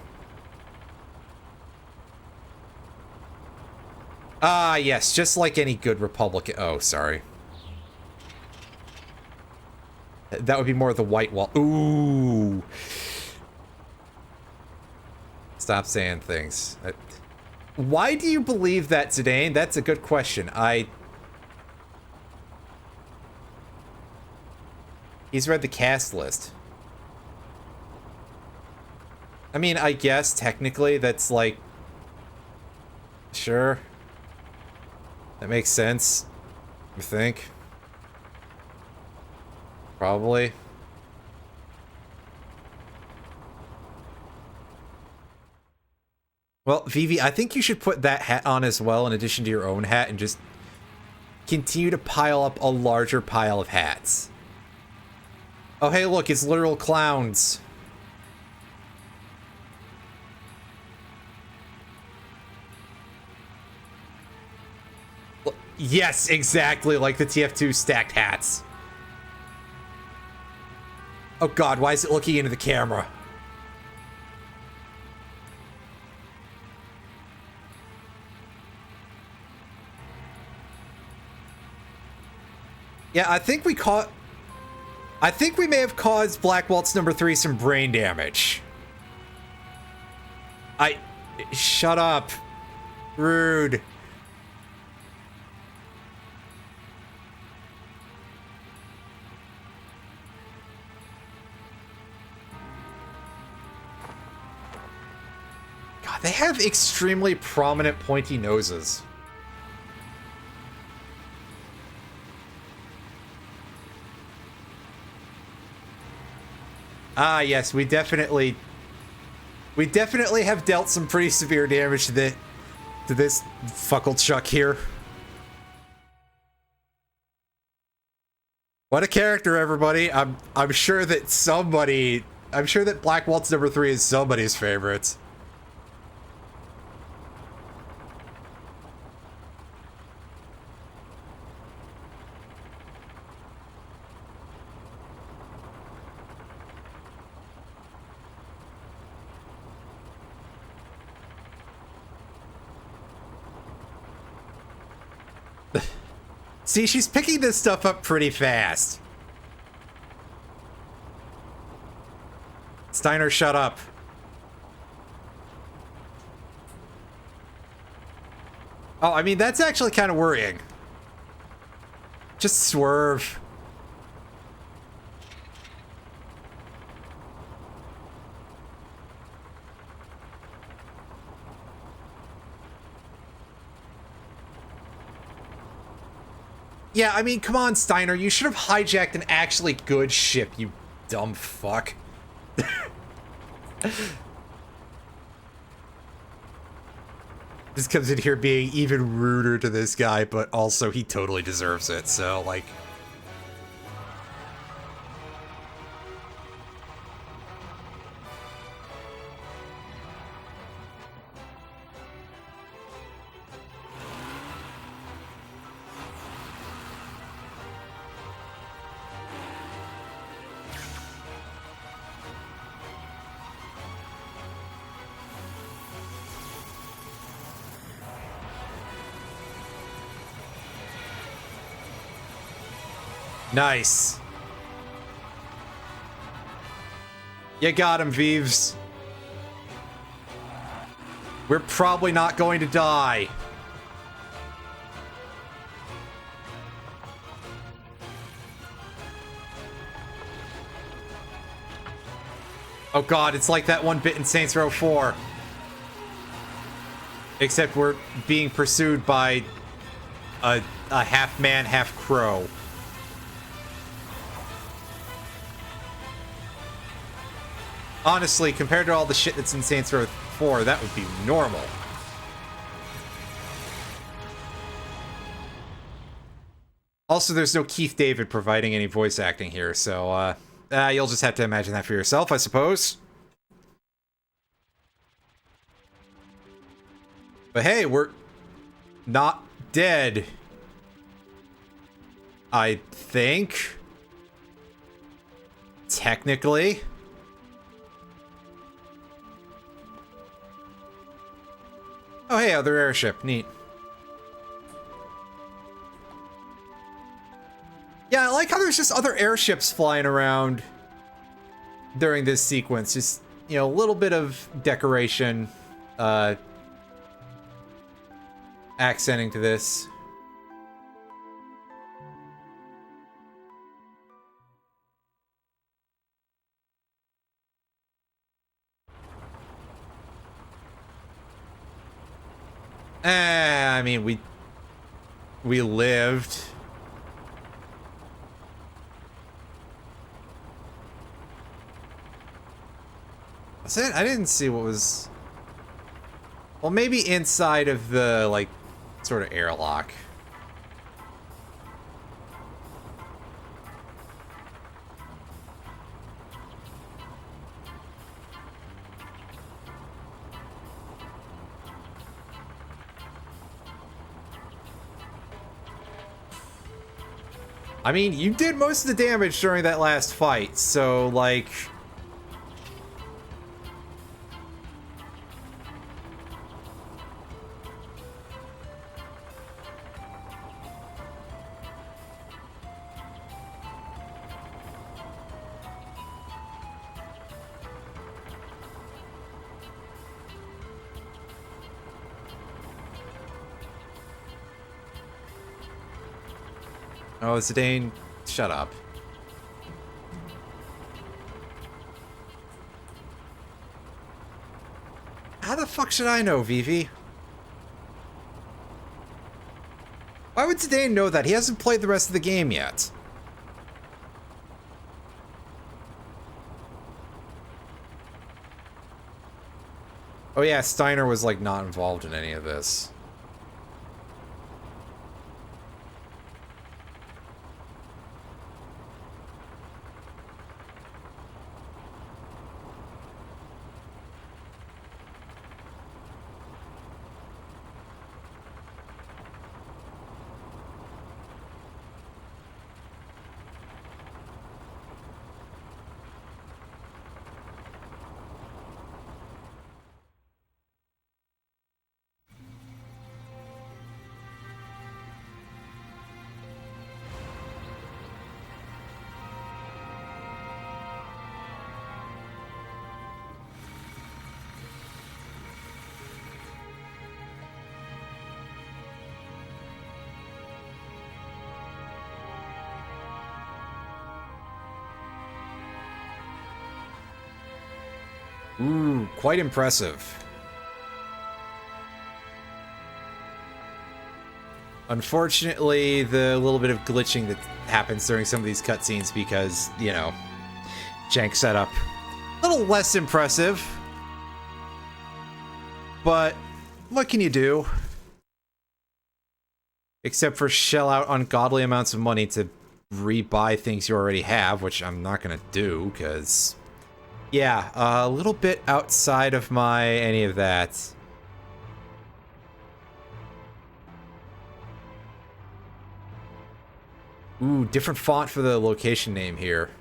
Ah, yes, just like any good Republican... Oh, sorry. That would be more of the white wall. Ooh. Stop saying things. Why do you believe that, Zidane? That's a good question. He's read the cast list. I mean, I guess technically that's like... Sure. That makes sense. I think. Probably. Well, Vivi, I think you should put that hat on as well in addition to your own hat and just continue to pile up a larger pile of hats. Oh, hey, look, it's literal clowns. Yes, exactly like the TF2 stacked hats. Oh god, why is it looking into the camera? Yeah, I think we may have caused Black Waltz number 3 some brain damage. Shut up. Rude. God, they have extremely prominent pointy noses. Ah, yes, we definitely have dealt some pretty severe damage to this Fucklechuck here. What a character, everybody! I'm sure that Black Waltz number 3 is somebody's favorite. See, she's picking this stuff up pretty fast. Steiner, shut up. Oh, I mean, that's actually kind of worrying. Just swerve. Yeah, I mean, come on, Steiner. You should have hijacked an actually good ship, you dumb fuck. Just comes in here being even ruder to this guy, but also he totally deserves it, so, like... Nice. You got him, Vives. We're probably not going to die. Oh god, it's like that one bit in Saints Row 4. Except we're being pursued by a half-man, half-crow. Honestly, compared to all the shit that's in Saints Row 4, that would be normal. Also, there's no Keith David providing any voice acting here, so, you'll just have to imagine that for yourself, I suppose. But hey, we're not dead. I think. Technically. Oh, hey, other airship. Neat. Yeah, I like how there's just other airships flying around during this sequence. Just, you know, a little bit of decoration, accenting to this. I mean, we lived. That's it? I didn't see what was... Well, maybe inside of the, like, sort of airlock. I mean, you did most of the damage during that last fight, so, like... Oh, Zidane, shut up. How the fuck should I know, Vivi? Why would Zidane know that? He hasn't played the rest of the game yet. Oh yeah, Steiner was, like, not involved in any of this. Ooh, quite impressive. Unfortunately, the little bit of glitching that happens during some of these cutscenes because, you know, jank setup. A little less impressive. But what can you do? Except for shell out ungodly amounts of money to rebuy things you already have, which I'm not gonna do, because... yeah, a little bit outside of my any of that. Ooh, different font for the location name here.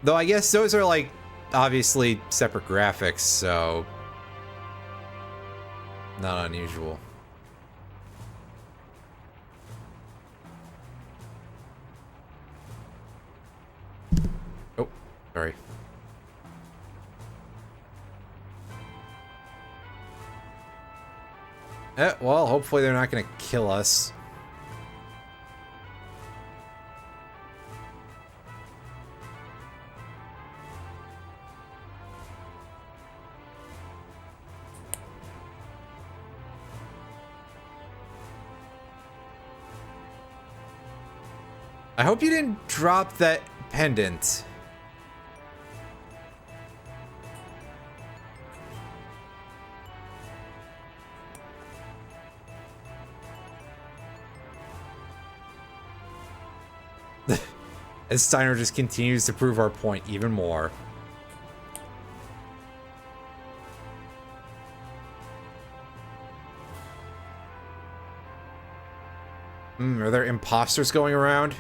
Though I guess those are, like, obviously separate graphics, so... not unusual. Oh, sorry. Well, hopefully they're not gonna kill us. I hope you didn't drop that pendant. As Steiner just continues to prove our point even more. Are there imposters going around?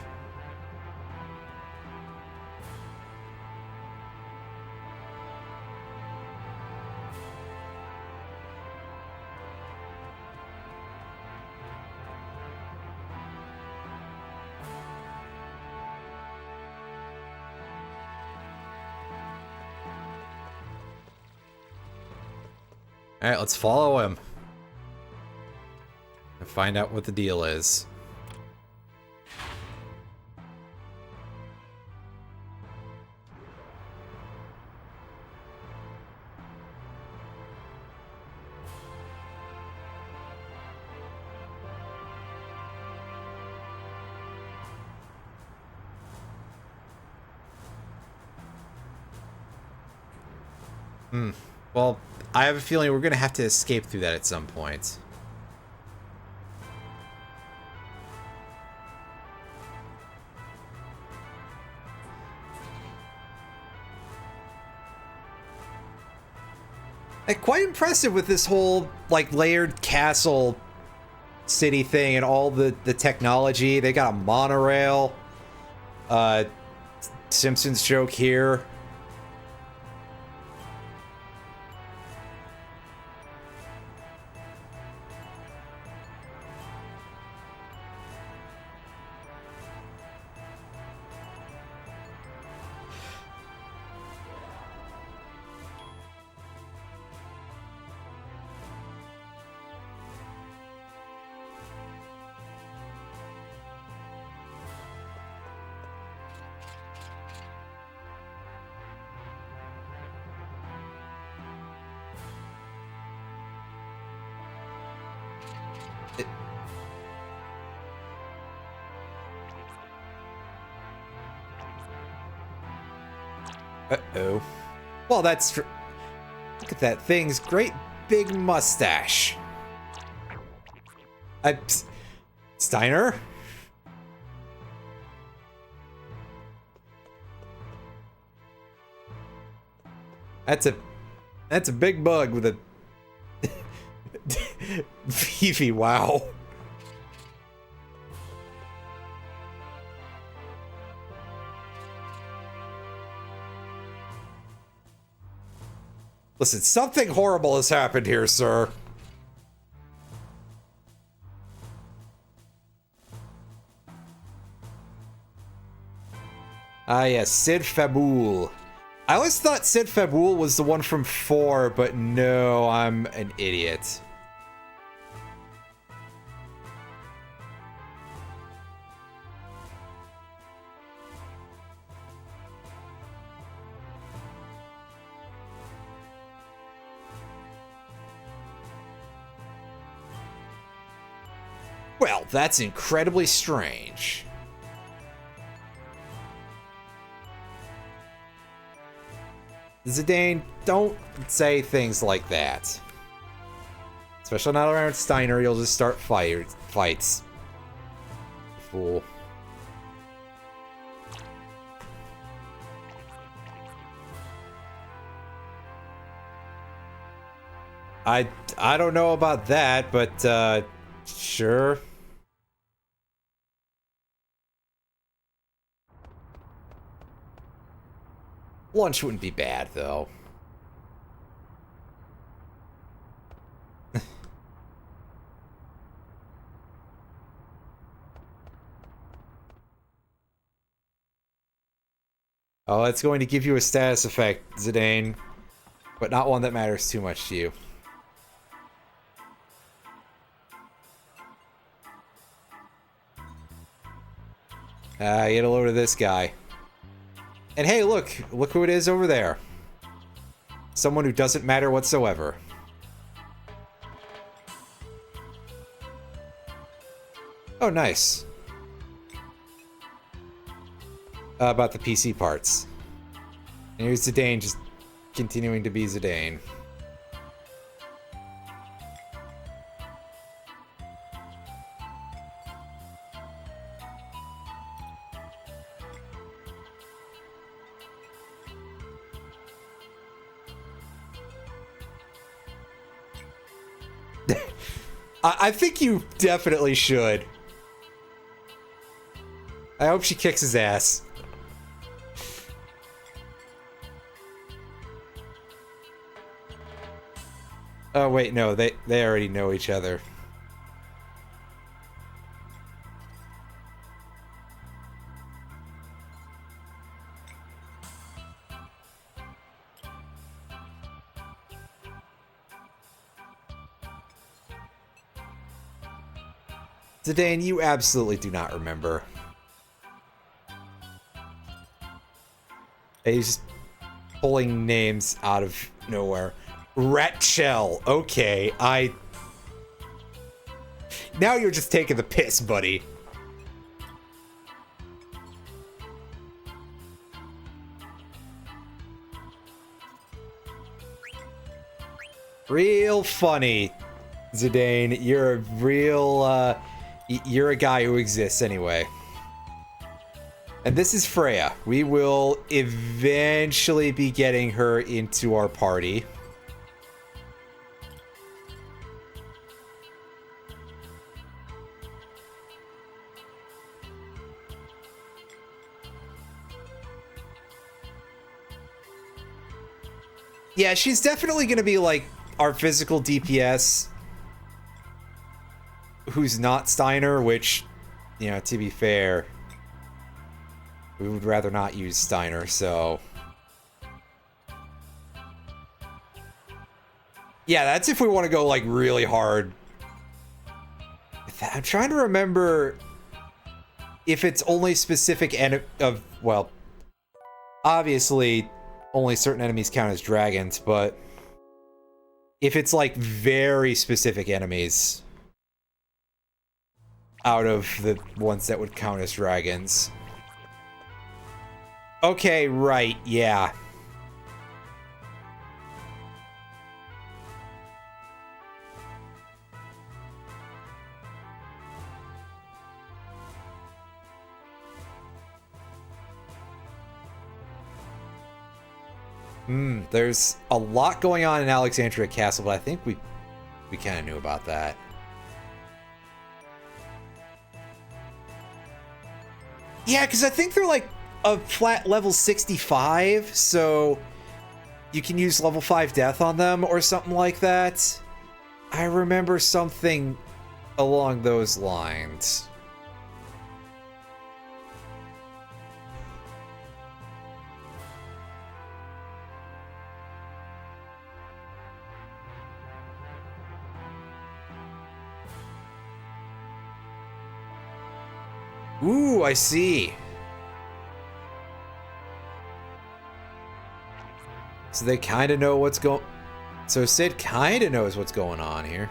Alright, let's follow him. And find out what the deal is. Well, I have a feeling we're gonna have to escape through that at some point. Like, quite impressive with this whole, like, layered castle city thing and all the technology. They got a monorail. Simpsons joke here. Uh-oh. Well, that's... Look at that thing's great big mustache. Steiner? That's a big bug with a... Fifi, wow. Listen, something horrible has happened here, sir. Ah, yes, Sid Fabul. I always thought Sid Fabul was the one from 4, but no, I'm an idiot. Well, that's incredibly strange. Zidane, don't say things like that. Especially not around Steiner, you'll just start fights. Fool. I don't know about that, but sure. Lunch wouldn't be bad, though. Oh, it's going to give you a status effect, Zidane. But not one that matters too much to you. Get a load of this guy. And hey, look who it is over there. Someone who doesn't matter whatsoever. Oh, nice. About the PC parts. And here's Zidane just continuing to be Zidane. I think you definitely should. I hope she kicks his ass. Oh wait, no, they already know each other. Zidane, you absolutely do not remember. He's pulling names out of nowhere. Ratchel. Okay, now you're just taking the piss, buddy. Real funny, Zidane. You're a real, you're a guy who exists anyway. And this is Freya. We will eventually be getting her into our party. Yeah, she's definitely going to be like our physical DPS who's not Steiner, which, you know, to be fair, we would rather not use Steiner, so... Yeah, that's if we want to go, like, really hard. I'm trying to remember if it's only specific well, obviously, only certain enemies count as dragons, but if it's, like, very specific enemies out of the ones that would count as dragons. Okay, right, yeah. There's a lot going on in Alexandria Castle, but I think we kind of knew about that. Yeah, because I think they're like a flat level 65, so you can use level 5 death on them or something like that. I remember something along those lines. Ooh, I see. So they kind of know what's going... So Cid kind of knows what's going on here.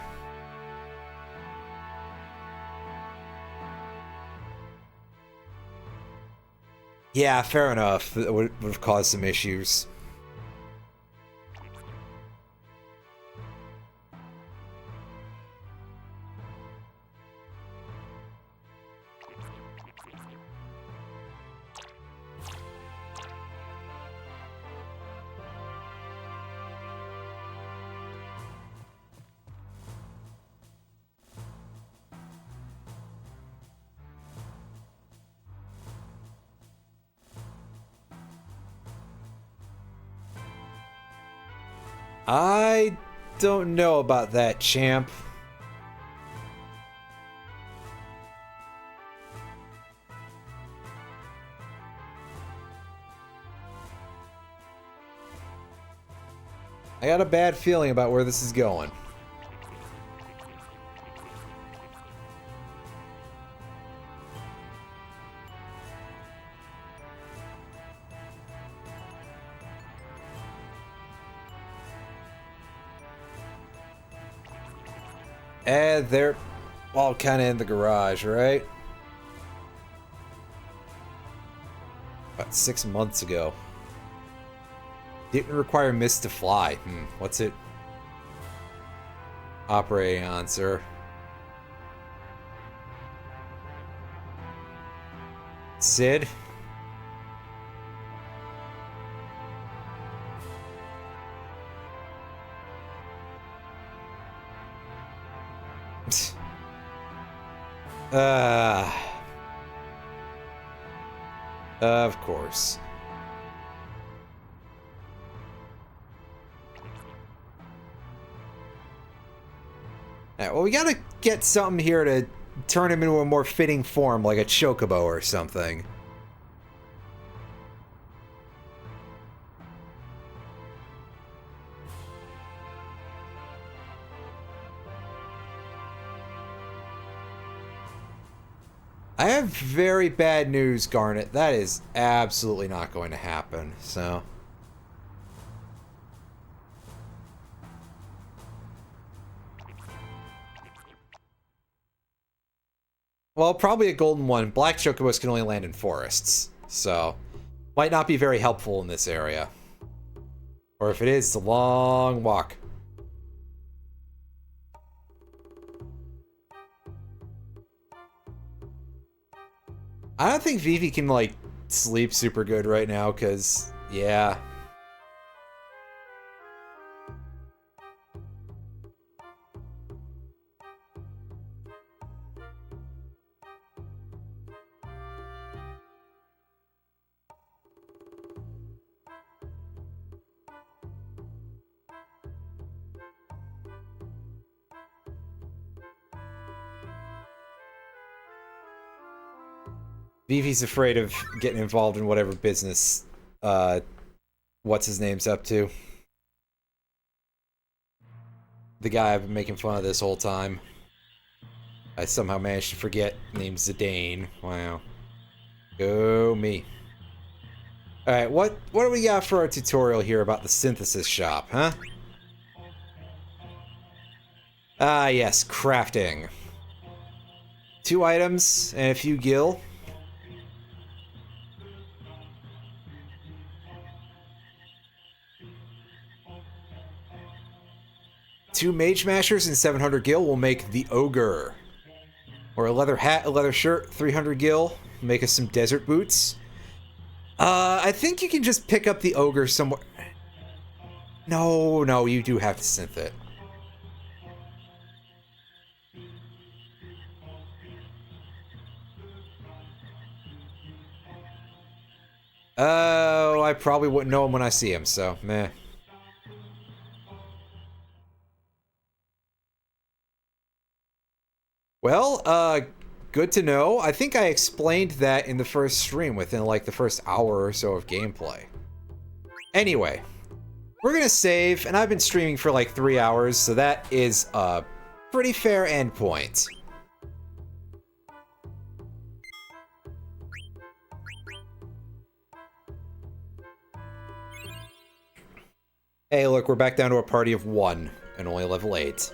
Yeah, fair enough. It would have caused some issues. I don't know about that, champ. I got a bad feeling about where this is going. And they're all kind of in the garage, right? About 6 months ago. Didn't require Mist to fly. What's it operating on, sir? Cid? Of course. Alright, well, we gotta get something here to turn him into a more fitting form, like a chocobo or something. I have very bad news, Garnet. That is absolutely not going to happen, so... Well, probably a golden one. Black chocobos can only land in forests, so... Might not be very helpful in this area. Or if it is, it's a long walk. I don't think Vivi can, like, sleep super good right now, because, yeah. Vivi's afraid of getting involved in whatever business, what's his name's up to. The guy I've been making fun of this whole time. I somehow managed to forget, named Zidane. Wow. Go me. Alright, what do we got for our tutorial here about the synthesis shop, huh? Ah, yes, crafting. 2 items and a few gil. Two Mage Mashers and 700 gil will make the Ogre. Or a leather hat, a leather shirt, 300 gil. Make us some desert boots. I think you can just pick up the Ogre somewhere. No, you do have to synth it. Oh, I probably wouldn't know him when I see him, so meh. Well, good to know. I think I explained that in the first stream within like the first hour or so of gameplay. Anyway, we're gonna save, and I've been streaming for like 3 hours, so that is a pretty fair endpoint. Hey, look, we're back down to a party of 1 and only level 8.